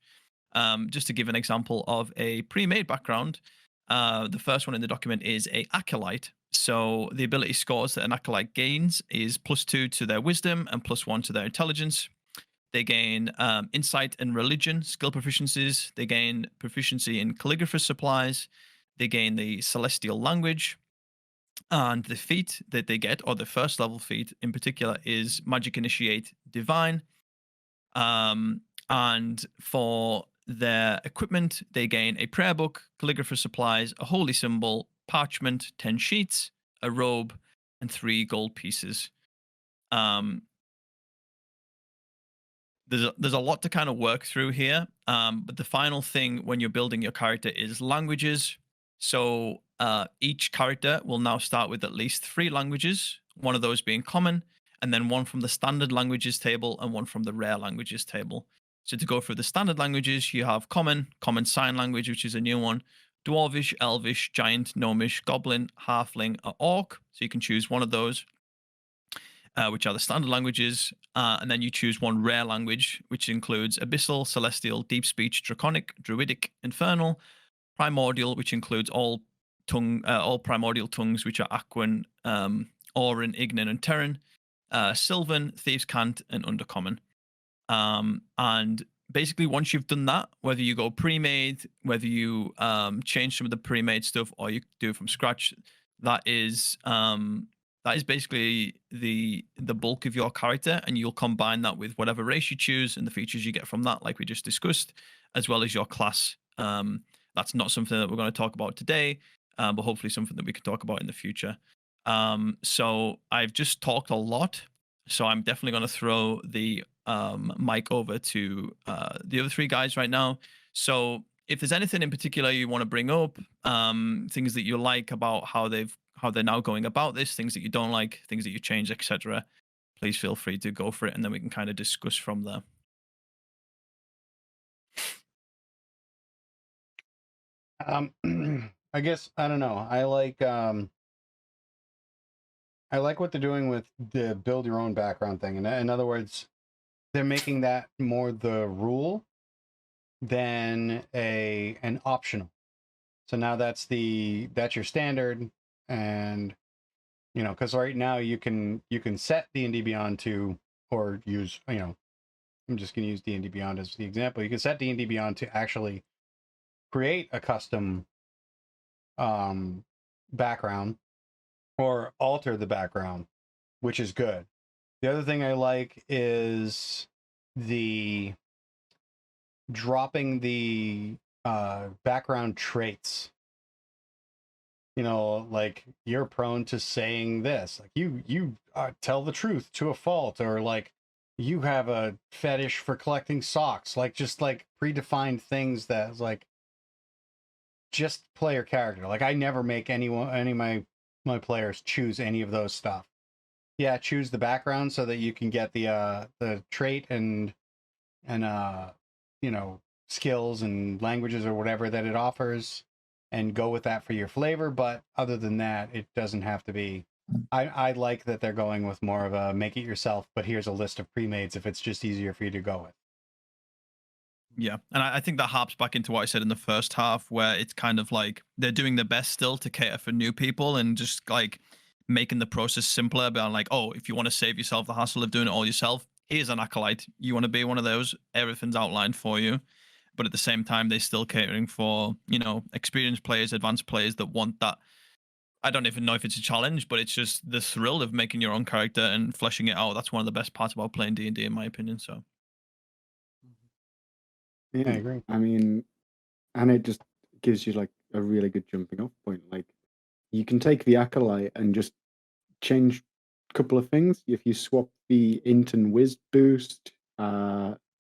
Just to give an example of a pre-made background, the first one in the document is a acolyte. So the ability scores that an acolyte gains is +2 to their wisdom and +1 to their intelligence. They gain insight and religion skill proficiencies. They gain proficiency in calligrapher's supplies. They gain the celestial language. And the feat that they get, or the first level feat in particular, is Magic Initiate Divine. And for their equipment, they gain a prayer book, calligrapher's supplies, a holy symbol, parchment, 10 sheets, a robe, and 3 gold pieces. There's a lot to kind of work through here, but the final thing when you're building your character is languages. So each character will now start with at least 3 languages, one of those being common, and then one from the standard languages table and one from the rare languages table. So to go through the standard languages, you have common sign language, which is a new one, dwarvish, elvish, giant, gnomish, goblin, halfling, or orc. So you can choose one of those, which are the standard languages. And then you choose one rare language, which includes abyssal, celestial, deep speech, draconic, druidic, infernal, primordial, which includes all primordial tongues, which are Aquan, Auran, Ignan, and Terran, Sylvan, Thieves' Cant, and Undercommon. And basically, once you've done that, whether you go pre-made, whether you change some of the pre-made stuff, or you do it from scratch, that is basically the bulk of your character, and you'll combine that with whatever race you choose and the features you get from that, like we just discussed, as well as your class. That's not something that we're going to talk about today, but hopefully something that we can talk about in the future. So I've just talked a lot, so I'm definitely going to throw the mic over to the other 3 guys right now. So if there's anything in particular you want to bring up, things that you like about how they're now going about this, things that you don't like, things that you change, etc., please feel free to go for it, and then we can kind of discuss from there. I guess I don't know. I like what they're doing with the build your own background thing. In other words, they're making that more the rule than an optional. So now that's your standard, and because right now you can set D&D Beyond to, or use, I'm just going to use D&D Beyond as the example. You can set D&D Beyond to actually create a custom background or alter the background, which is good. The other thing I like is the dropping the background traits. Like you're prone to saying this, like you tell the truth to a fault, or like you have a fetish for collecting socks, like just like predefined things that like just play your character. Like I never make any of my players choose any of those stuff. Yeah, choose the background so that you can get the trait and skills and languages or whatever that it offers, and go with that for your flavor. But other than that, it doesn't have to be. I like that they're going with more of a make it yourself, but here's a list of pre-mades if it's just easier for you to go with. Yeah, and I think that harps back into what I said in the first half, where it's kind of like they're doing their best still to cater for new people and just like making the process simpler. But like, oh, if you want to save yourself the hassle of doing it all yourself, here's an acolyte. You want to be one of those? Everything's outlined for you. But at the same time, they're still catering for experienced players, advanced players that want that. I don't even know if it's a challenge, but it's just the thrill of making your own character and fleshing it out. That's one of the best parts about playing D&D, in my opinion. So. I Yeah, agree. I mean, and it just gives you like a really good jumping off point. Like you can take the acolyte and just change a couple of things. If you swap the int and whiz boost,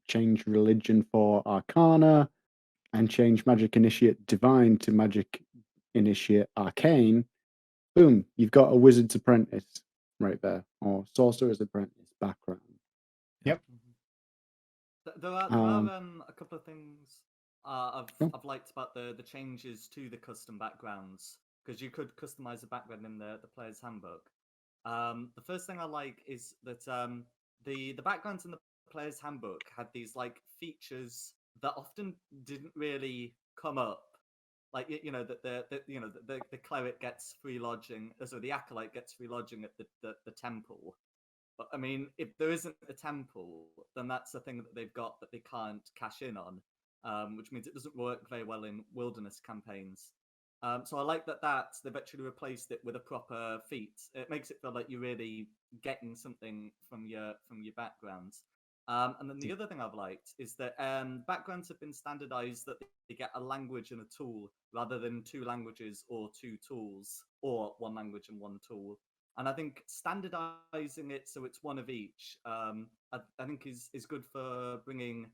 change religion for arcana, and change magic initiate divine to magic initiate arcane, boom, you've got a wizard's apprentice right there, or sorcerer's apprentice background. Yep. There are a couple of things I've liked about the changes to the custom backgrounds, because you could customize the background in the player's handbook. The first thing I like is that the backgrounds in the player's handbook had these like features that often didn't really come up. Like that the cleric gets free lodging, so the acolyte gets free lodging at the temple. But I mean, if there isn't a temple, then that's a thing that they've got that they can't cash in on, which means it doesn't work very well in wilderness campaigns. So I like that they've actually replaced it with a proper feat. It makes it feel like you're really getting something from your backgrounds. And then the other thing I've liked is that backgrounds have been standardized that they get a language and a tool rather than two languages or two tools, or one language and one tool. And I think standardizing it so it's one of each, I think is good for bringing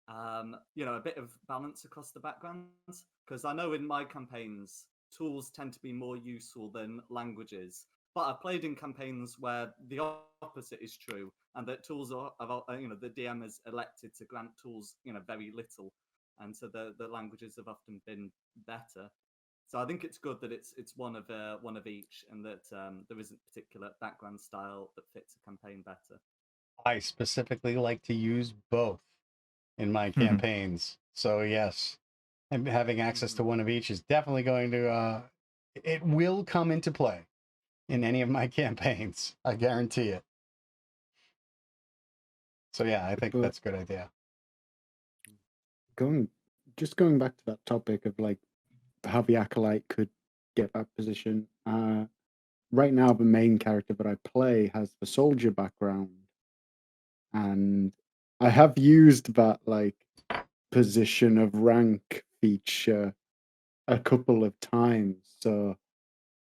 a bit of balance across the backgrounds. Because I know in my campaigns, tools tend to be more useful than languages. But I've played in campaigns where the opposite is true, and that tools are, the DM has elected to grant tools, very little, and so the languages have often been better. So I think it's good that it's one of each, and that there isn't a particular background style that fits a campaign better. I specifically like to use both in my campaigns. So yes, and having access to one of each is definitely going to it will come into play in any of my campaigns. I guarantee it. So yeah, I think that's a good idea. Going back to that topic of like how the acolyte could get that position. Right now, the main character that I play has the soldier background, and I have used that like position of rank feature a couple of times. So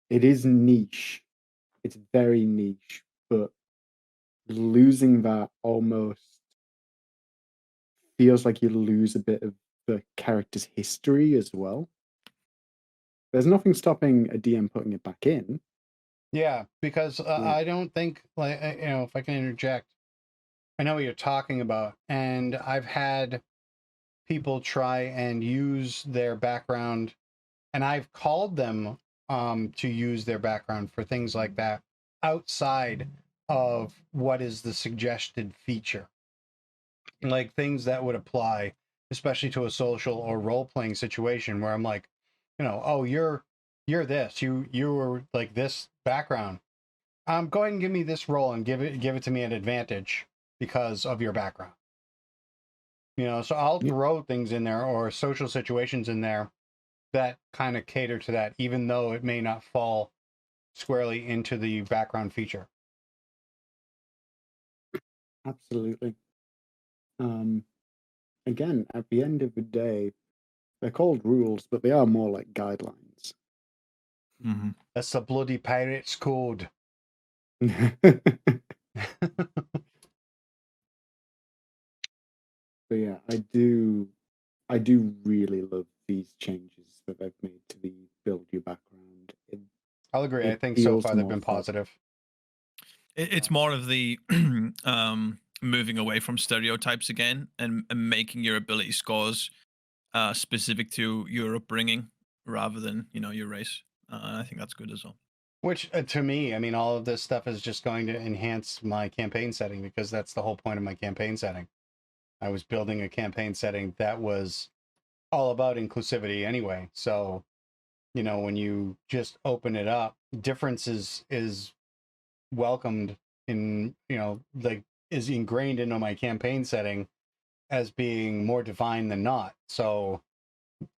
it is niche. It's very niche, but losing that almost feels like you lose a bit of the character's history as well. There's nothing stopping a DM putting it back in. Yeah, because I don't think, like, if I can interject, I know what you're talking about, and I've had people try and use their background, and I've called them to use their background for things like that outside of what is the suggested feature, like things that would apply, especially to a social or role-playing situation where I'm like, oh, you're this, you were like this background. Go ahead and give me this role and give it to me at advantage because of your background. So I'll throw things in there or social situations in there that kind of cater to that, even though it may not fall squarely into the background feature. Absolutely. Again, at the end of the day, they're called rules, but they are more like guidelines. That's the bloody pirate's code. But yeah, I do really love these changes that they've made to the build your background. I'll agree. I think so far they've been positive. It's more of the moving away from stereotypes again, and making your ability scores specific to your upbringing rather than your race. I think that's good as well. Which to me, I mean, all of this stuff is just going to enhance my campaign setting, because that's the whole point of my campaign setting. I was building a campaign setting that was all about inclusivity anyway. So, when you just open it up, difference is welcomed in, like, is ingrained into my campaign setting as being more defined than not. So,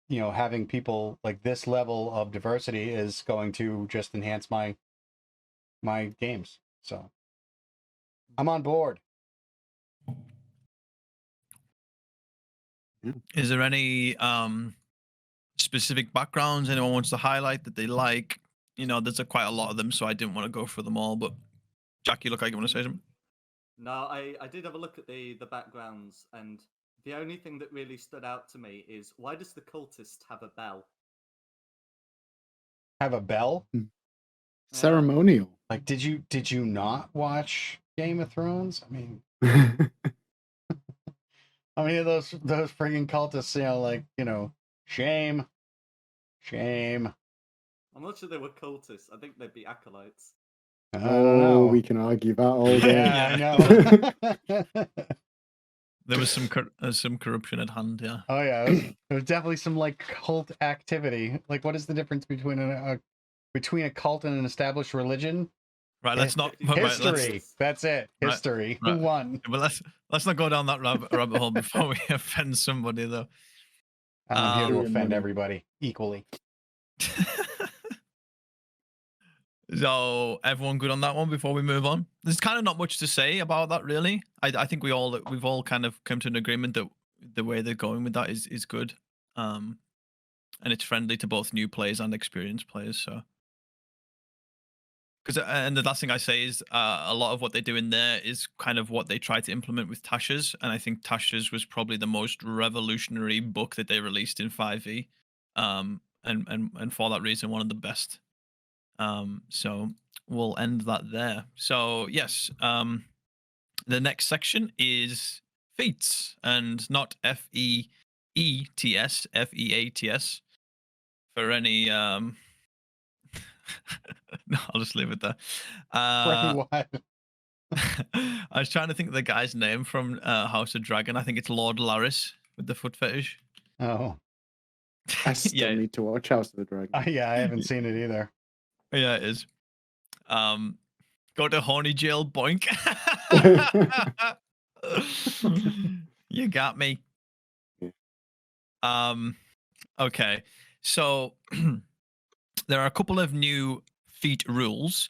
having people like this level of diversity is going to just enhance my games. So I'm on board. Is there any specific backgrounds anyone wants to highlight that they like? There's quite a lot of them, so I didn't want to go through them all. But Jack, you look like you want to say something. No, I did have a look at the backgrounds, and the only thing that really stood out to me is, why does the cultist have a bell? Have a bell? Ceremonial. Like, did you not watch Game of Thrones? I mean, how many of those friggin' cultists, shame. I'm not sure they were cultists. I think they'd be acolytes. I don't know. We can argue that all day. Yeah, I know. There was some corruption at hand. Yeah. Oh yeah, there was definitely some cult activity. Like, what is the difference between a cult and an established religion? Right. Let's not. History. That's it. History. Right. Who won? But let's not go down that rabbit hole before we offend somebody, though. I'm here to offend money. everybody equally. So everyone good on that one before we move on? There's kind of not much to say about that, really. I think we've all kind of come to an agreement that the way they're going with that is good, and it's friendly to both new players and experienced players. So, and the last thing I say is a lot of what they do in there is kind of what they try to implement with Tasha's, and I think Tasha's was probably the most revolutionary book that they released in 5e, and for that reason, one of the best. So we'll end that there. So yes, the next section is feats, and not FEETS, FEATS. For any no, I'll just leave it there. What? I was trying to think of the guy's name from House of Dragon. I think it's Lord Laris with the foot fetish. Oh. I still need to watch House of the Dragon. Yeah, I haven't seen it either. Yeah, it is. Go to horny jail, boink. You got me. Okay, so there are a couple of new feat rules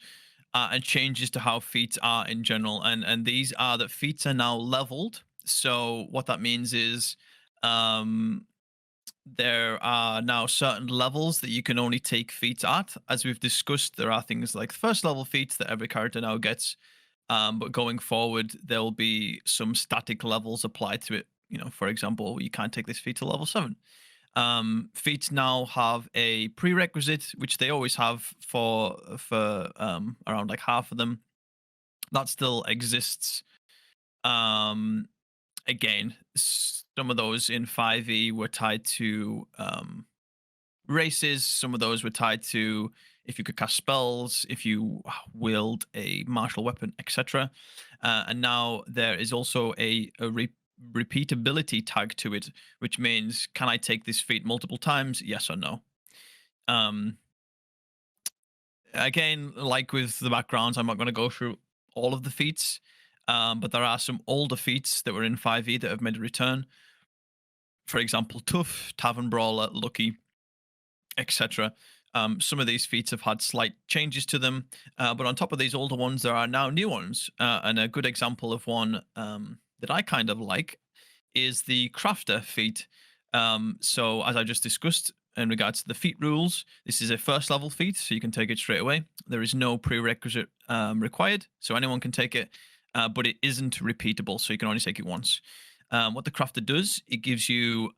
and changes to how feats are in general, and these are that feats are now leveled. So what that means is there are now certain levels that you can only take feats at. As we've discussed, there are things like first level feats that every character now gets, but going forward, there will be some static levels applied to it. For example, you can't take this feat to level 7. Feats now have a prerequisite, which they always have for around like half of them. That still exists. Again, some of those in 5e were tied to races. Some of those were tied to if you could cast spells, if you wield a martial weapon, etc. And now there is also a repeatability tag to it, which means, can I take this feat multiple times? Yes or no. Again, like with the backgrounds, I'm not going to go through all of the feats. But there are some older feats that were in 5e that have made a return. For example, Tough, Tavern Brawler, Lucky, etc. Some of these feats have had slight changes to them. But on top of these older ones, there are now new ones. And a good example of one that I kind of like is the Crafter feat. So as I just discussed, in regards to the feat rules, this is a first level feat, so you can take it straight away. There is no prerequisite required, so anyone can take it. But it isn't repeatable, so you can only take it once. What the Crafter does, it gives you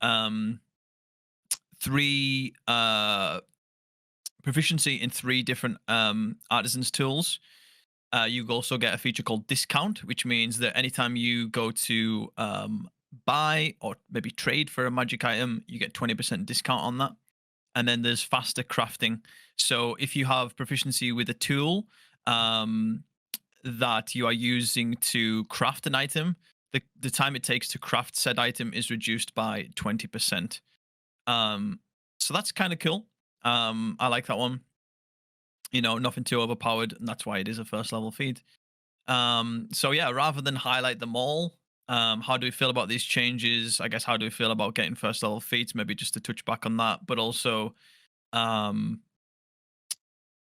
3 proficiency in 3 different artisans tools. You also get a feature called Discount, which means that anytime you go to buy or maybe trade for a magic item, you get 20% discount on that. And then there's faster crafting. So if you have proficiency with a tool that you are using to craft an item, the time it takes to craft said item is reduced by 20%. So that's kind of cool. I like that one. Nothing too overpowered, and that's why it is a first level feat. So yeah, rather than highlight them all, how do we feel about these changes? I guess, how do we feel about getting first level feats? Maybe just to touch back on that, but also,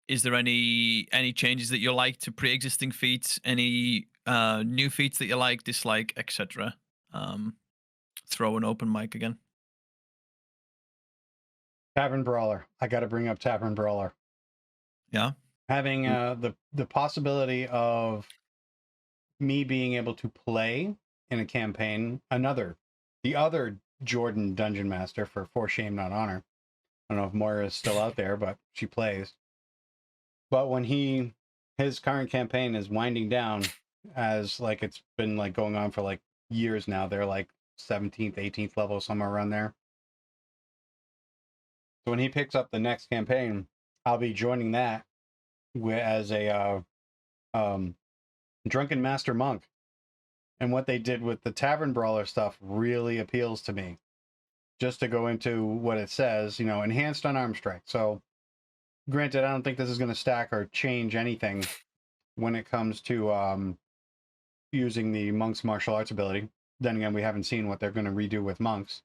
is there any changes that you like to pre-existing feats? Any new feats that you like, dislike, etc.? throw an open mic again. Tavern Brawler. I got to bring up Tavern Brawler. Yeah. Having the possibility of me being able to play in a campaign, the other Jordan Dungeon Master for Shame Not Honor. I don't know if Moira is still out there, but she plays. But when his current campaign is winding down, as like it's been like going on for like years now, they're like 17th, 18th level, somewhere around there. So when he picks up the next campaign, I'll be joining that as a Drunken Master Monk. And what they did with the Tavern Brawler stuff really appeals to me. Just to go into what it says, enhanced unarmed strike. So, granted, I don't think this is going to stack or change anything when it comes to using the Monk's martial arts ability. Then again, we haven't seen what they're going to redo with monks.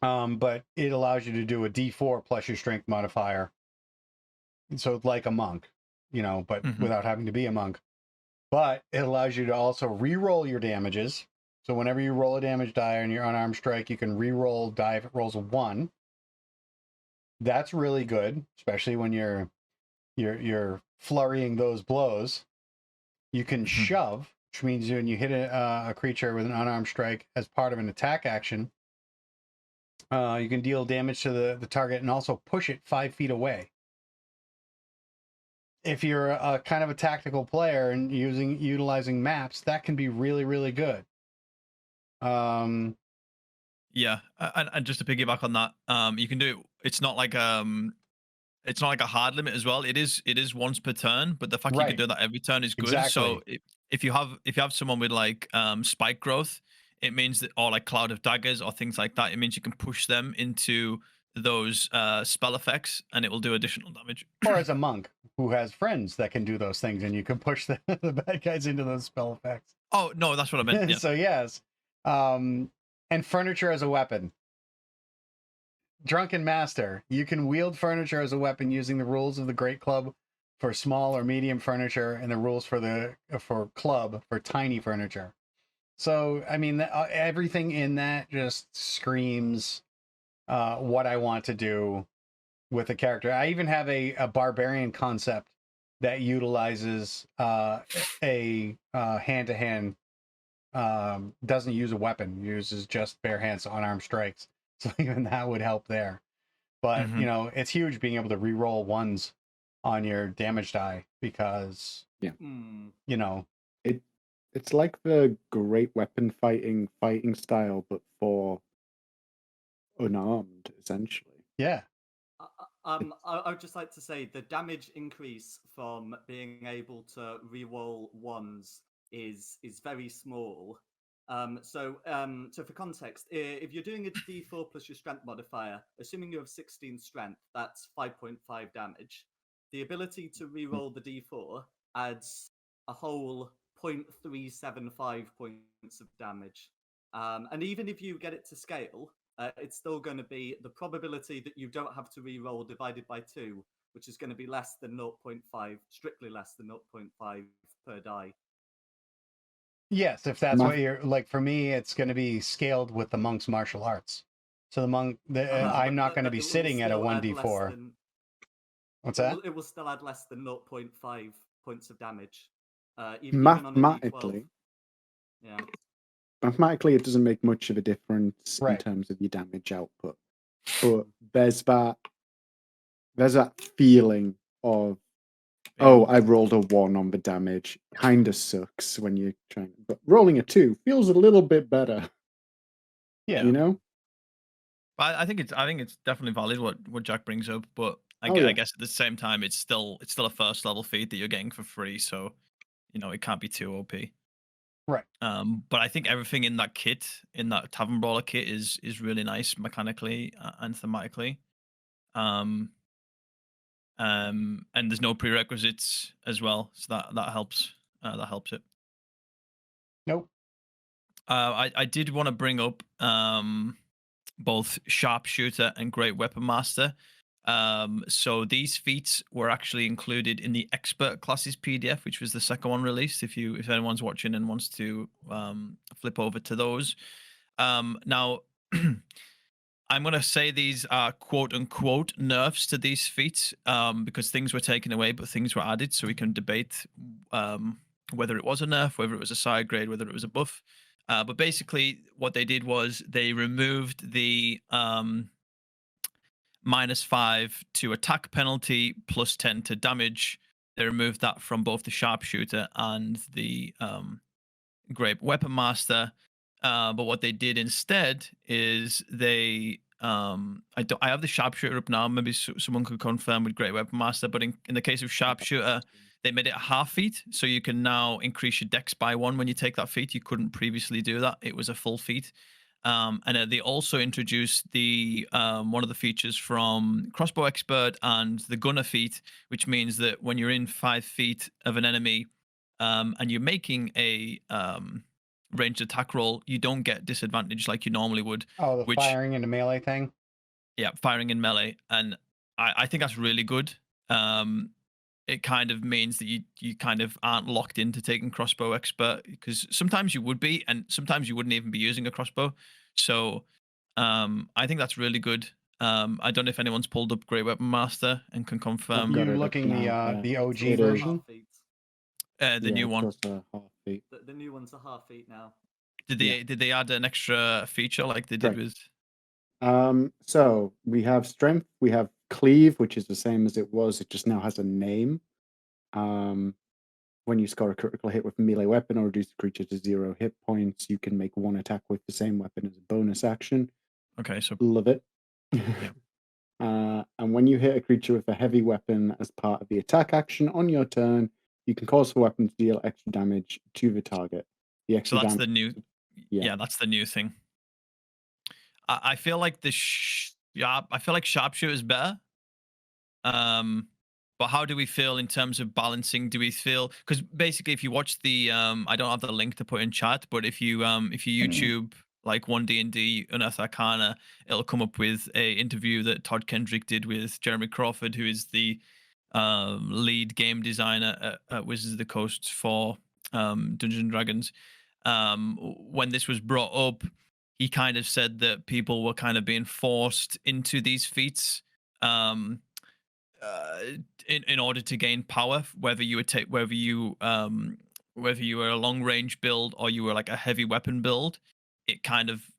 But it allows you to do a D4 plus your strength modifier. So like a monk, but without having to be a monk. But it allows you to also re-roll your damages. So whenever you roll a damage die on your unarmed strike, you can re-roll die if it rolls a 1. That's really good, especially when you're flurrying those blows. You can shove, which means when you hit a creature with an unarmed strike as part of an attack action, you can deal damage to the target and also push it 5 feet away. If you're a kind of a tactical player and utilizing maps, that can be really, really good. Yeah, and just to piggyback on that, you can do it. It's not like a hard limit as well. It is once per turn, but the fact you can do that every turn is good. Exactly. So if you have someone with like spike growth, it means that, or like cloud of daggers or things like that, it means you can push them into those spell effects and it will do additional damage. Or as a monk who has friends that can do those things, and you can push the bad guys into those spell effects. Oh no, that's what I meant. Yeah. So yes, and furniture as a weapon. Drunken Master, you can wield furniture as a weapon using the rules of the Great Club for small or medium furniture, and the rules for club for tiny furniture. So I mean, everything in that just screams what I want to do with a character. I even have a barbarian concept that utilizes a hand-to-hand, doesn't use a weapon, uses just bare hands, unarmed strikes. So even that would help there. But it's huge being able to re-roll 1s on your damage die, because it's like the great weapon fighting style, but for unarmed, essentially. Yeah. I would just like to say the damage increase from being able to re-roll 1s is very small. So for context, if you're doing a D4 plus your strength modifier, assuming you have 16 strength, that's 5.5 damage. The ability to re-roll the D4 adds a whole 0.375 points of damage. And even if you get it to scale, it's still going to be the probability that you don't have to re-roll divided by 2, which is going to be less than 0.5, strictly less than 0.5 per die. Yes, if that's what you're like. For me, it's going to be scaled with the monk's martial arts. So the monk, I'm not going to be sitting at a 1d4. What's that? It will still add less than 0.5 points of damage. Even Mathematically, yeah. Mathematically, it doesn't make much of a difference in terms of your damage output. But there's that feeling of, oh, I rolled a 1 on the damage. Kind of sucks when you're trying, but rolling a 2 feels a little bit better. Yeah, I think it's definitely valid what Jack brings up, but I guess at the same time it's still a first level feat that you're getting for free, so it can't be too OP. Right. But I think everything in that kit, in that Tavern Brawler kit, is really nice mechanically and thematically. And there's no prerequisites as well, so that helps. That helps it. Nope. I did want to bring up both Sharpshooter and Great Weapon Master. So these feats were actually included in the Expert Classes PDF, which was the second one released. If anyone's watching and wants to flip over to those, Now, I'm going to say these are quote unquote nerfs to these feats because things were taken away, but things were added. So we can debate whether it was a nerf, whether it was a side grade, whether it was a buff. But basically, what they did was they removed the -5 to attack penalty, +10 to damage. They removed that from both the sharpshooter and the great weapon master. But what they did instead is they I have the sharpshooter up now. Maybe someone could confirm with great weapon master. But in the case of sharpshooter, they made it a half feat, so you can now increase your dex by 1 when you take that feat. You couldn't previously do that; it was a full feat. And they also introduced the one of the features from crossbow expert and the gunner feat, which means that when you're in 5 feet of an enemy and you're making a ranged attack roll, you don't get disadvantage like you normally would. Oh, the which, firing into melee thing. Yeah, firing in melee, and I think that's really good. It kind of means that you kind of aren't locked into taking crossbow expert, because sometimes you would be, and sometimes you wouldn't even be using a crossbow. So I think that's really good. I don't know if anyone's pulled up Great Weapon Master and can confirm got You it up looking now, the yeah. OG It is. version? the new one. The The new one's a half feet now. Did they add an extra feature like they did Correct. with? So we have strength, we have cleave, which is the same as it was. It just now has a name. When you score a critical hit with a melee weapon or reduce the creature to 0 hit points, you can make 1 attack with the same weapon as a bonus action. Okay, so Love it. And when you hit a creature with a heavy weapon as part of the attack action on your turn, you can cause the weapon to deal extra damage to the target. The so extra that's damage. the new. Yeah. Yeah, that's the new thing. I feel like I feel like sharpshooter is better. But how do we feel in terms of balancing? Do we feel, because basically if you watch the I don't have the link to put in chat, but if you YouTube like 1D&D Unearthed Arcana, it'll come up with a interview that Todd Kendrick did with Jeremy Crawford, who is the lead game designer at Wizards of the Coast for Dungeons and Dragons. When this was brought up, he kind of said that people were kind of being forced into these feats in order to gain power, whether you would take whether you were a long range build or you were like a heavy weapon build. It kind of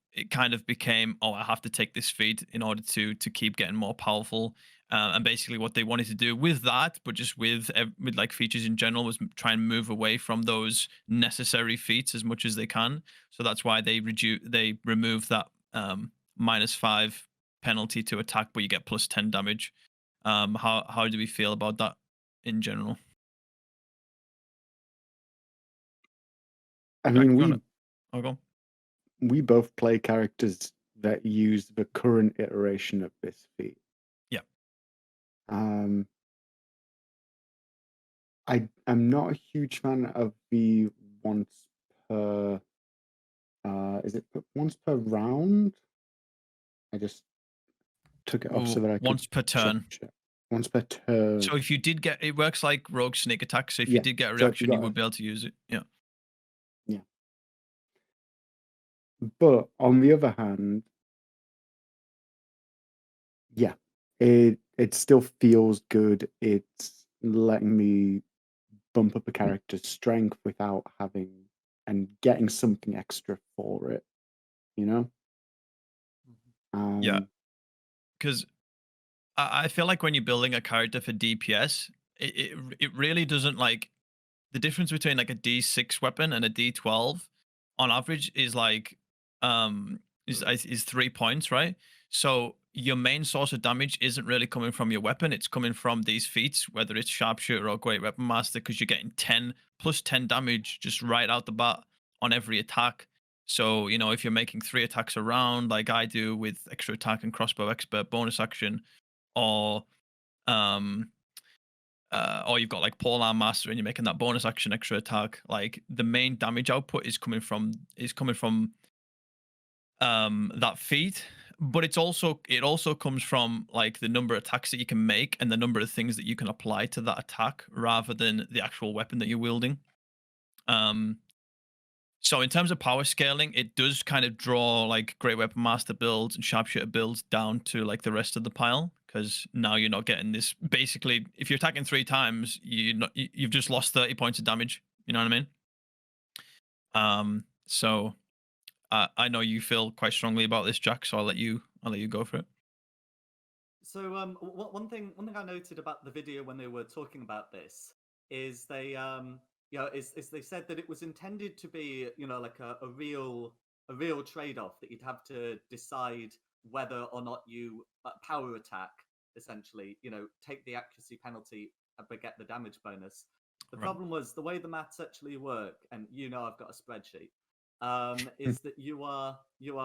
became, oh, I have to take this feat in order to keep getting more powerful. And basically what they wanted to do with that, but just with like features in general, was try and move away from those necessary feats as much as they can. So that's why they remove that -5 penalty to attack, but you get +10 damage. How do we feel about that in general? I mean, we both play characters that use the current iteration of this feat. Yeah. I'm not a huge fan of the once per is it once per round? I just took it off so that I could once per turn. check. Once per turn. So if you did get, it works like rogue sneak attack. So if you Yeah, did get a so if reaction, you would be able to use it. Yeah. Yeah. But on the other hand, yeah, it still feels good. It's letting me bump up a character's strength without having and getting something extra for it, you know? Yeah. Because I feel like when you're building a character for DPS, it really doesn't, like, the difference between like a D6 weapon and a D12 on average is like is 3 points, right? So your main source of damage isn't really coming from your weapon, it's coming from these feats, whether it's sharpshooter or great weapon master, because you're getting 10 plus 10 damage just right out the bat on every attack. So, you know, if you're making 3 attacks around like I do with extra attack and crossbow expert bonus action, or you've got like polearm master and you're making that bonus action extra attack, like the main damage output is coming from that feat. But it also comes from like the number of attacks that you can make and the number of things that you can apply to that attack rather than the actual weapon that you're wielding. So in terms of power scaling, it does kind of draw like Great Weapon Master builds and Sharpshooter builds down to like the rest of the pile, because now you're not getting this. Basically, if you're attacking 3 times, you've just lost 30 points of damage. You know what I mean? So I know you feel quite strongly about this, Jack. So I'll let you go for it. So one thing I noted about the video when they were talking about this is they is they said that it was intended to be, like a real trade-off, that you'd have to decide whether or not you power attack, essentially, take the accuracy penalty but get the damage bonus. The Right. problem was the way the maths actually work, and I've got a spreadsheet, is that you are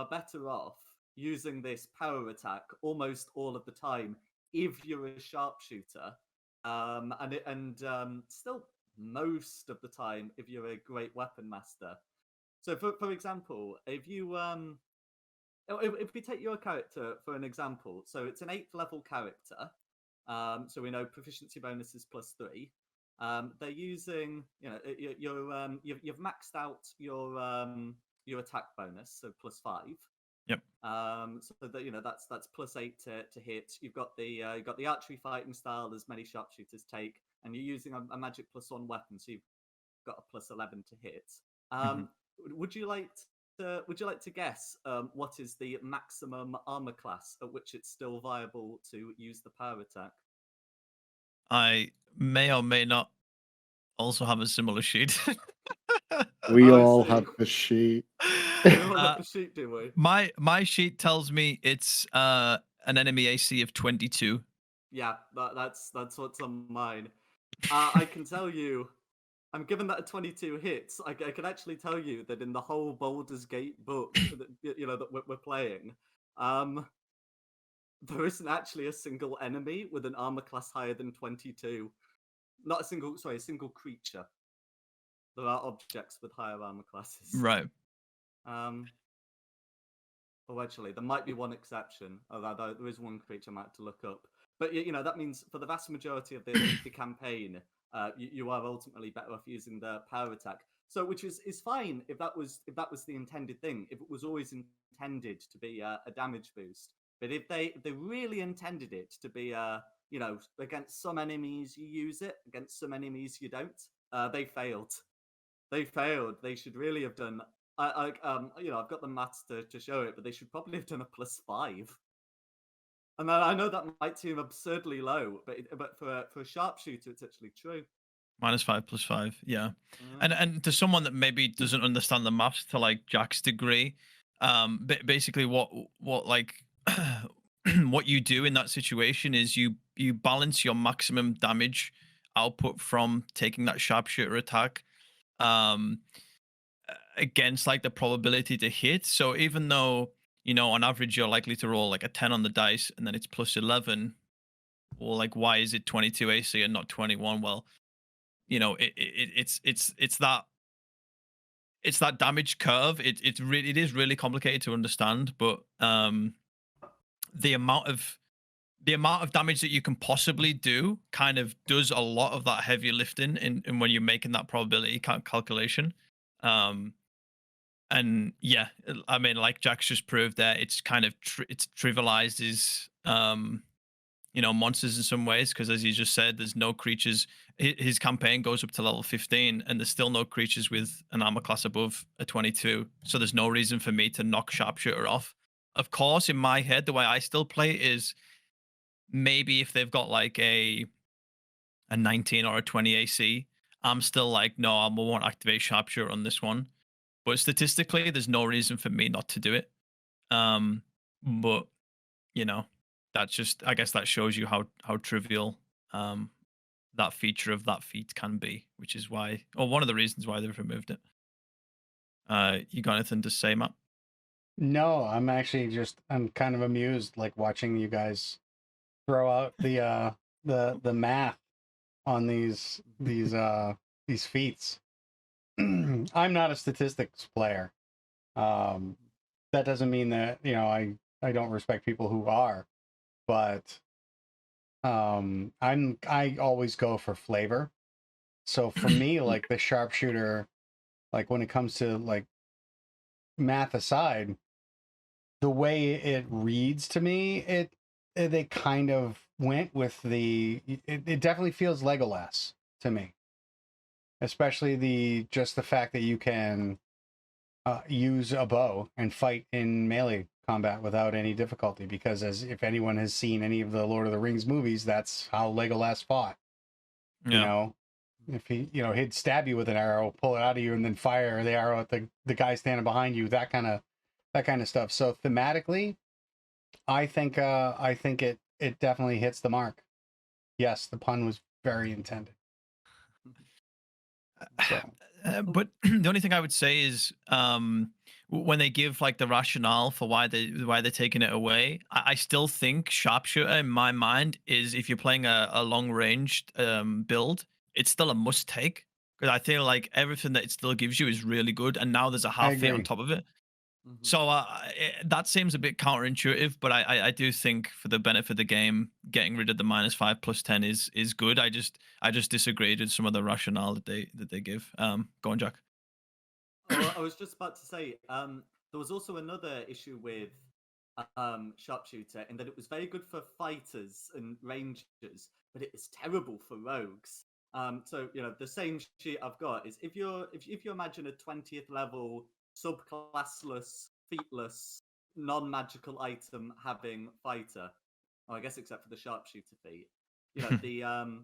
better off using this power attack almost all of the time if you're a sharpshooter, and still most of the time if you're a great weapon master. So for example, if you if we take your character for an example, so it's an 8th level character, so we know proficiency bonus is +3. They're using, you've maxed out your attack bonus, so +5. Yep. So that that's +8 to hit. You've got the archery fighting style, as many sharpshooters take, and you're using a magic +1 weapon, so you've got a +11 to hit. Would you like to guess what is the maximum armor class at which it's still viable to use the power attack? I may or may not also have a similar sheet. We I all see. have the sheet. We all have the sheet, do we? My sheet tells me it's an enemy AC of 22. Yeah, that's what's on mine. I can tell you, I'm given that a 22 hits. I can actually tell you that in the whole Baldur's Gate book that that we're playing, there isn't actually a single enemy with an armor class higher than 22. Not a single creature. There are objects with higher armor classes. Right. Oh, actually, there might be one exception. Although there is one creature I might have to look up. But that means for the vast majority of the campaign, you are ultimately better off using the power attack. So, which is fine if that was the intended thing. If it was always intended to be a damage boost. But if they really intended it to be against some enemies you use it, against some enemies you don't, they failed. They failed. They should really have done. I've got the maths to show it, but they should probably have done a +5. And I know that might seem absurdly low, but for a sharpshooter, it's actually true. -5 +5. Yeah. And to someone that maybe doesn't understand the maths to like Jack's degree, basically what like what you do in that situation is you balance your maximum damage output from taking that sharpshooter attack against like the probability to hit. So even though on average you're likely to roll like a 10 on the dice and then it's +11, or like why is it 22 AC and not 21? Well, it's that damage curve. It is really complicated to understand, but the amount of damage that you can possibly do kind of does a lot of that heavy lifting in when you're making that probability calculation. And yeah, I mean, like Jack's just proved there, it's kind of it's trivialized his monsters in some ways, because as he just said, there's no creatures. His campaign goes up to level 15 and there's still no creatures with an armor class above a 22, so there's no reason for me to knock sharpshooter off. Of course, in my head, the way I still play is maybe if they've got like a 19 or a 20 AC, I'm still like, no, I won't activate sharpshooter on this one. But statistically, there's no reason for me not to do it. But that's just, I guess that shows you how trivial that feature of that feat can be, which is why, or one of the reasons why they've removed it. You got anything to say, Matt? No, I'm kind of amused, like watching you guys throw out the math on these feats. I'm not a statistics player. That doesn't mean that I don't respect people who are, but I always go for flavor. So for me, like the sharpshooter like when it comes to like math aside, the way it reads to me, they kind of went with it definitely feels Legolas to me, especially the fact that you can use a bow and fight in melee combat without any difficulty, because as if anyone has seen any of the Lord of the Rings movies, that's how Legolas fought. You know, if he'd stab you with an arrow, pull it out of you, and then fire the arrow at the guy standing behind you, that kind of stuff. So thematically, I think it definitely hits the mark. Yes, the pun was very intended. So. But the only thing I would say is when they give like the rationale for why they're taking it away, I still think sharpshooter in my mind is, if you're playing a long ranged build, it's still a must take, because I feel like everything that it still gives you is really good, and now there's a half feat on top of it. So that seems a bit counterintuitive, but I do think for the benefit of the game, getting rid of the -5 +10 is good. I just disagreed with some of the rationale that they give. Go on, Jack. Well, I was just about to say, there was also another issue with sharpshooter, in that it was very good for fighters and rangers, but it was terrible for rogues. So the same sheet I've got is, if you imagine a 20th level subclassless, featless, non-magical item having fighter, I guess except for the sharpshooter feat, the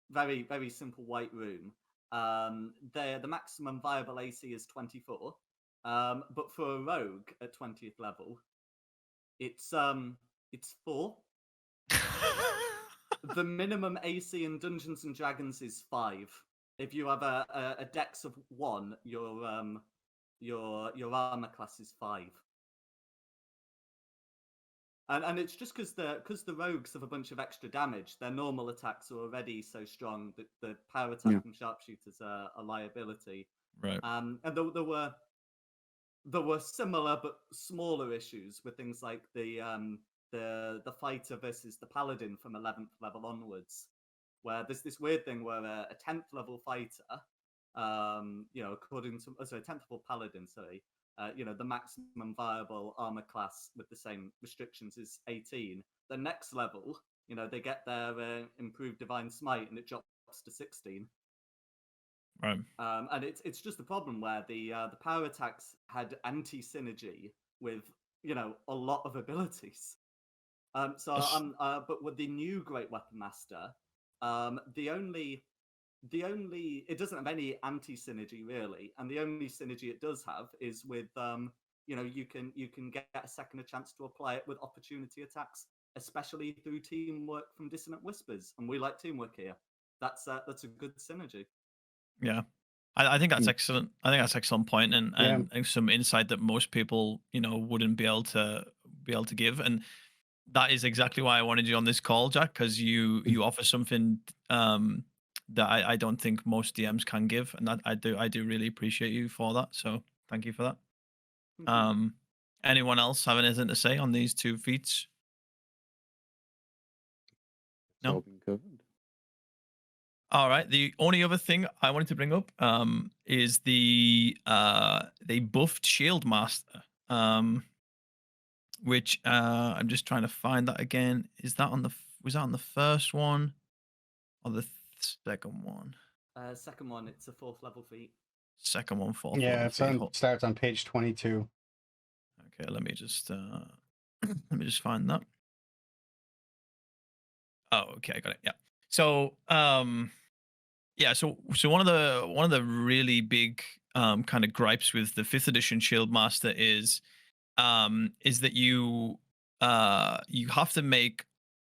very, very simple white room. The maximum viable AC is 24, but for a rogue at 20th level, it's 4. The minimum AC in Dungeons and Dragons is 5. If you have a dex of 1, your armor class is 5. And it's just because the rogues have a bunch of extra damage. Their normal attacks are already so strong that the power attack from sharpshooters are a liability. Right. And there were similar but smaller issues with things like the fighter versus the paladin from 11th level onwards, where there's this weird thing where a 10th level fighter, according to 10th level paladin, sorry. The maximum viable armor class with the same restrictions is 18. The next level, they get their improved divine smite, and it drops to 16. Right. And it's just a problem where the power attacks had anti-synergy with a lot of abilities. But with the new Great Weapon Master, the only it doesn't have any anti-synergy really, and the only synergy it does have is with you can get a second chance to apply it with opportunity attacks, especially through teamwork from Dissonant Whispers, and we like teamwork here. That's a good synergy. Yeah, I think that's excellent. I think that's excellent point, and some insight that most people wouldn't be able to give, and that is exactly why I wanted you on this call, Jack, because you offer something that I don't think most DMs can give, and that I do really appreciate you for that. So thank you for that. Anyone else have anything to say on these two feats? No. All been covered. All right. The only other thing I wanted to bring up is they buffed Shield Master, which I'm just trying to find that again. Was that on the first one or the second one? Second one, it's a 4th level feat. Second one, 4th Yeah, level it starts on page 22. Okay, let me just find that. Oh, okay, I got it. Yeah. So so one of the really big kind of gripes with the 5th edition Shield Master is that you have to make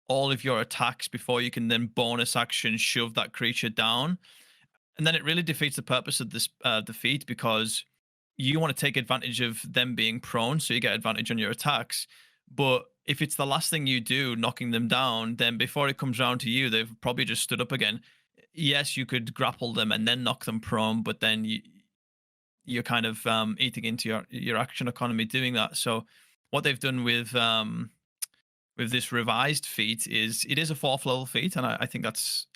all of your attacks before you can then bonus action shove that creature down, and then it really defeats the purpose of this the feat, because you want to take advantage of them being prone, so you get advantage on your attacks. But if it's the last thing you do, knocking them down, then before it comes around to you, they've probably just stood up again. Yes, you could grapple them and then knock them prone, but then you're kind of eating into your action economy doing that. So what they've done with this revised feat is it is a 4th level feat, and I think that's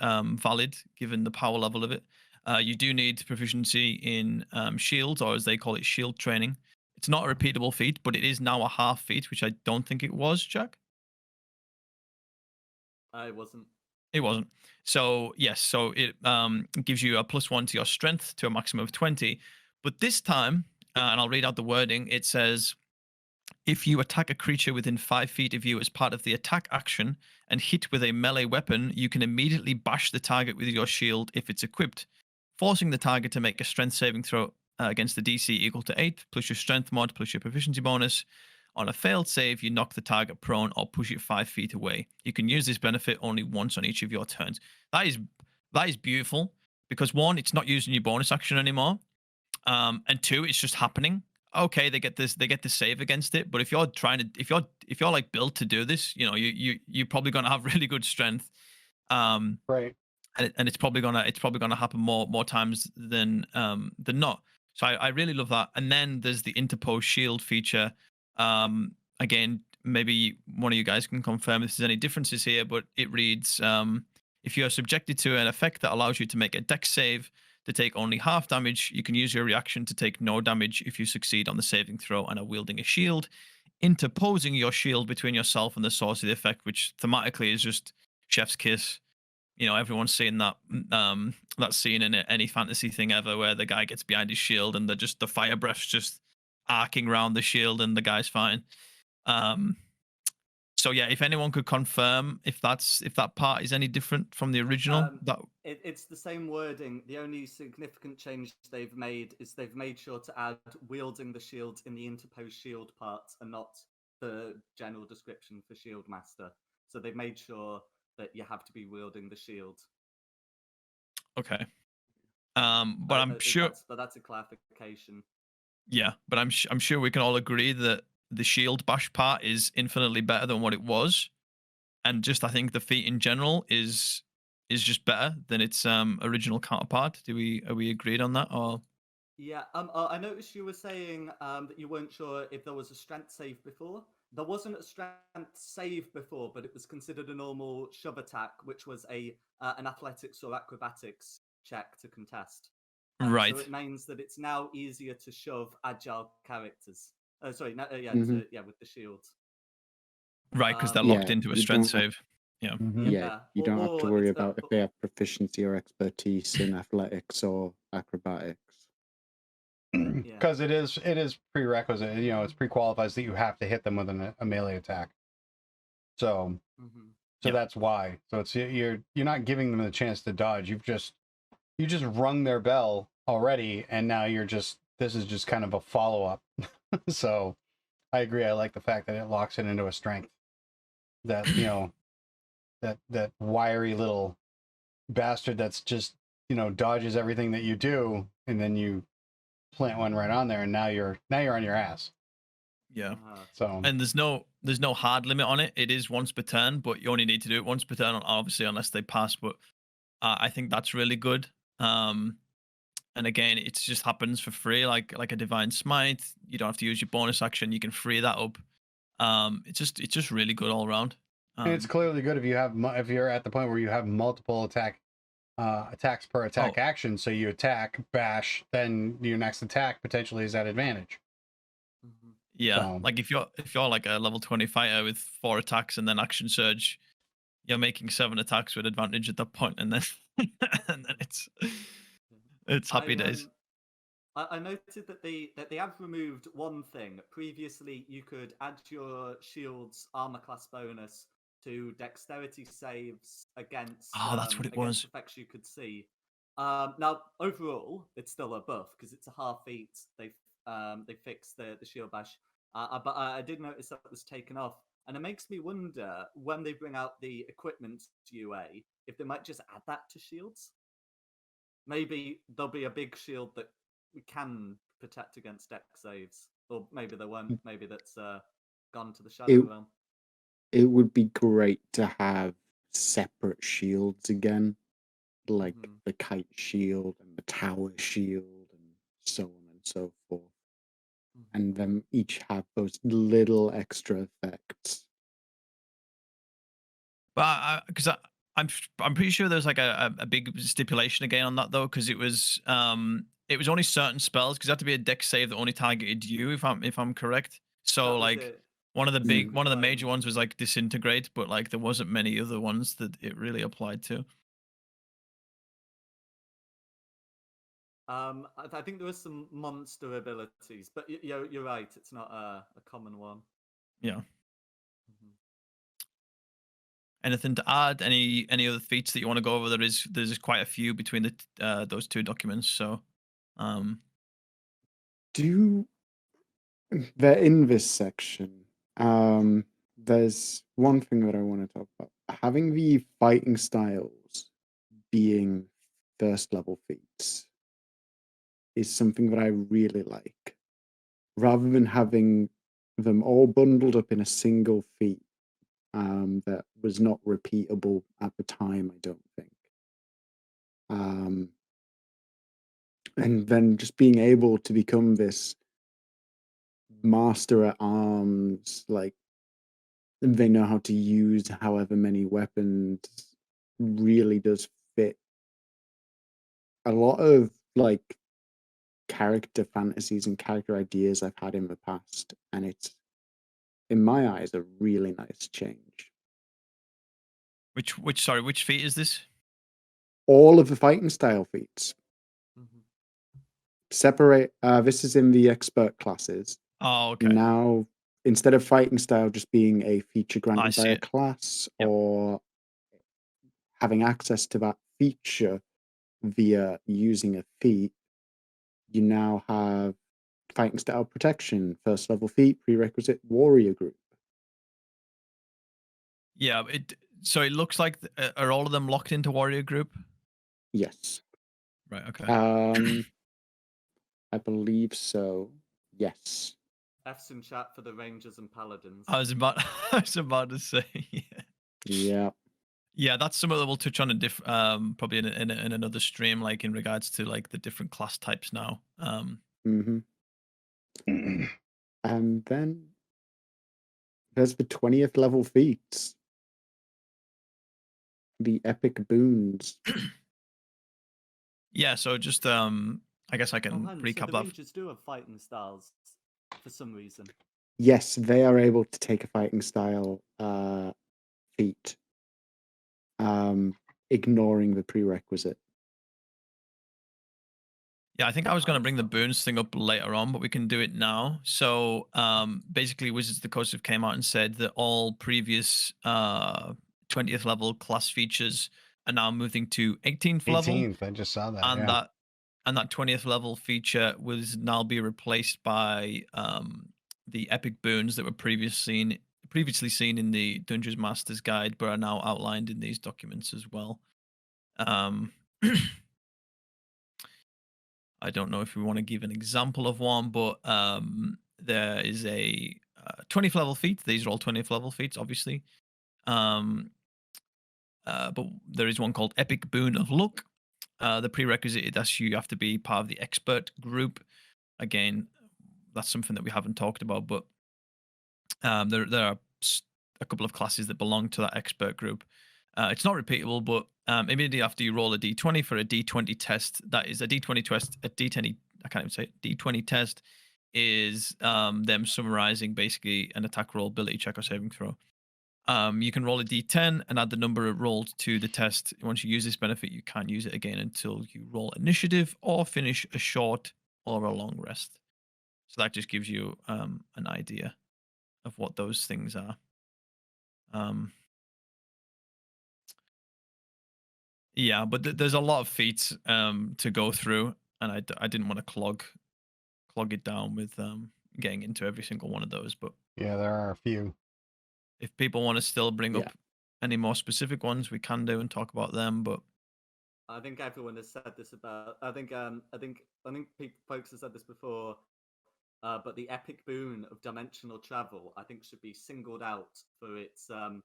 valid given the power level of it. You do need proficiency in shields, or as they call it, shield training. It's not a repeatable feat, but it is now a half feat, which I don't think it was, Jack. I wasn't. It wasn't. So yes, so it gives you a +1 to your strength to a maximum of 20. But this time, and I'll read out the wording. It says, if you attack a creature within 5 feet of you as part of the attack action and hit with a melee weapon, you can immediately bash the target with your shield if it's equipped, forcing the target to make a strength saving throw against the DC equal to 8, plus your strength mod, plus your proficiency bonus. On a failed save, you knock the target prone or push it 5 feet away. You can use this benefit only once on each of your turns. That is beautiful because one, it's not using your bonus action anymore, and two, it's just happening. Okay, they get this save against it, but if you're trying to, if you're like built to do this, you know, you're probably gonna have really good strength, Right. and it's probably gonna happen more times than not. So I really love that. And then there's the interpose shield feature. Again, maybe one of you guys can confirm if there's any differences here, but it reads, if you are subjected to an effect that allows you to make a dex save to take only half damage, you can use your reaction to take no damage if you succeed on the saving throw and are wielding a shield, interposing your shield between yourself and the source of the effect, which thematically is just chef's kiss. You know, everyone's seen that that scene in any fantasy thing ever where the guy gets behind his shield and the fire breath's just arcing around the shield and the guy's fine. So yeah, if anyone could confirm if that part is any different from the original, It's the same wording. The only significant change they've made is they've made sure to add wielding the shield in the interposed shield part and not the general description for shield master. So they've made sure that you have to be wielding the shield. Okay. But I'm sure. But that's a clarification. Yeah, but I'm sure we can all agree that the shield bash part is infinitely better than what it was, and just I think the feat in general is just better than its original counterpart. Are we agreed on that? Or yeah, I noticed you were saying that you weren't sure if there was a strength save before. There wasn't a strength save before, but it was considered a normal shove attack, which was an athletics or acrobatics check to contest. right, So it means that it's now easier to shove agile characters. With the shields. right, because they're locked into a strength save. Yeah. Yeah, you don't have to worry about if they have proficiency or expertise in athletics or acrobatics. Because it is prerequisite. You know, it's pre-qualifies that you have to hit them with a melee attack. So, that's why. So it's you're not giving them the chance to dodge. You just rung their bell already, and now this is just kind of a follow-up. So I agree. I like the fact that it locks it into a strength. That, you know, that wiry little bastard that's just, you know, dodges everything that you do, and then you plant one right on there, and now you're on your ass. Yeah. So and there's no hard limit on it. It is once per turn, but you only need to do it once per turn, obviously, unless they pass. But I think that's really good. And again, it just happens for free, like a divine smite. You don't have to use your bonus action. You can free that up. It's just really good all around. And it's clearly good if you're at the point where you have multiple attacks per attack action. So you attack, bash, then your next attack potentially is at advantage. Yeah, like if you're like a level 20 fighter with 4 attacks and then action surge, you're making 7 attacks with advantage at that point, and then and then it's happy days. I noted that they have removed one thing. Previously, you could add your shield's armor class bonus to dexterity saves against that's what it was. effects you could see. Now, overall, it's still a buff because it's a half feat. They fixed the shield bash, but I did notice that was taken off, and it makes me wonder when they bring out the equipment UA if they might just add that to shields. Maybe there'll be a big shield that can protect against dex saves, or maybe there won't. Maybe that's gone to the shadow realm. It would be great to have separate shields again, like the kite shield and the tower shield and so on and so forth. And them each have those little extra effects. But because I'm pretty sure there's like a big stipulation again on that though, because it was only certain spells, because it had to be a deck save that only targeted you, if I'm correct. So That was like it. Mm. one of the major ones was like disintegrate, but like there wasn't many other ones that it really applied to. I think there was some monster abilities, but you're right. It's not a common one. Yeah. Mhm. Anything to add? Any other feats that you want to go over? There's quite a few between the those two documents. So um Do they're in this section? There's one thing that I want to talk about. Having the fighting styles being first level feats is something that I really like. Rather than having them all bundled up in a single feat that was not repeatable at the time, I don't think. And then just being able to become this master at arms, like they know how to use however many weapons, really does fit a lot of like character fantasies and character ideas I've had in the past, and it's, in my eyes, a really nice change. which feat is this? All of the fighting style feats Mhm. separate. This is in the expert classes. Oh, okay. Now, instead of fighting style just being a feature I granted by see a it. class Yep. or having access to that feature via using a feat, you now have fighting style protection, first level feat, prerequisite warrior group. Yeah, so it looks like are all of them locked into warrior group? Yes. Right. Okay. I believe so. Yes. F's in chat for the Rangers and Paladins. I was about I was about to say yeah. Yeah. Yeah, that's something that we'll touch on probably in another stream, like in regards to like the different class types now. Mm-hmm. And then there's the 20th level feats, the epic boons. Yeah, so just I guess I Oh, can hang on, so recap the that. Rangers do have fighting styles for some reason. Yes, they are able to take a fighting style feat, ignoring the prerequisite. Yeah, I think I was going to That's bring the not- boons thing up later on, but we can do it now. So basically, Wizards of the Coast have came out and said that all previous 20th level class features are now moving to 18th level, 18th. I just saw that. and Yeah. that 20th level feature will now be replaced by the epic boons that were previously seen in the Dungeons Masters Guide, but are now outlined in these documents as well. I don't know if we want to give an example of one, but there is a 20th level feat. These are all 20th level feats, obviously. But there is one called Epic Boon of Luck. The prerequisite is you have to be part of the expert group. Again, that's something that we haven't talked about, but there are a couple of classes that belong to that expert group. It's not repeatable, but immediately after you roll a d20 for a d20 test, that is a d20 test, a d20, I can't even say it, d20 test is them summarizing basically an attack roll, ability check, or saving throw. You can roll a d10 and add the number rolled to the test. Once you use this benefit, you can't use it again until you roll initiative or finish a short or a long rest. So that just gives you an idea of what those things are. Yeah, but there's a lot of feats to go through, and I didn't want to clog it down with getting into every single one of those. But Yeah, there are a few. if people want to still bring Yeah. up any more specific ones, we can do and talk about them. But I think everyone has said this about. I think folks have said this before. But the epic boon of dimensional travel, I think, should be singled out for its. I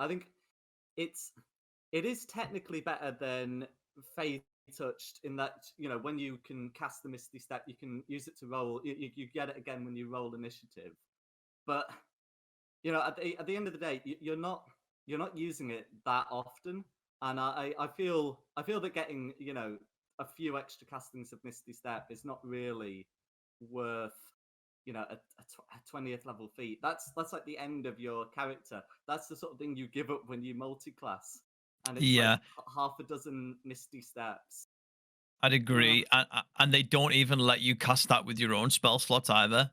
think it is technically better than Fey Touched in that when you can cast the Misty Step, you can use it to roll. You get it again when you roll initiative. But at the end of the day, you're not you're not using it that often, and I feel that getting a few extra castings of Misty Step is not really worth a 20th level feat. That's like the end of your character. That's the sort of thing you give up when you multi-class, and it's like Yeah, half a dozen Misty Steps. I'd agree. And they don't even let you cast that with your own spell slots either.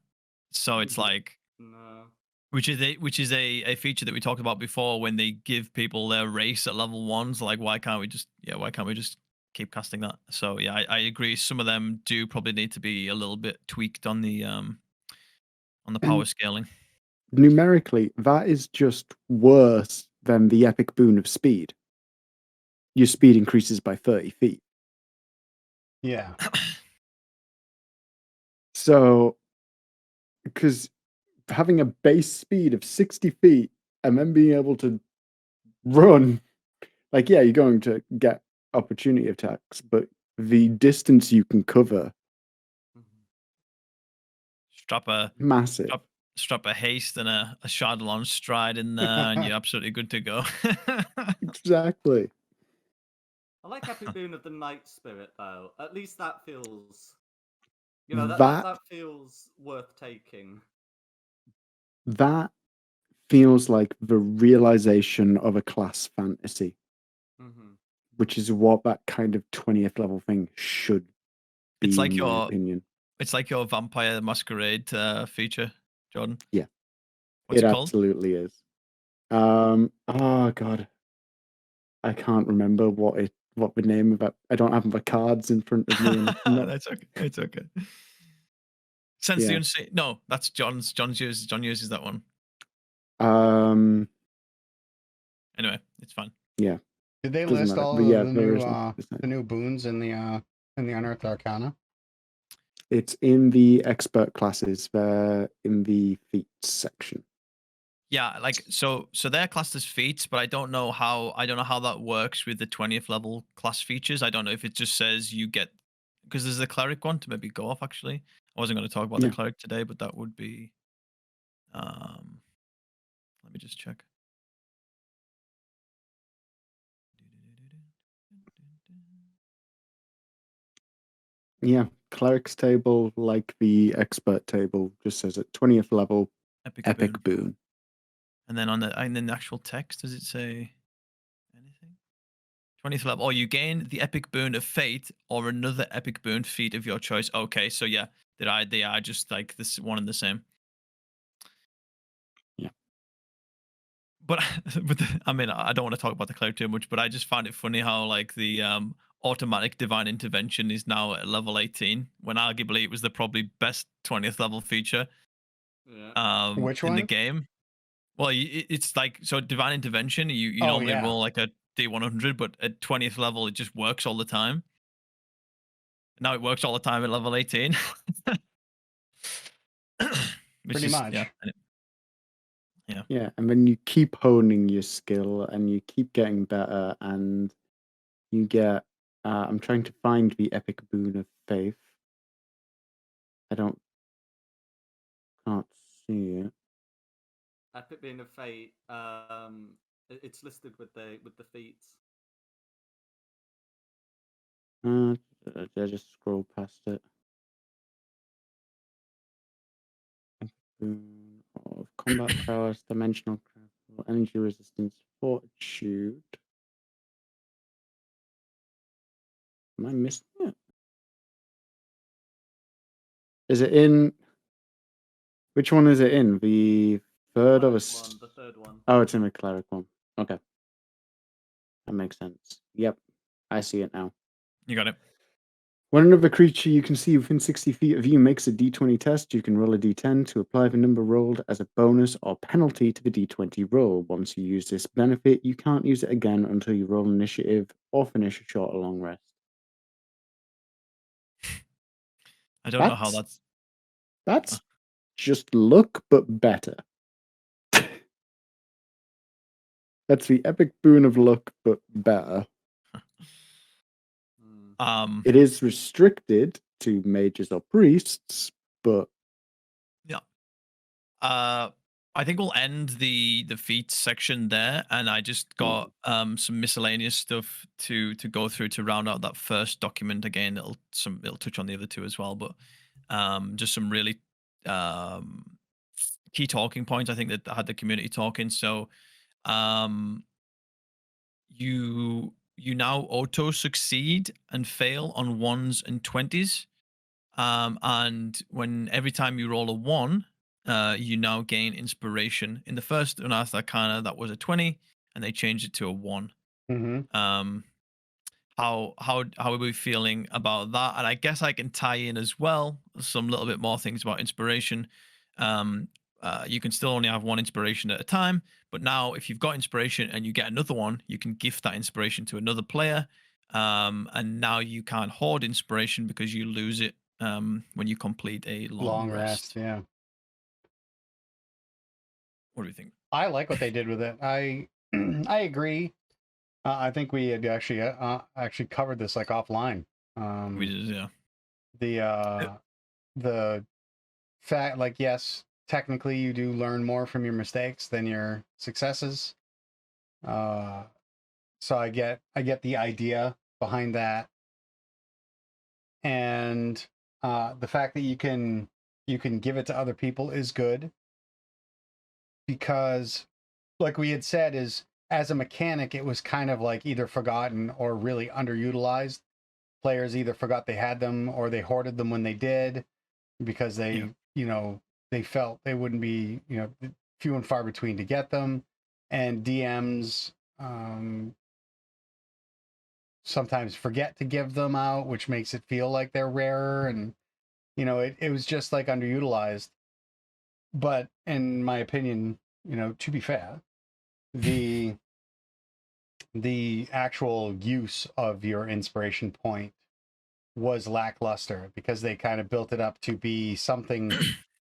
So it's like, No. which is a feature that we talked about before when they give people their race at level ones. Like, why can't we just keep casting that? So yeah, I agree. Some of them do probably need to be a little bit tweaked on the power And scaling. numerically, that is just worse than the epic boon of speed. Your speed increases by 30 feet. Yeah. So, because having a base speed of 60 feet and then being able to run, like, yeah, you're going to get opportunity attacks, but the distance you can cover, Strap a massive. strap a haste and a Shardalon stride in there, and you're absolutely good to go. Exactly. I like Epic Boon of the Night Spirit though. At least that feels, That that feels worth taking. that feels like the realization of a class fantasy, which is what that kind of 20th level thing should be, It's like in my opinion. It's like your Vampire Masquerade feature, Jordan. Yeah, What's it it called? absolutely is. Oh god, I can't remember what the name of it. I don't have the cards in front of me. And That's okay. It's okay. Sense the Unseen. No, that's John's. John uses that one. Anyway, it's fine. Yeah. Did they Doesn't list matter. all But of yeah, the new boons in the Unearthed Arcana? It's in the expert classes. They're in the feats section. Yeah, like so they're classed as feats, but I don't know how that works with the 20th level class features. I don't know if it just says you get, because there's the cleric one to maybe go off. Actually, I wasn't going to talk about the cleric today, but that would be let me just check. Yeah, cleric's table, like the expert table, just says at 20th level, epic boon. And then in the actual text, does it say anything? 20th level, or you gain the epic boon of fate or another epic boon feat of your choice. Okay, so yeah, they are just like this one and the same. Yeah. But I mean, I don't want to talk about the cleric too much, but I just find it funny how like the automatic divine intervention is now at level 18, when arguably it was the probably best 20th level feature. Which in one? the game. Well, it's like, so divine intervention. You normally roll like a D100, but at 20th level, it just works all the time. Now it works all the time at level 18. Pretty much. Yeah, and then you keep honing your skill and you keep getting better, and you get. I'm trying to find the epic boon of faith. Can't see it. Epic Boon of Fate. It's listed with the feats. I just scroll past it. Boon of combat prowess, dimensional energy resistance, fortitude. Am I missing it? Is it in? Which one is it in? The third or the third one. Oh, it's in the cleric one. Okay, that makes sense. Yep, I see it now. You got it. When another creature you can see within 60 feet of you makes a d20 test, you can roll a d10 to apply the number rolled as a bonus or penalty to the d20 roll. Once you use this benefit, you can't use it again until you roll initiative or finish a short or long rest. I don't know how That's just luck, but better. That's the epic boon of luck, but better. It is restricted to mages or priests, but yeah. I think we'll end the feats section there, and I just got some miscellaneous stuff to go through to round out that first document. Again, it'll touch on the other two as well, but just some really um, key talking points. I think that had the community talking. So um, you now auto succeed and fail on 1s and 20s. And when every time you roll a 1, you now gain inspiration. In the first Unearthed Arcana, that was a 20, and they changed it to a 1. Mm-hmm. How are we feeling about that? And I guess I can tie in as well some little bit more things about inspiration. Um, you can still only have one inspiration at a time, but now if you've got inspiration and you get another one, you can gift that inspiration to another player. And now you can't hoard inspiration because you lose it when you complete a long rest. Yeah. What do you think? I like what they did with it. I I agree. I think we had actually covered this like offline. We did, yeah. The fact, like, yes, technically you do learn more from your mistakes than your successes. So I get the idea behind that, and the fact that you can give it to other people is good, because like we had said, is as a mechanic it was kind of like either forgotten or really underutilized. Players either forgot they had them or they hoarded them when they did, because they they felt they wouldn't be few and far between to get them, and DMs sometimes forget to give them out, which makes it feel like they're rarer, and it was just like underutilized. But in my opinion, to be fair, the actual use of your inspiration point was lackluster, because they kind of built it up to be something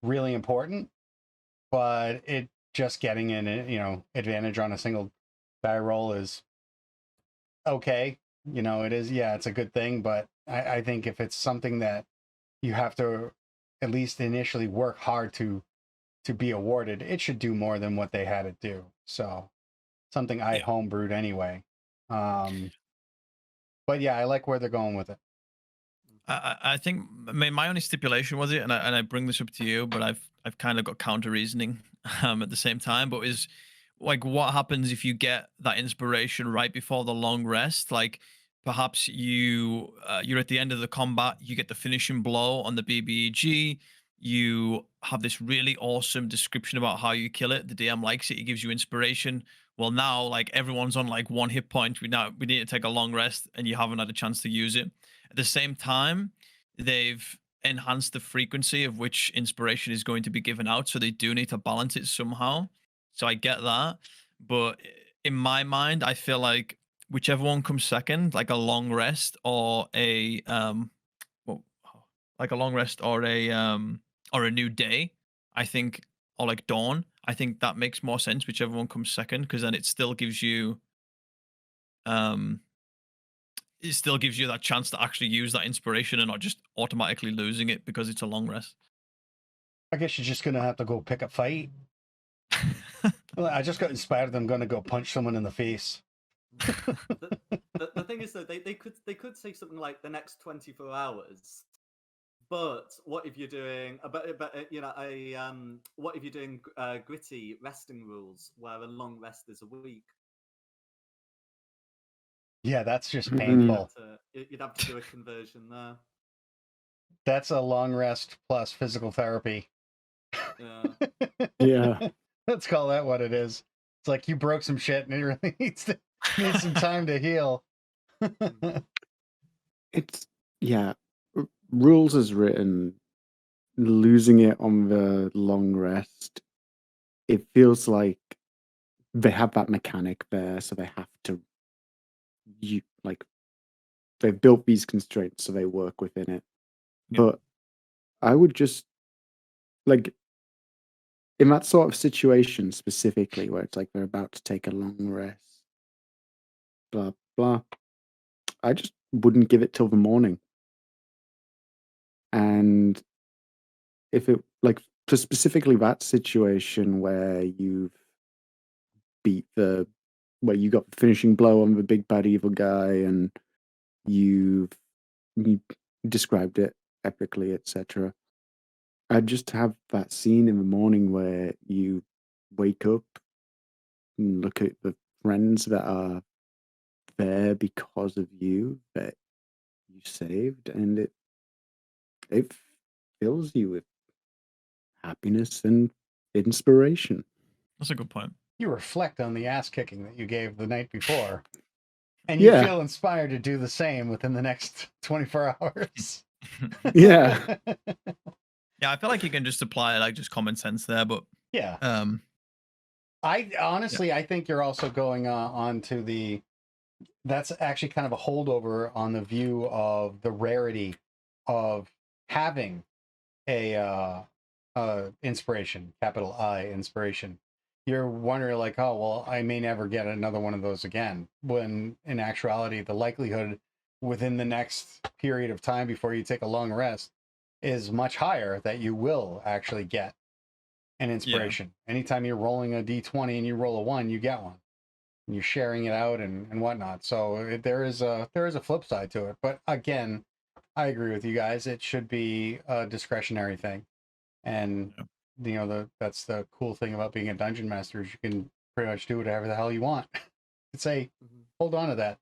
really important, but it just getting an advantage on a single die roll is okay. It is, yeah, it's a good thing, but I think if it's something that you have to at least initially work hard to be awarded, it should do more than what they had it do. So something I homebrewed anyway. But yeah, I like where they're going with it. I think my only stipulation was it, and I bring this up to you, but I've kind of got counter reasoning at the same time. But is like, what happens if you get that inspiration right before the long rest? Like perhaps you're at the end of the combat, you get the finishing blow on the BBEG. You have this really awesome description about how you kill it. The DM likes it. It gives you inspiration. Well, now like everyone's on like 1 hit point. We need to take a long rest, and you haven't had a chance to use it. At the same time, they've enhanced the frequency of which inspiration is going to be given out, so they do need to balance it somehow. So I get that, but in my mind, I feel like whichever one comes second, like a long rest or a well, like a long rest or a new day, I think, or like dawn, I think that makes more sense. Whichever one comes second, because then it still gives you um that chance to actually use that inspiration and not just automatically losing it because it's a long rest. I guess you're just gonna have to go pick a fight. Well, I just got inspired. I'm gonna go punch someone in the face. The thing is, though, they could say something like the next 24 hours. But what if you're doing what if you're doing gritty resting rules where a long rest is a week? Yeah, that's just painful. You'd have to do a conversion there. That's a long rest plus physical therapy. Yeah. Yeah. Let's call that what it is. It's like you broke some shit and it really needs some time to heal. It's, yeah. Rules as written, losing it on the long rest, it feels like they have that mechanic there, so they have to they've built these constraints so they work within it. Yeah. But I would just like, in that sort of situation specifically, where it's like they're about to take a long rest, blah blah, I just wouldn't give it till the morning. And if it, like, So specifically that situation where you've where you got the finishing blow on the big bad evil guy, and you described it epically, etc. I'd just have that scene in the morning where you wake up and look at the friends that are there because of you, that you saved, and it fills you with happiness and inspiration. That's a good point. You reflect on the ass kicking that you gave the night before, and you Yeah. feel inspired to do the same within the next 24 hours. Yeah. Yeah, I feel like you can just apply like just common sense there, but Yeah. um, I honestly, I think you're also going on to the. That's actually kind of a holdover on the view of the rarity of having a inspiration, capital I inspiration. You're wondering like, oh well, I may never get another one of those again. When in actuality, the likelihood within the next period of time before you take a long rest is much higher that you will actually get an inspiration. Anytime you're rolling a d20 and you roll a 1, you get one. And you're sharing it out and whatnot. So there is a flip side to it. But again, I agree with you guys. It should be a discretionary thing. And you know, that's the cool thing about being a dungeon master is you can pretty much do whatever the hell you want. Say, hold on to that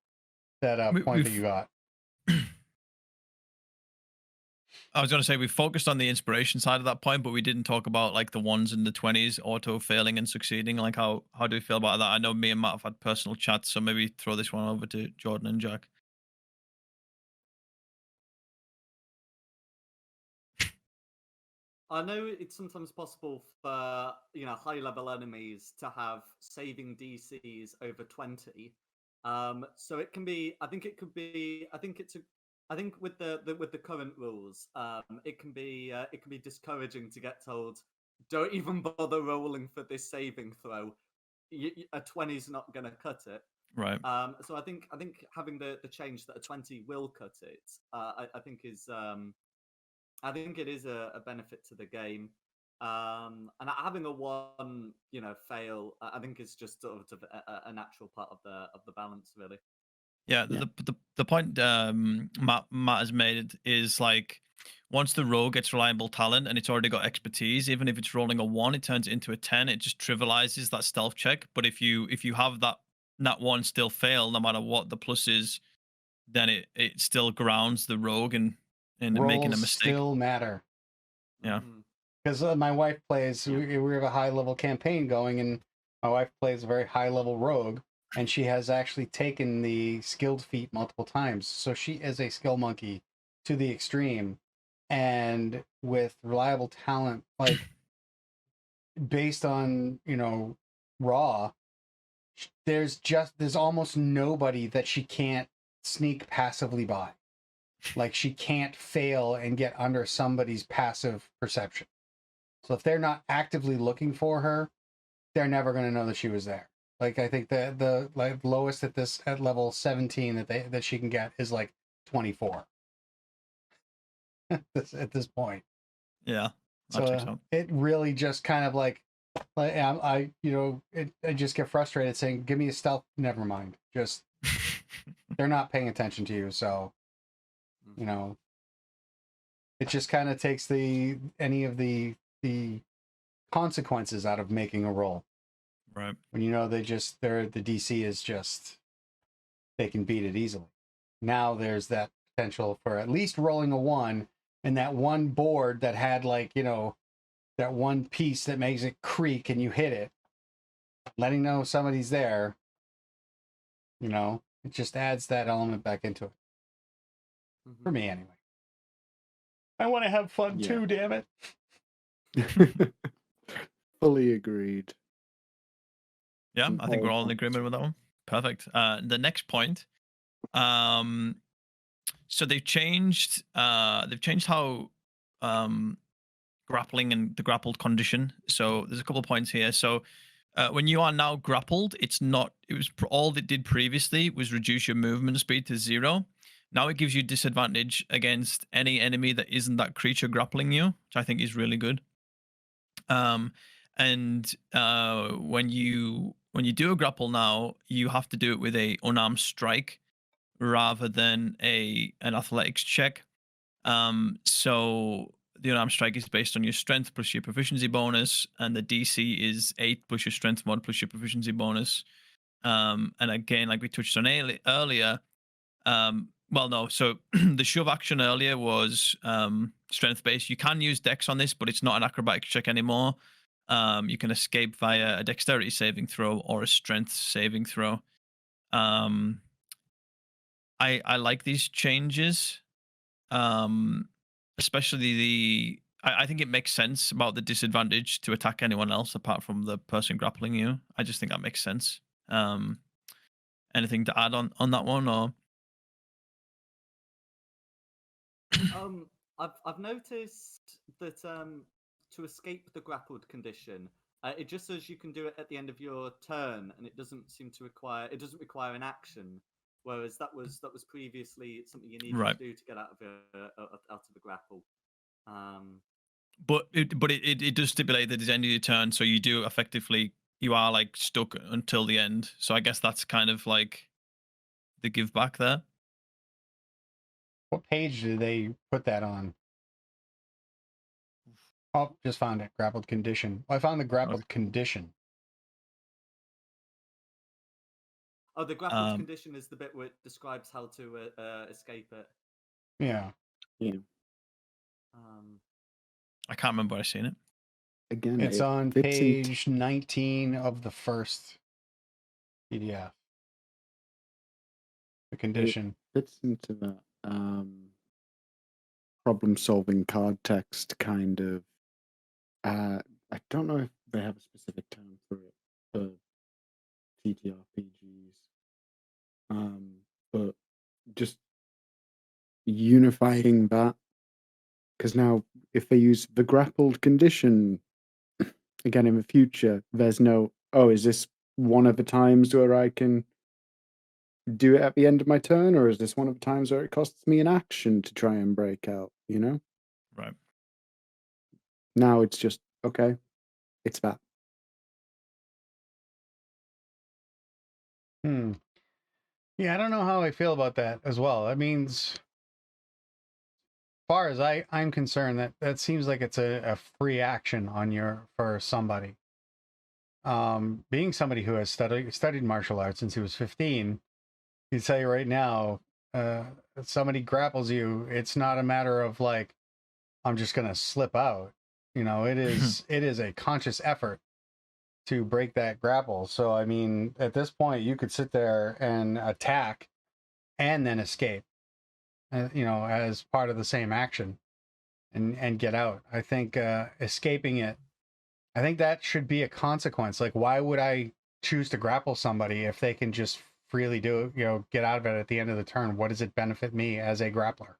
point that you got. I was going to say we focused on the inspiration side of that point, but we didn't talk about like the 1s and the 20s auto failing and succeeding. Like how do you feel about that? I know me and Matt have had personal chats, so maybe throw this one over to Jordan and Jack. I know it's sometimes possible for high level enemies to have saving DCs over 20. So it can be. I think it could be. I think with the current rules, it can be discouraging to get told, don't even bother rolling for this saving throw. A 20 is not going to cut it. Right. So I think having the change that a 20 will cut it, I think is. I think it is a benefit to the game, and having a 1, fail, I think is just sort of a natural part of the balance, really. Yeah, the point Matt has made is like once the rogue gets reliable talent and it's already got expertise, even if it's rolling a 1, it turns it into a 10. It just trivializes that stealth check. But if you have that 1 still fail, no matter what the plus is, then it still grounds the rogue and making a mistake. Still matter. Yeah. Because my wife plays, we have a high level campaign going, and my wife plays a very high level rogue, and she has actually taken the skilled feat multiple times. So she is a skill monkey to the extreme, and with reliable talent, like based on raw, there's almost nobody that she can't sneak passively by. Like she can't fail and get under somebody's passive perception. So if they're not actively looking for her, they're never going to know that she was there. Like I think the like lowest at level 17 that she can get is like 24 at this point. Yeah. So it really just kind of like I just get frustrated saying, "Give me a stealth." Never mind. Just they're not paying attention to you, so it just kind of takes any of the consequences out of making a roll. Right. When the DC is just, they can beat it easily. Now there's that potential for at least rolling a 1, and that one board that had that one piece that makes it creak and you hit it, letting know somebody's there, it just adds that element back into it. For me anyway. I want to have fun too, damn it. Fully agreed. Yeah, I think we're all in agreement with that one. Perfect. The next point. So they've changed how grappling and the grappled condition. So there's a couple of points here. So when you are now grappled, it was all it did previously was reduce your movement speed to 0. Now it gives you disadvantage against any enemy that isn't that creature grappling you, which I think is really good. And when you do a grapple now, you have to do it with a unarmed strike rather than an athletics check. So the unarmed strike is based on your strength plus your proficiency bonus, and the DC is 8 plus your strength mod plus your proficiency bonus. And again, like we touched on earlier, well, no. So the shove action earlier was strength based. You can use dex on this, but it's not an acrobatics check anymore. You can escape via a dexterity saving throw or a strength saving throw. I like these changes, especially I think it makes sense about the disadvantage to attack anyone else apart from the person grappling you. I just think that makes sense. Anything to add on that one, or? I've noticed that to escape the grappled condition, it just says you can do it at the end of your turn, and it doesn't require an action. Whereas that was previously something you needed Right. to do to get out of a grapple. But it does stipulate that it's the end of your turn, so you are like stuck until the end. So I guess that's kind of like the give back there. What page do they put that on? Oh, just found it. Grappled condition. Well, I found the grappled condition. Oh, the grappled condition is the bit where it describes how to escape it. Yeah. Yeah. I can't remember where I've seen it. Again, it's on page 19 of the first PDF. The condition. It fits into that problem-solving card text kind of. I don't know if they have a specific term for it for TTRPGs, but just unifying that, because now if they use the grappled condition again in the future, there's no, oh, is this one of the times where I can do it at the end of my turn, or is this one of the times where it costs me an action to try and break out, you know? Right. Now it's just, okay, it's that. Yeah, I don't know how I feel about that as well. That means, as far as I'm concerned, that seems like it's a free action for somebody. Being somebody who has studied martial arts since he was 15, I can tell you right now, if somebody grapples you, it's not a matter of like, I'm just gonna slip out. You know, it is a conscious effort to break that grapple. So I mean, at this point, you could sit there and attack and then escape, you know, as part of the same action, and get out. I think escaping it, I think that should be a consequence. Like, why would I choose to grapple somebody if they can just freely do, you know, get out of it at the end of the turn? What does it benefit me as a grappler?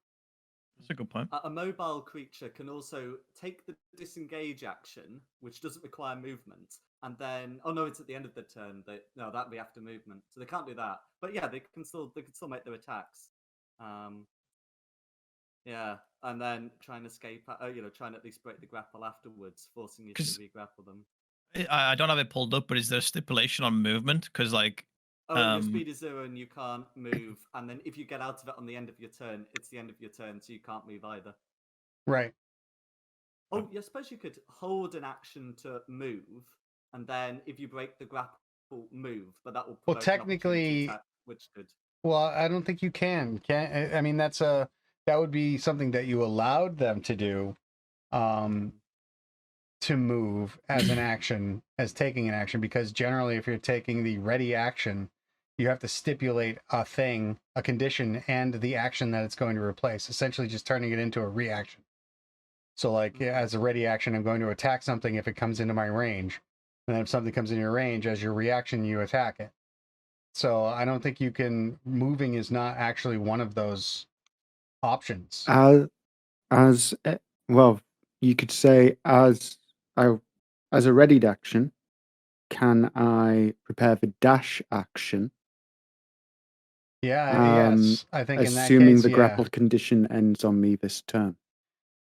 That's a good point. A mobile creature can also take the disengage action, which doesn't require movement, and then it's at the end of the turn. That'd be after movement, so they can't do that. But yeah, they can still make their attacks. Yeah, and then try and escape. Try and at least break the grapple afterwards, forcing you to re-grapple them. I don't have it pulled up, but is there a stipulation on movement? Because like, your speed is 0 and you can't move, and then if you get out of it on the end of your turn, it's the end of your turn, so you can't move either. Right. Oh, I suppose you could hold an action to move, and then if you break the grapple, move, but that will provoke technically, an attack, which could. Well, I don't think you can. I mean, that would be something that you allowed them to do, to move as an action, as taking an action, because generally if you're taking the ready action, you have to stipulate a condition, and the action that it's going to replace, essentially just turning it into a reaction. So like, as a ready action, I'm going to attack something if it comes into my range. And then if something comes in your range, as your reaction, you attack it. So I don't think moving is not actually one of those options. Well, you could say as a readied action, can I prepare the dash action? Yeah, yes. I think in that case, assuming the grappled condition ends on me this turn.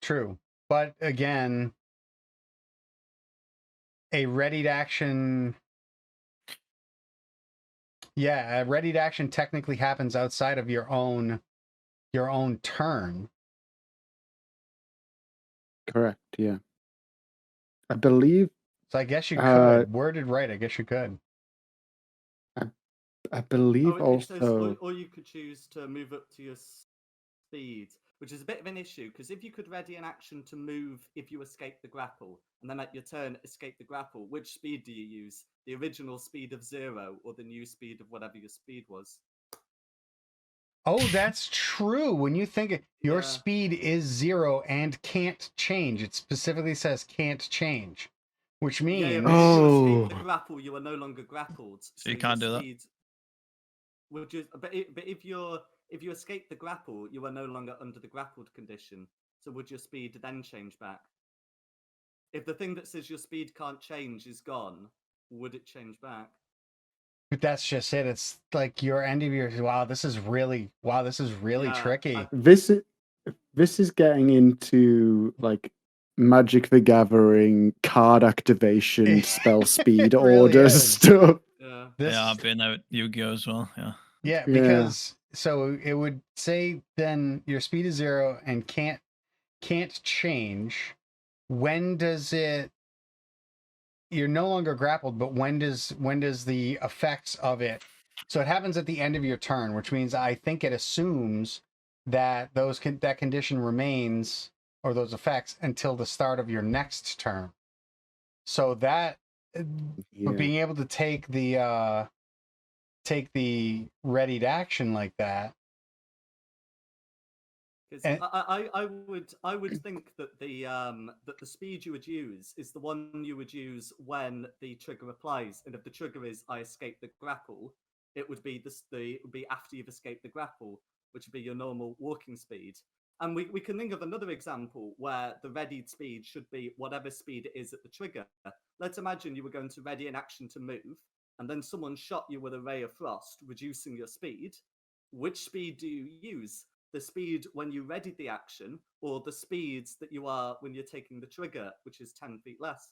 True. But again, a readied action. Yeah, a readied action technically happens outside of your own turn. Correct. Yeah. I believe. So I guess you could. Worded right, I guess you could. I believe it says, also. or you could choose to move up to your speed, which is a bit of an issue because if you could ready an action to move if you escape the grapple, and then at your turn escape the grapple, which speed do you use? The original speed of 0 or the new speed of whatever your speed was? Oh, that's true. When you think your Yeah. speed is 0 and can't change, it specifically says can't change, which means But if you escape the grapple, you are no longer grappled. So you can't do that. Would you? But if you escape the grapple, you are no longer under the grappled condition. So would your speed then change back? If the thing that says your speed can't change is gone, would it change back? But that's just it. It's like your end of your this is really tricky. This is getting into like Magic the Gathering card activation, spell speed really order stuff. Yeah. I've been out Yu-Gi-Oh as well. Yeah. Yeah, because so it would say then your speed is 0 and can't change. When does it? You're no longer grappled, but when does the effects of it? So it happens at the end of your turn, which means I think it assumes that that condition remains, or those effects, until the start of your next turn. So that being able to take the readied action like that. Because I would think that the speed you would use is the one you would use when the trigger applies, and if the trigger is I escape the grapple, it would be after you've escaped the grapple, which would be your normal walking speed. And we can think of another example where the readied speed should be whatever speed it is at the trigger. Let's imagine you were going to ready an action to move, and then someone shot you with a ray of frost, reducing your speed. Which speed do you use? The speed when you readied the action, or the speeds that you are when you're taking the trigger, which is 10 feet less?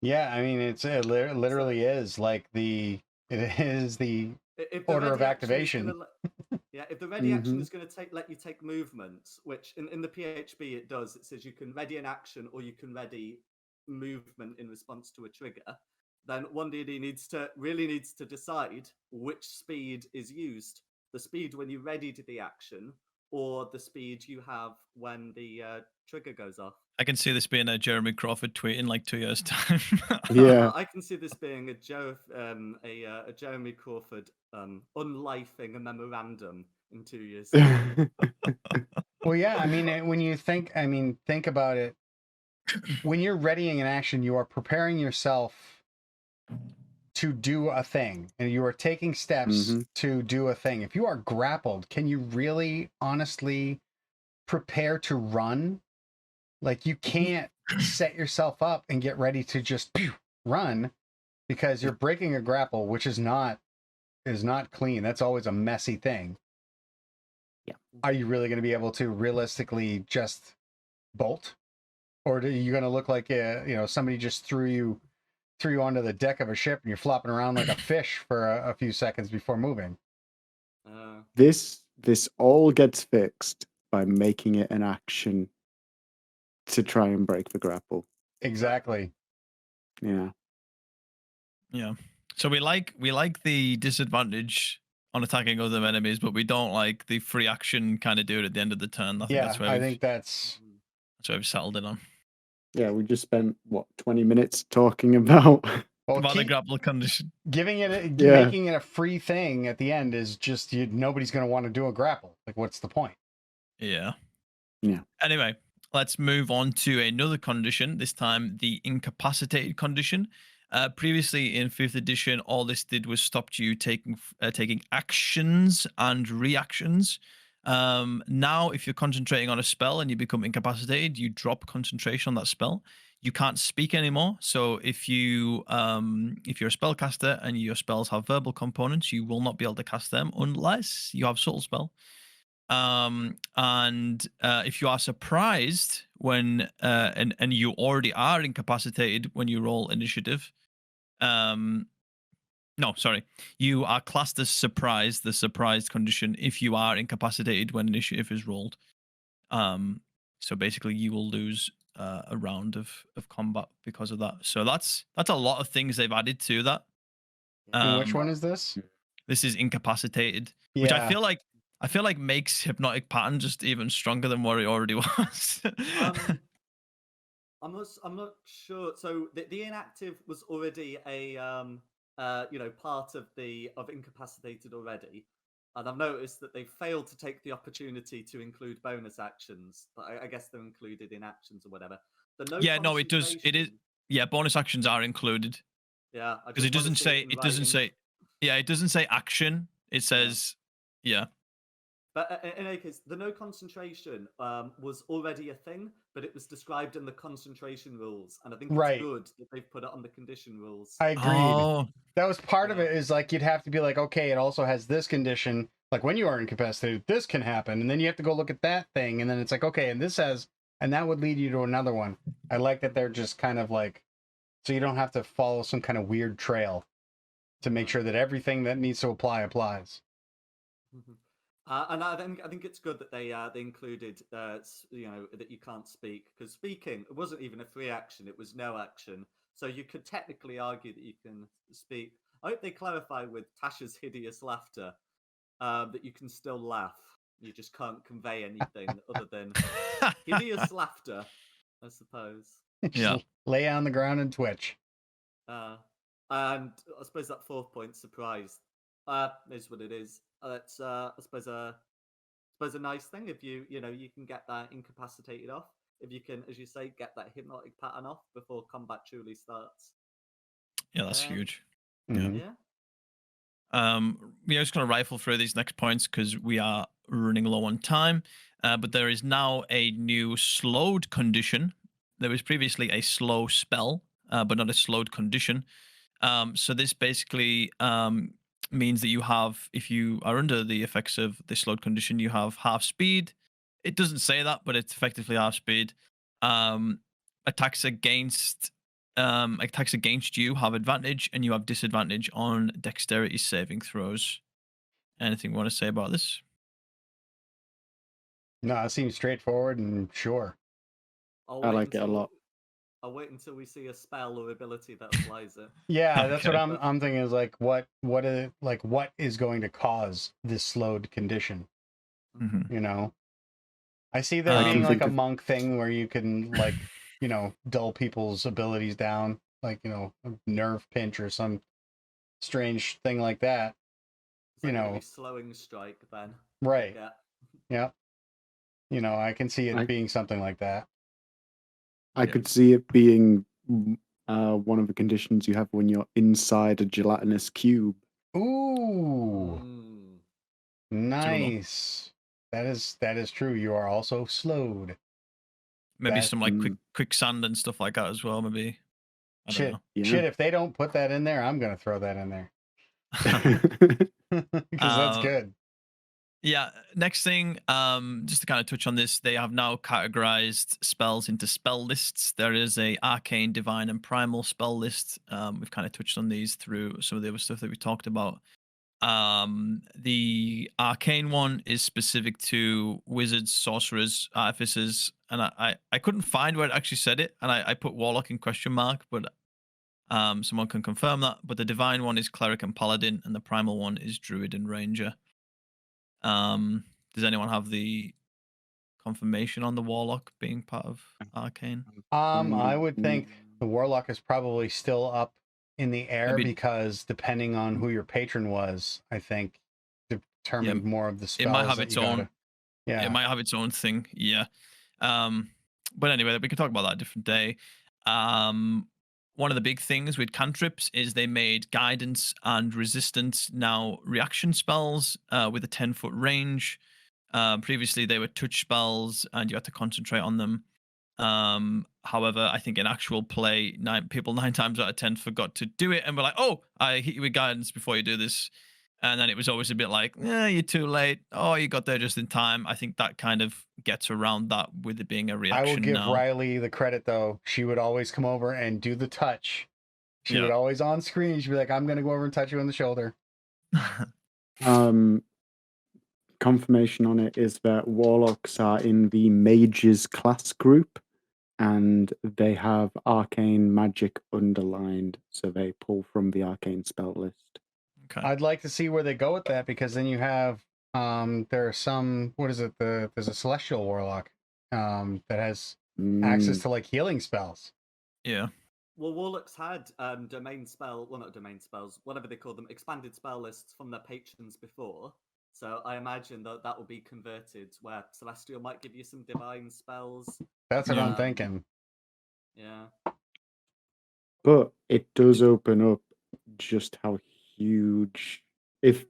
Yeah, I mean, it literally is like it is the order of activation. If the ready action is going to let you take movement, which in the PHB it does, it says you can ready an action or you can ready movement in response to a trigger. Then 1DD needs to decide which speed is used. The speed when you readied the action, or the speed you have when the trigger goes off. I can see this being a Jeremy Crawford tweet in like 2 years' time. Yeah, I can see this being a Jeremy Crawford unlifing a memorandum in 2 years. Well, yeah, I mean, when you think about it. When you're readying an action, you are preparing yourself to do a thing, and you are taking steps to do a thing. If you are grappled, can you really honestly prepare to run? Like, you can't set yourself up and get ready to just run, because you're breaking a grapple, which is not clean. That's always a messy thing. Yeah. Are you really going to be able to realistically just bolt? Or are you going to look like somebody just threw you onto the deck of a ship and you're flopping around like a fish for a few seconds before moving? This all gets fixed by making it an action to try and break the grapple. Exactly. Yeah. Yeah. So we like the disadvantage on attacking other enemies, but we don't like the free action kind of do it at the end of the turn. I think that's where we've settled in on. Yeah, we just spent 20 minutes talking about about the grapple condition. Making it a free thing at the end is just nobody's going to want to do a grapple. Like, what's the point? Yeah. Yeah. Anyway, let's move on to another condition. This time, the incapacitated condition. Previously in 5th edition, all this did was stop you taking actions and reactions. Now, if you're concentrating on a spell and you become incapacitated, you drop concentration on that spell. You can't speak anymore. So if you're a spellcaster and your spells have verbal components, you will not be able to cast them unless you have subtle spell. And if you are surprised when and you already are incapacitated when you roll initiative, no, sorry, you are classed as surprised, the surprised condition, if you are incapacitated when initiative is rolled. So basically, you will lose a round of combat because of that. So that's a lot of things they've added to that. And which one is this? This is incapacitated, Yeah. which I feel like makes hypnotic pattern just even stronger than what it already was. I'm not sure. So the inactive was already a part of incapacitated already, and I've noticed that they failed to take the opportunity to include bonus actions. But I guess they're included in actions or whatever. The no Yeah, no, it does. It is. concentration- Yeah, bonus actions are included Yeah, I because just it wanna doesn't see say. in It doesn't writing. say. Yeah, it doesn't say action. It says. Yeah. But in any case, the no concentration was already a thing, but it was described in the concentration rules, and I think Right. it's good that they've put it on the condition rules. I agreed. Oh. That was part of Yeah. it, is like you'd have to be like, okay, it also has this condition. Like when you are incapacitated, this can happen. And then you have to go look at that thing. And then it's like, okay, and this has, and that would lead you to another one. I like that they're just kind of like, so you don't have to follow some kind of weird trail to make sure that everything that needs to apply applies. And I think it's good that they included that you can't speak, because speaking, it wasn't even a free action, it was no action, so you could technically argue that you can speak. I hope they clarify with Tasha's hideous laughter that you can still laugh, you just can't convey anything other than hideous laughter, I suppose. Yeah. Lay on the ground and twitch. And I suppose that fourth point, surprise, is what it is. That's I suppose a nice thing if you can get that incapacitated off. If you can, as you say, get that hypnotic pattern off before combat truly starts. Yeah, that's huge. Mhm. Yeah. We are just going to rifle through these next points because we are running low on time. But there is now a new slowed condition. There was previously a slow spell, but not a slowed condition. So this basically means that you have, if you are under the effects of the slowed condition, you have half speed. It doesn't say that, but it's effectively half speed. Attacks against you have advantage, and you have disadvantage on dexterity saving throws. Anything you want to say about this? No, it seems straightforward and sure. I like it a lot. I'll wait until we see a spell or ability that applies it. Yeah, that's what Okay. I'm thinking, is like what is going to cause this slowed condition? Mhm. You know, I see there I being can like think a of- monk thing where you can like dull people's abilities down, like a nerve pinch or some strange thing like that. It's like You a know. really slowing strike then. Right. Yeah. Yeah. I can see it being something like that. I could see it being one of the conditions you have when you're inside a gelatinous cube. Ooh, Mm. nice. That is true. You are also slowed. Maybe That- some like quicksand and stuff like that as well. Maybe. I don't Shit, know. Yeah. shit. If they don't put that in there, I'm gonna throw that in there because that's good. Yeah. Next thing, just to kind of touch on this, they have now categorized spells into spell lists. There is a arcane, divine, and primal spell list. We've kind of touched on these through some of the other stuff that we talked about. The arcane one is specific to wizards, sorcerers, artificers, and I couldn't find where it actually said it, and I put warlock in question mark, but someone can confirm that. But the divine one is cleric and paladin, and the primal one is druid and ranger. Does anyone have the confirmation on the warlock being part of arcane? I would think the warlock is probably still up in the air Maybe- because depending on who your patron was, I think determined more of the spells. It might have that its you gotta- own. Yeah. It might have its own thing. Yeah. But anyway, we can talk about that a different day. One of the big things with cantrips is they made guidance and resistance now reaction spells with a 10-foot range. Previously, they were touch spells and you had to concentrate on them. However, I think in actual play, 9 times out of 10 forgot to do it and were like, "Oh, I hit you with guidance before you do this." And then it was always a bit like, you're too late. Oh, you got there just in time. I think that kind of gets around that with it being a I will reaction give now. Riley the credit though. She would always come over and do the touch. She would Yeah. always on screen. She'd be like, "I'm gonna go over and touch you on the shoulder." Confirmation on it is that warlocks are in the mages class group, and they have arcane magic underlined, so they pull from the arcane spell list. Okay. I'd like to see where they go with that, because then you have there are some, what is it, there's a celestial warlock that has access to like healing spells. Yeah. Well, Warlocks had domain spell, well, not domain spells, whatever they call them, expanded spell lists from their patrons before. So I imagine that that will be converted, where Celestial might give you some divine spells. That's what I'm Yeah. thinking. Yeah. But it does open up just how huge. If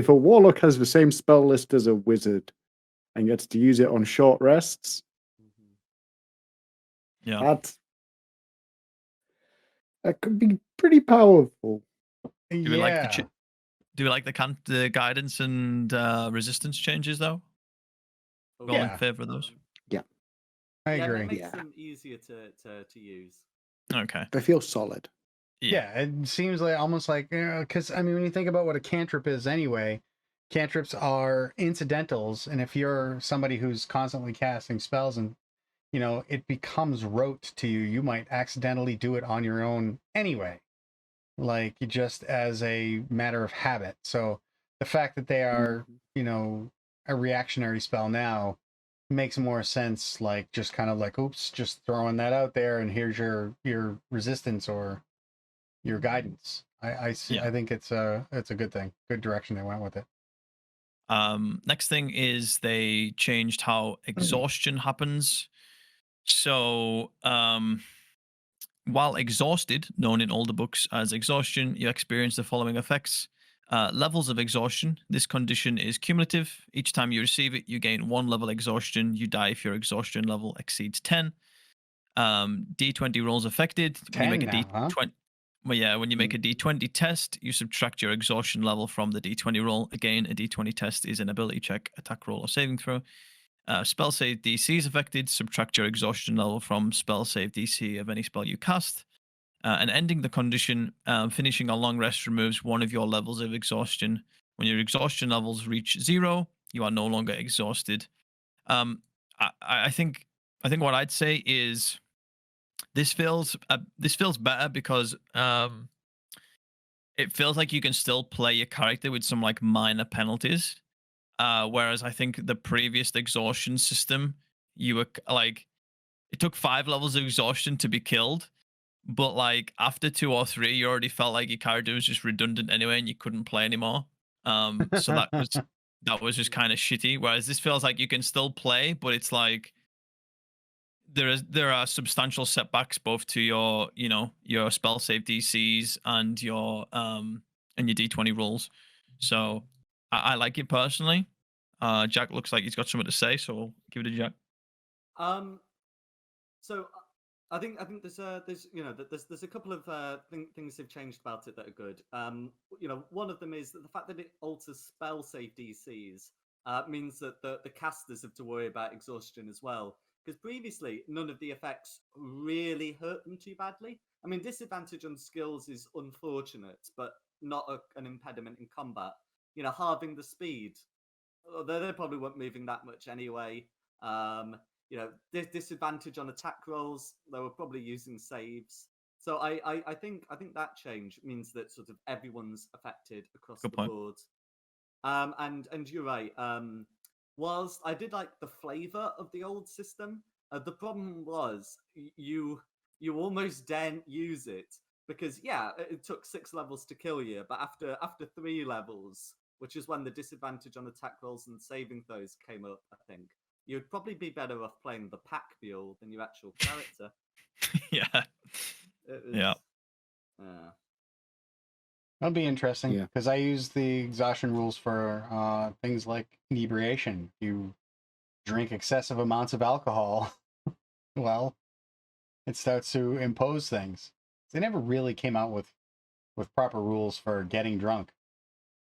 a warlock has the same spell list as a wizard and gets to use it on short rests, Yeah. that could be pretty powerful. Do we like the guidance and resistance changes though? All in favor of those? I Yeah, agree. it makes them easier to use. Okay. They feel solid. Yeah, it seems like almost like, because I mean, when you think about what a cantrip is anyway, cantrips are incidentals, and if you're somebody who's constantly casting spells and it becomes rote to you, you might accidentally do it on your own anyway, like just as a matter of habit. So the fact that they are, a reactionary spell now makes more sense, like just kind of like, oops, just throwing that out there, and here's your resistance or your guidance. I see. Yeah. I think it's a good thing. Good direction they went with it. Next thing is they changed how exhaustion happens. So while exhausted, known in older books as exhaustion, you experience the following effects. Levels of exhaustion. This condition is cumulative. Each time you receive it, you gain 1 level exhaustion. You die if your exhaustion level exceeds 10. D20 rolls affected. When you make a D20, well, yeah, when you make a D20 test, you subtract your exhaustion level from the D20 roll. Again, a D20 test is an ability check, attack roll, or saving throw. Spell save DC is affected. Subtract your exhaustion level from spell save DC of any spell you cast. And ending the condition, finishing a long rest removes 1 of your levels of exhaustion. When your exhaustion levels reach 0, you are no longer exhausted. I think what I'd say is this feels better because it feels like you can still play your character with some like minor penalties. Whereas I think the previous exhaustion system, you were like, it took 5 levels of exhaustion to be killed, but like after 2 or 3, you already felt like your character was just redundant anyway, and you couldn't play anymore. So that was just kind of shitty. Whereas this feels like you can still play, but it's like there are substantial setbacks both to your your spell save DCs and your D20 rolls. So I like it personally. Jack looks like he's got something to say, so I'll give it to Jack. So I think there's a couple of things they've changed about it that are good. One of them is that the fact that it alters spell save DCs means that the casters have to worry about exhaustion as well. Because previously, none of the effects really hurt them too badly. I mean, disadvantage on skills is unfortunate, but not an impediment in combat. Halving the speed, they probably weren't moving that much anyway. Disadvantage on attack rolls, they were probably using saves. So I think that change means that sort of everyone's affected across the board. And you're right. Whilst I did like the flavor of the old system, the problem was you almost didn't use it because it took 6 levels to kill you, but after 3 levels, which is when the disadvantage on attack rolls and saving throws came up, I think you'd probably be better off playing the pack build than your actual character. Yeah. Yeah. That'll be interesting because I use the exhaustion rules for things like inebriation. You drink excessive amounts of alcohol, well, it starts to impose things. They never really came out with proper rules for getting drunk.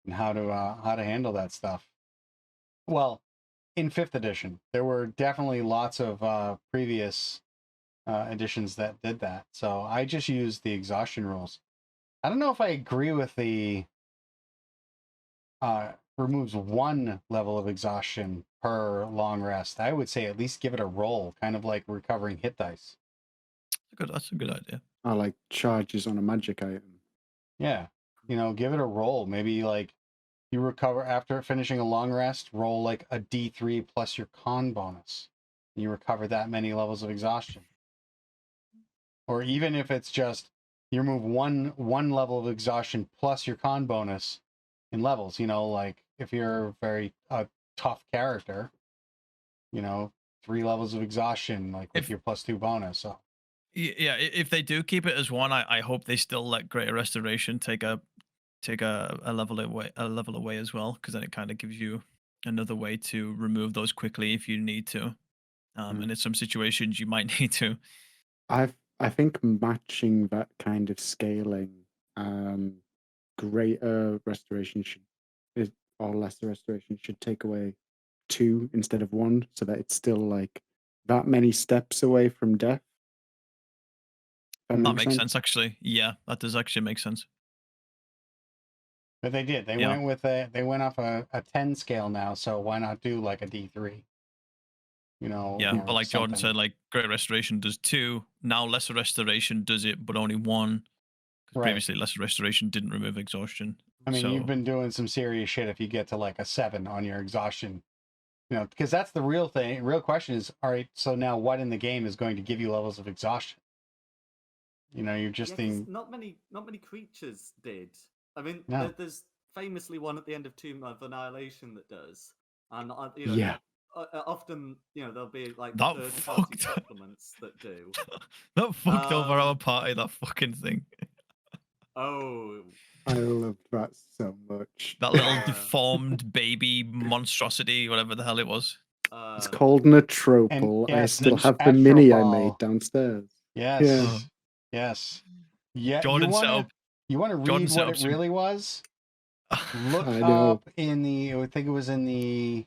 and how to handle that stuff. Well, in 5th edition, there were definitely lots of previous editions that did that. So I just used the exhaustion rules. I don't know if I agree with the removes 1 level of exhaustion per long rest. I would say at least give it a roll, kind of like recovering hit dice. That's a good idea. I like charges on a magic item. Yeah, give it a roll. Maybe like you recover after finishing a long rest, roll like a D3 plus your con bonus. You recover that many levels of exhaustion. Or even if it's just you remove one level of exhaustion plus your con bonus in levels, like if you're a very tough character, 3 levels of exhaustion, like with your +2 bonus. So yeah, if they do keep it as 1, I hope they still let Greater Restoration take a level away as well, because then it kind of gives you another way to remove those quickly if you need to. And in some situations you might need to. I think matching that kind of scaling, greater restoration or lesser restoration should take away 2 instead of 1, so that it's still like that many steps away from death. That makes sense, actually. Yeah, that does actually make sense. But they did. They went off a 10 scale now, so why not do like a D3? Yeah, but like Jordan said, like Great Restoration does 2. Now Lesser Restoration does it, but only 1. Because previously Lesser Restoration didn't remove exhaustion. I mean, you've been doing some serious shit if you get to like a 7 on your exhaustion. Because that's the real thing. Real question is, all right, so now what in the game is going to give you levels of exhaustion? You're just thinking. Not many creatures did. I mean, No. there's famously one at the end of Tomb of Annihilation that does, and yeah. Often there'll be like that third-party supplements that do. That fucked over our party. That fucking thing. Oh, I love that so much. That little deformed baby monstrosity, whatever the hell it was. It's called an Atropal. I still have the mini I made downstairs. Yes. Yes. Yeah. Jordan set up. You want to read what it really was? Look up in the. I think it was in the.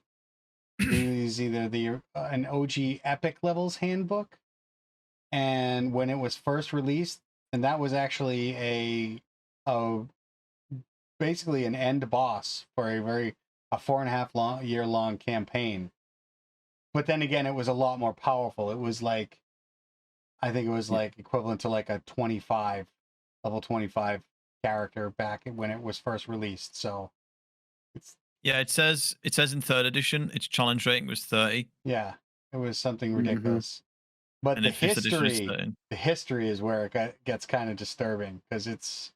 It was either an OG Epic Levels handbook, and when it was first released, and that was actually basically an end boss for a 4.5 year long campaign. But then again, it was a lot more powerful. It was like, I think it was like equivalent to like a level 25 character back when it was first released. So it's. Yeah, it says in 3rd edition, its challenge rating was 30. Yeah, it was something ridiculous. But and the history is where it gets kind of disturbing, because it's,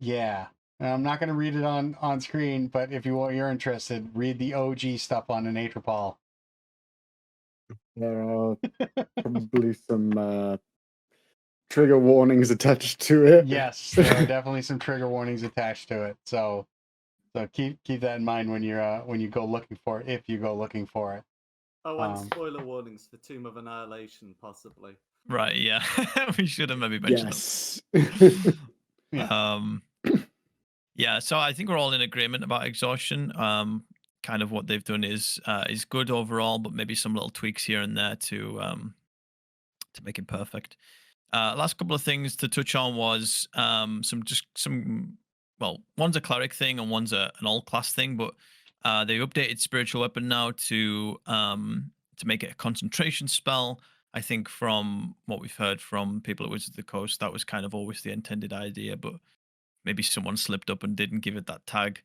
and I'm not going to read it on screen, but if you're interested, read the OG stuff on an Atropal. There are probably some trigger warnings attached to it. Yes, there are definitely some trigger warnings attached to it. So keep that in mind when you go looking for it, if you go looking for it. Oh, and spoiler warnings for Tomb of Annihilation, possibly. Right, yeah. We should have maybe mentioned that. Yeah, so I think we're all in agreement about exhaustion. Kind of what they've done is good overall, but maybe some little tweaks here and there to make it perfect. Last couple of things to touch on was well, one's a cleric thing and one's an all class thing, but they updated spiritual weapon now to make it a concentration spell. I think from what we've heard from people at Wizards of the Coast, that was kind of always the intended idea, but maybe someone slipped up and didn't give it that tag.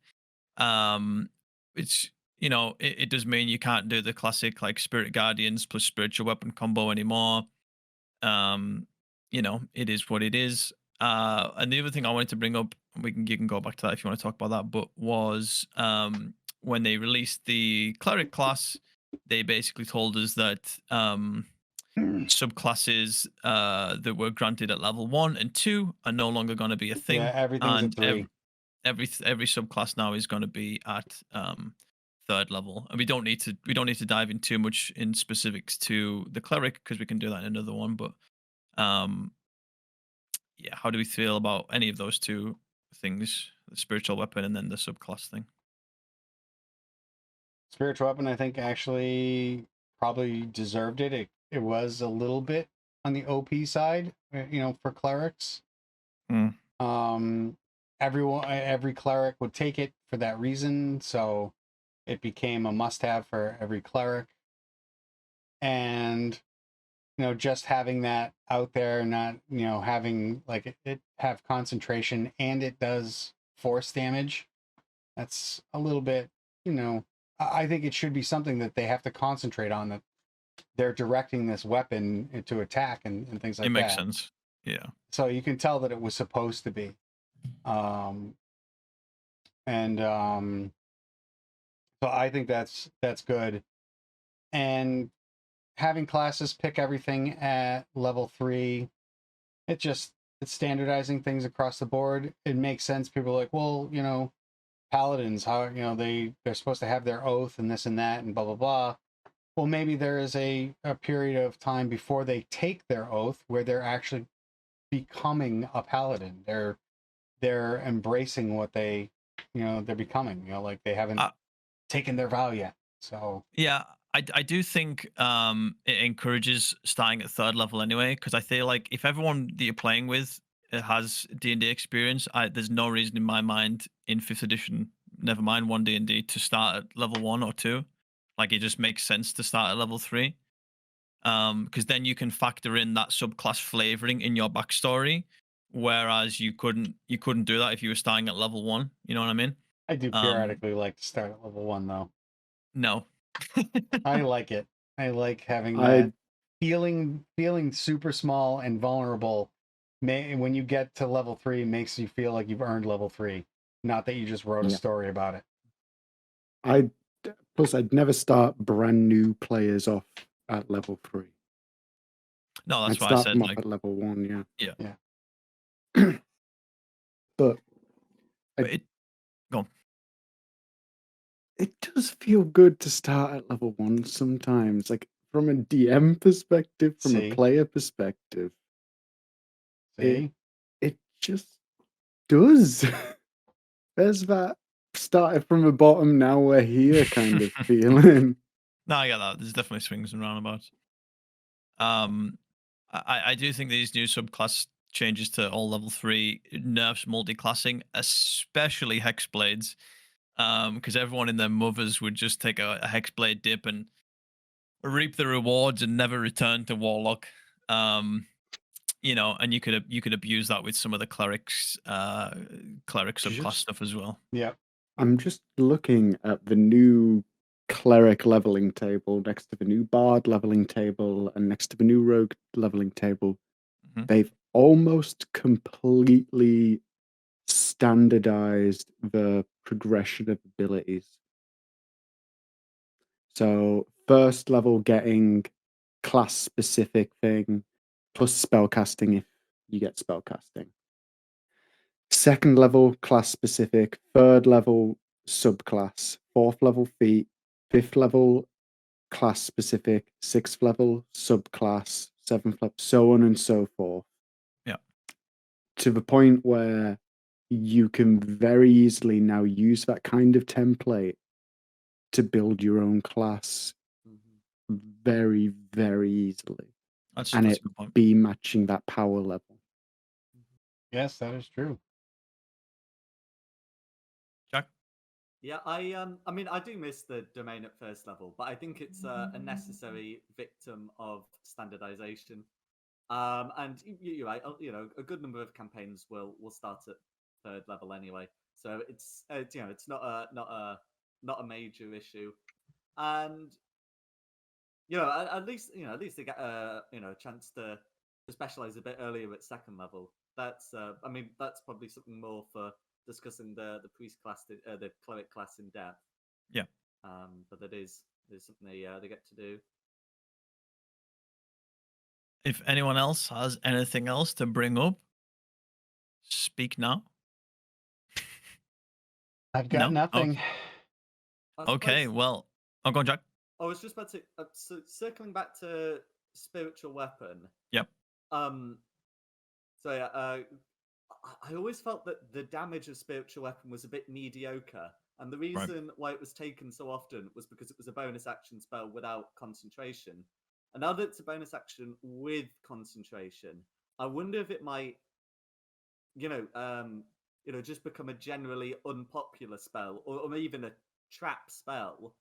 It's it does mean you can't do the classic like Spirit Guardians plus spiritual weapon combo anymore. It is what it is. And the other thing I wanted to bring up, you can go back to that if you want to talk about that, but was when they released the cleric class, they basically told us that subclasses that were granted at level 1 and 2 are no longer going to be a thing. Yeah, everything's at 3. Every subclass now is going to be at 3rd level, and we don't need to dive in too much in specifics to the cleric, because we can do that in another one. But how do we feel about any of those two things spiritual weapon and then the subclass thing. Spiritual weapon, I think, actually probably deserved it. It was a little bit on the OP side, for clerics. Every cleric would take it for that reason, so it became a must-have for every cleric. And just having that out there, not having like it have concentration, and it does force damage. That's a little bit, I think it should be something that they have to concentrate on, that they're directing this weapon to attack and things like that. It makes sense. Yeah. So you can tell that it was supposed to be. So I think that's good. And having classes pick everything at level 3, it's standardizing things across the board. It makes sense. People are like, well, paladins, how they're supposed to have their oath and this and that and blah blah blah. Well, maybe there is a period of time before they take their oath where they're actually becoming a paladin. They're embracing what they're becoming. Like they haven't taken their vow yet. So yeah, I do think it encourages starting at 3rd level anyway, because I feel like if everyone that you're playing with has D&D experience, there's no reason in my mind in 5th edition, never mind 1 D&D, to start at level 1 or 2. Like, it just makes sense to start at level 3, because then you can factor in that subclass flavoring in your backstory, whereas you couldn't do that if you were starting at level 1. You know what I mean? I do periodically like to start at level 1 though. No. I like it. I like having that feeling super small and vulnerable. When you get to level 3, it makes you feel like you've earned level 3, not that you just wrote a story about it. Plus I'd never start brand new players off at level 3. No, that's I'd why I start said them off like at level 1. Yeah. But go on. It does feel good to start at level 1 sometimes, like from a DM perspective, from a player perspective. It just does. There's that started from the bottom, now we're here kind of feeling. No, I get that. There's definitely swings and roundabouts. I do think these new subclass changes to all level 3 nerfs multi-classing, especially hexblades, because everyone in their mothers would just take a hexblade dip and reap the rewards and never return to warlock. And you could abuse that with some of the cleric subclass stuff as well. Yeah. I'm just looking at the new cleric leveling table next to the new bard leveling table and next to the new rogue leveling table. Mhm. They've almost completely standardized the progression of abilities. So 1st level getting class specific thing plus spellcasting if you get spellcasting. 2nd level class specific, 3rd level subclass, 4th level feat, 5th level class specific, 6th level subclass, 7th level, so on and so forth. Yeah. To the point where you can very easily now use that kind of template to build your own class very, very easily. That's and a it good point. be matching that power level. Yes, that is true. Jack? Yeah, I mean, I do miss the domain at 1st level, but I think it's a necessary victim of standardization. And you're right. A good number of campaigns will start at 3rd level anyway, so it's not a major issue, and at least they get a chance to specialize a bit earlier at 2nd level. That's I mean, that's probably something more for discussing the priest class, the cleric class in depth. Yeah. But there's something they get to do. If anyone else has anything else to bring up, speak now. I've got nothing. Okay, well, go on, Jack. I was just about to circling back to spiritual weapon. Yep. So yeah, I always felt that the damage of spiritual weapon was a bit mediocre, and the reason why it was taken so often was because it was a bonus action spell without concentration. And now that it's a bonus action with concentration, I wonder if it might, you know, just become a generally unpopular spell, or even a trap spell,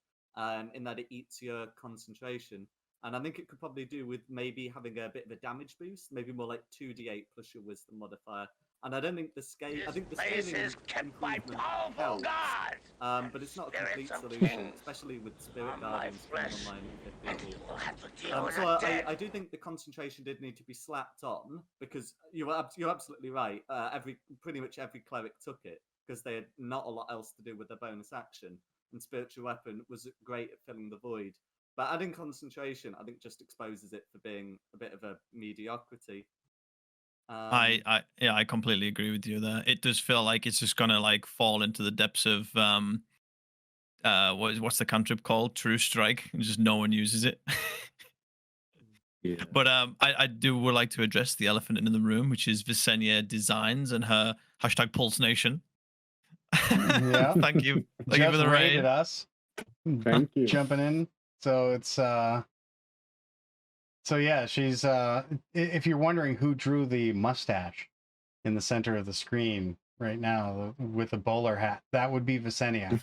in that it eats your concentration. And I think it could probably do with maybe having a bit of a damage boost, maybe more like 2d8 plus your wisdom modifier. And I don't think the scale. I think the scaling improvement helps, but it's not a complete solution, especially with Spirit Guardians coming online in 5th edition. So I do think the concentration did need to be slapped on, because you're absolutely right. Pretty much every cleric took it because they had not a lot else to do with their bonus action, and spiritual weapon was great at filling the void. But adding concentration, I think, just exposes it for being a bit of a mediocrity. I completely agree with you there. It does feel like it's just gonna like fall into the depths of what's the cantrip called? True Strike. And just no one uses it. Yeah. But I would like to address the elephant in the room, which is Visenya Designs and her hashtag Pulse Nation. Yeah. Thank you. Thank you for Just the raided raid. us. Thank you. Jumping in. So it's so yeah, she's if you're wondering who drew the mustache in the center of the screen right now with a bowler hat, that would be Visenya.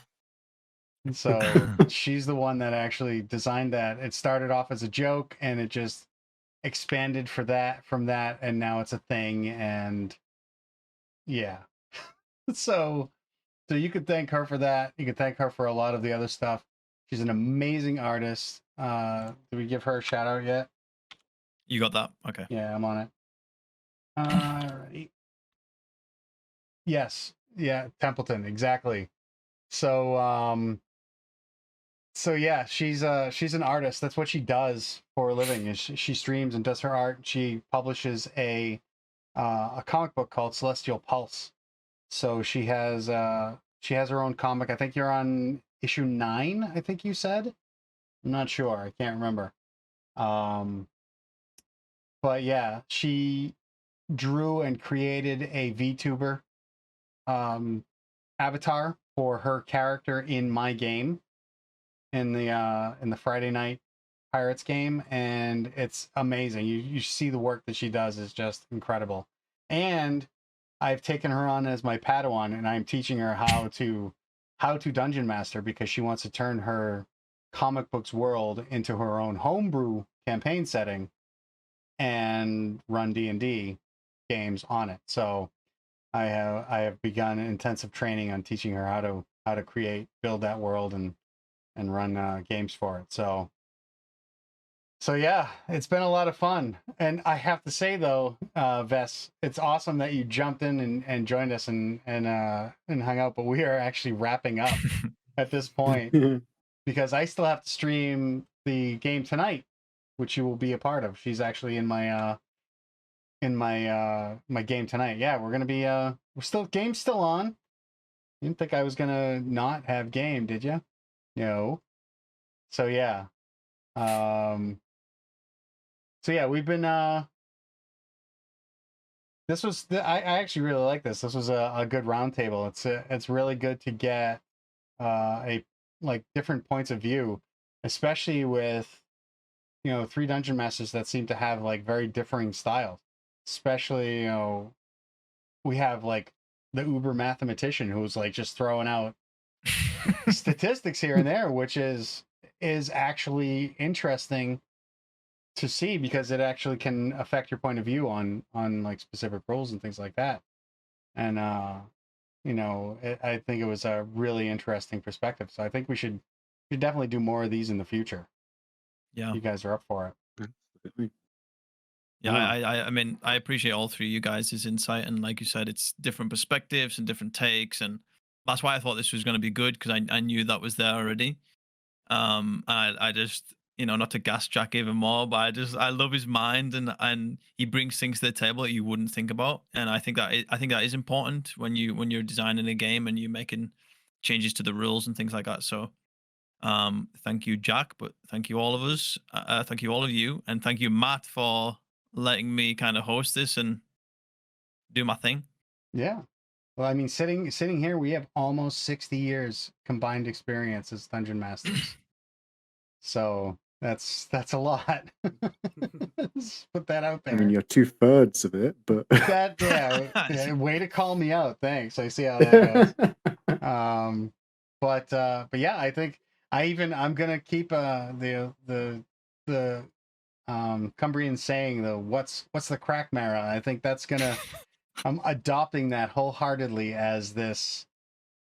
So she's the one that actually designed that. It started off as a joke and it just expanded from that, and now it's a thing. And yeah. So you could thank her for that. You could thank her for a lot of the other stuff. She's an amazing artist. Did we give her a shout out yet? You got that? Okay. Yeah, I'm on it. Alrighty. Yes. Yeah, Templeton, exactly. So so yeah, she's an artist. That's what she does for a living. Is she streams and does her art. She publishes a comic book called Celestial Pulse. So she has her own comic. I think you're on issue 9, I think you said. I'm not sure. I can't remember. But yeah, she drew and created a VTuber avatar for her character in my game, in the Friday Night Pirates game, and it's amazing. You see the work that she does is just incredible. And I've taken her on as my Padawan, and I'm teaching her how to dungeon master, because she wants to turn her comic books world into her own homebrew campaign setting and run D&D games on it. So I have begun intensive training on teaching her how to build that world and run games for it. So yeah, it's been a lot of fun. And I have to say though, Vess, it's awesome that you jumped in and joined us and hung out, but we are actually wrapping up at this point because I still have to stream the game tonight, which you will be a part of. She's actually in my my game tonight. Yeah, we're gonna be game's still on. You didn't think I was gonna not have game, did you? No. So yeah. So yeah, we've been this was I actually really like this. This was a good roundtable. It's really good to get a like different points of view, especially with 3 dungeon masters that seem to have like very differing styles. Especially, we have like the uber mathematician who's like just throwing out statistics here and there, which is actually interesting to see, because it actually can affect your point of view on like specific roles and things like that. And I think it was a really interesting perspective. So I think we should definitely do more of these in the future. Yeah, you guys are up for it. Absolutely. Yeah, I mean, I appreciate all three of you guys' insight, and like you said, it's different perspectives and different takes, and that's why I thought this was going to be good, because I knew that was there already. I just, not to gas Jack even more, but I love his mind, and he brings things to the table that you wouldn't think about, and I think that is important when you're designing a game and you're making changes to the rules and things like that. So thank you, Jack, but thank you all of us, thank you all of you, and thank you, Matt, for letting me kind of host this and do my thing. Yeah. Well, I mean, sitting here, we have almost 60 years combined experience as dungeon masters. So that's a lot. Just put that out there. I mean, you're 2/3 of it, but That yeah, way to call me out. Thanks. I see how that goes. But yeah, I think I'm gonna keep the Cumbrian saying what's the crack, Marra. I think that's gonna I'm adopting that wholeheartedly as this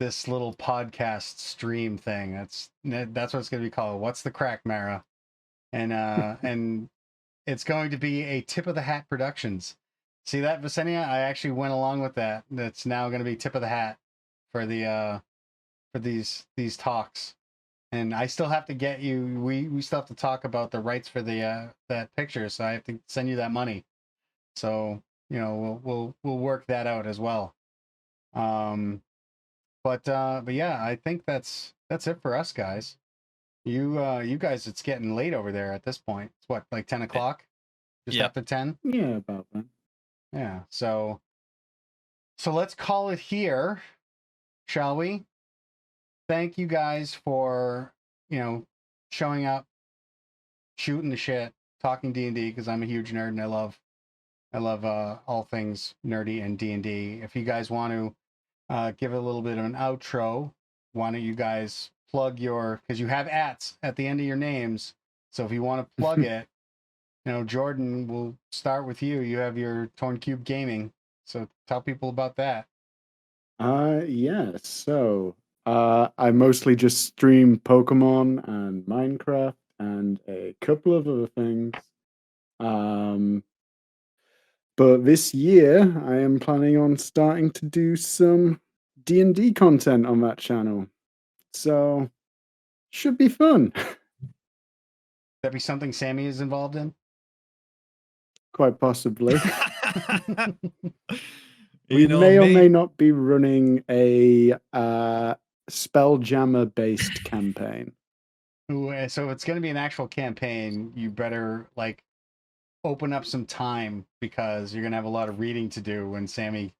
little podcast stream thing. That's what it's gonna be called. What's the crack, Marra? And it's going to be a Tip of the Hat Productions. See that, Visenia? I actually went along with that. That's now going to be Tip of the Hat for these talks. And I still have to get you. We still have to talk about the rights for that picture. So I have to send you that money. So we'll work that out as well. But yeah, I think that's it for us, guys. You guys, it's getting late over there at this point. It's what, like 10 o'clock? Just after 10? Yeah, about that. Yeah. So let's call it here, shall we? Thank you guys for, showing up, shooting the shit, talking D&D, because I'm a huge nerd and I love all things nerdy and D&D. If you guys want to give it a little bit of an outro, why don't you guys plug because you have ats at the end of your names. So if you want to plug it, Jordan, we'll start with you. You have your Torn Cube Gaming. So tell people about that. Yeah. So I mostly just stream Pokemon and Minecraft and a couple of other things. But this year I am planning on starting to do some D&D content on that channel. So should be fun. That be something Sammy is involved in? Quite possibly. We may or may not be running a Spelljammer based campaign. Ooh, so it's going to be an actual campaign. You better open up some time, because you're going to have a lot of reading to do when Sammy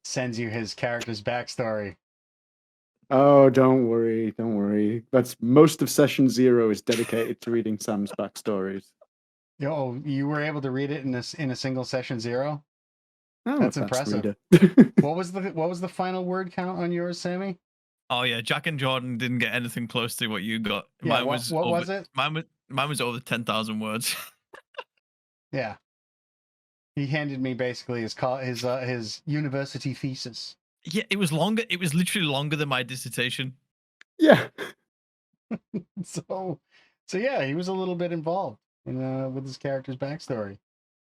sends you his character's backstory. Oh, don't worry. That's most of session 0 is dedicated to reading Sam's backstories. Oh, you were able to read it in a single session 0? Oh, that's impressive. What was the final word count on yours, Sammy? Oh yeah, Jack and Jordan didn't get anything close to what you got. Yeah, mine was what over, was it? Mine was over 10,000 words. Yeah. He handed me basically his university thesis. Yeah, it was longer. It was literally longer than my dissertation. Yeah. So yeah, he was a little bit involved with his character's backstory.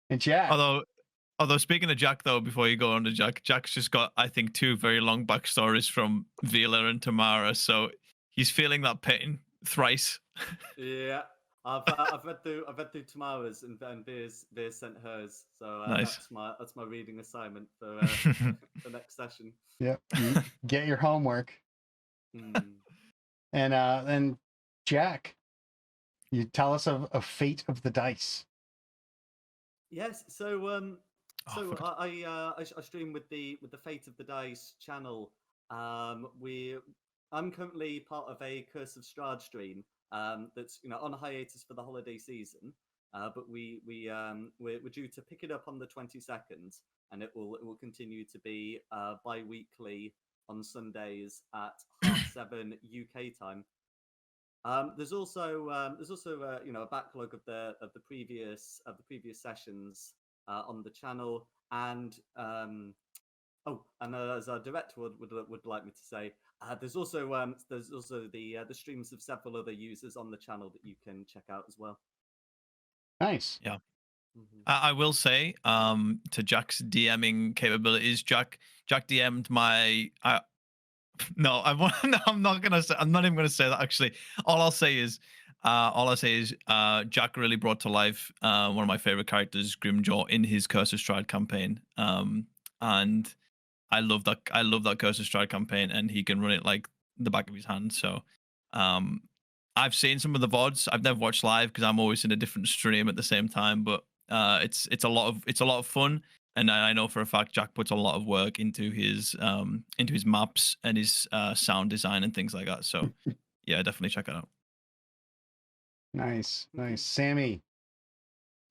And Jack. Although speaking of Jack, though, before you go on to Jack's just got, I think, 2 very long backstories from Vila and Tamara, so he's feeling that pain thrice. Yeah, I've read through Tamara's and Veer's sent hers, so nice. That's my reading assignment for the next session. Yep, get your homework. And Jack, you tell us of Fate of the Dice. Yes, so I stream with the Fate of the Dice channel. I'm currently part of a Curse of Strahd stream that's on hiatus for the holiday season, but we're due to pick it up on the 22nd, and it will continue to be bi-weekly on Sundays at 7:30 UK time. There's also a backlog of the previous sessions on the channel, and as our director would like me to say, there's also the streams of several other users on the channel that you can check out as well. Nice. Yeah. I will say to Jack's DMing capabilities, Jack DM'd my. No, I'm not gonna say. I'm not even gonna say that. Actually, all I'll say is Jack really brought to life one of my favorite characters, Grimjaw, in his Curse of Strahd campaign. And I love that Curse of Strahd campaign, and he can run it like the back of his hand. So, I've seen some of the VODs. I've never watched live because I'm always in a different stream at the same time. But it's a lot of fun. And I know for a fact Jack puts a lot of work into his maps and his sound design and things like that. So yeah, definitely check it out. Nice, nice. Sammy,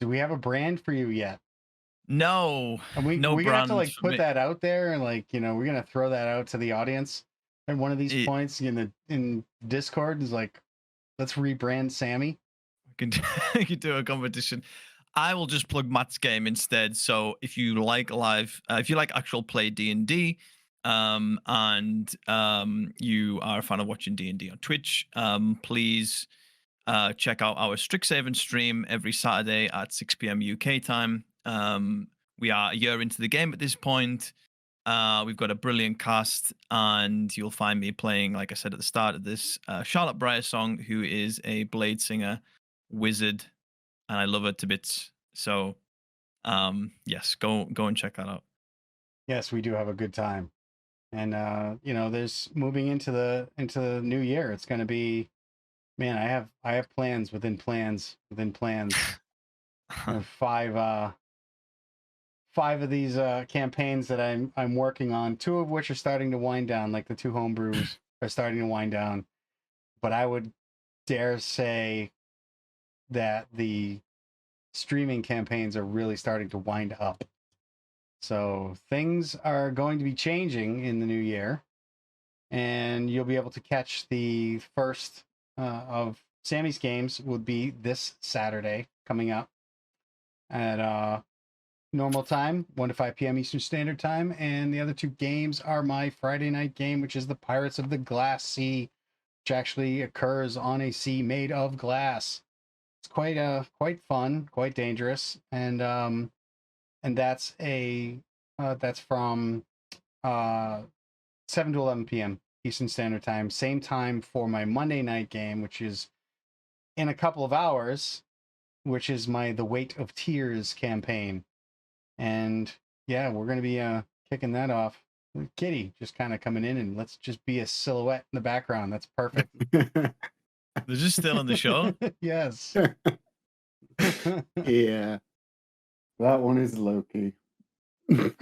do we have a brand for you yet? No, And we're no gonna have to brand like for put me. that out there, and like, you know, we're gonna throw that out to the audience at one of these points in Discord. Is like, let's rebrand Sammy. You can do a competition. I will just plug Matt's game instead. So if you like if you like actual play D&D, and you are a fan of watching D&D on Twitch, please check out our Strixhaven stream every Saturday at 6 p.m. UK time. We are a year into the game at this point. We've got a brilliant cast, and you'll find me playing, like I said at the start of this, Charlotte Briarsong, who is a blade singer wizard, and I love her to bits. So, yes, go and check that out. Yes, we do have a good time, and you know, there's moving into the new year. It's gonna be, man. I have plans within plans within plans. I have five of these campaigns that I'm working on. Two of which are starting to wind down, like the two homebrews are starting to wind down. But I would dare say that the streaming campaigns are really starting to wind up. So things are going to be changing in the new year, and you'll be able to catch the first of Sammy's games would be this Saturday coming up at normal time, 1 to 5 p.m. Eastern Standard Time. And the other two games are my Friday night game, which is the Pirates of the Glass Sea, which actually occurs on a sea made of glass. It's quite fun, quite dangerous, and that's that's from 7 to 11 p.m. Eastern Standard Time. Same time for my Monday night game, which is in a couple of hours, which is my The Weight of Tears campaign. And yeah, we're going to be kicking that off. Kitty just kind of coming in, and let's just be a silhouette in the background. That's perfect. They're just still on the show. Yes. Yeah. That one is Loki.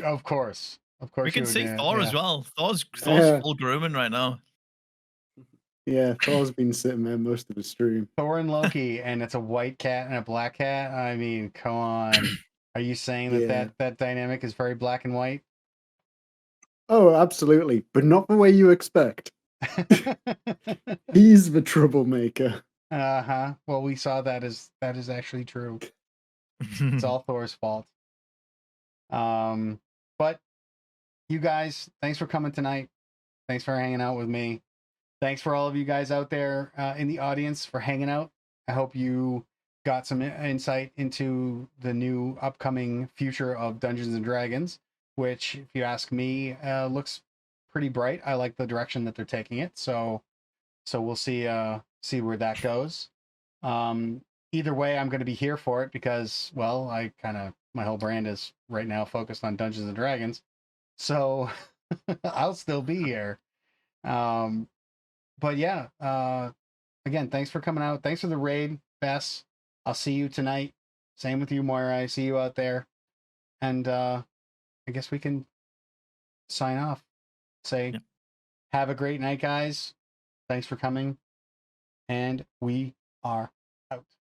Of course. Of course. We can see Thor yeah. as well. Thor's Yeah. full grooming right now. Yeah, Thor's been sitting there most of the stream. Thor and Loki, and it's a white cat and a black cat. I mean, come on. Are you saying Yeah. that dynamic is very black and white? Oh, absolutely, but not the way you expect. He's the troublemaker. Uh-huh. Well, we saw that is actually true. It's all Thor's fault. But you guys, thanks for coming tonight. Thanks for hanging out with me. Thanks for all of you guys out there in the audience for hanging out. I hope you got some insight into the new upcoming future of Dungeons and Dragons, which, if you ask me, looks pretty bright. I like the direction that they're taking it. So we'll see where that goes. Either way, I'm going to be here for it because, well, my whole brand is right now focused on Dungeons and Dragons. So I'll still be here. But yeah, again, thanks for coming out. Thanks for the raid, Bess. I'll see you tonight. Same with you, Moira. I see you out there. And I guess we can sign off. Say, Yep. Have a great night, guys. Thanks for coming. And we are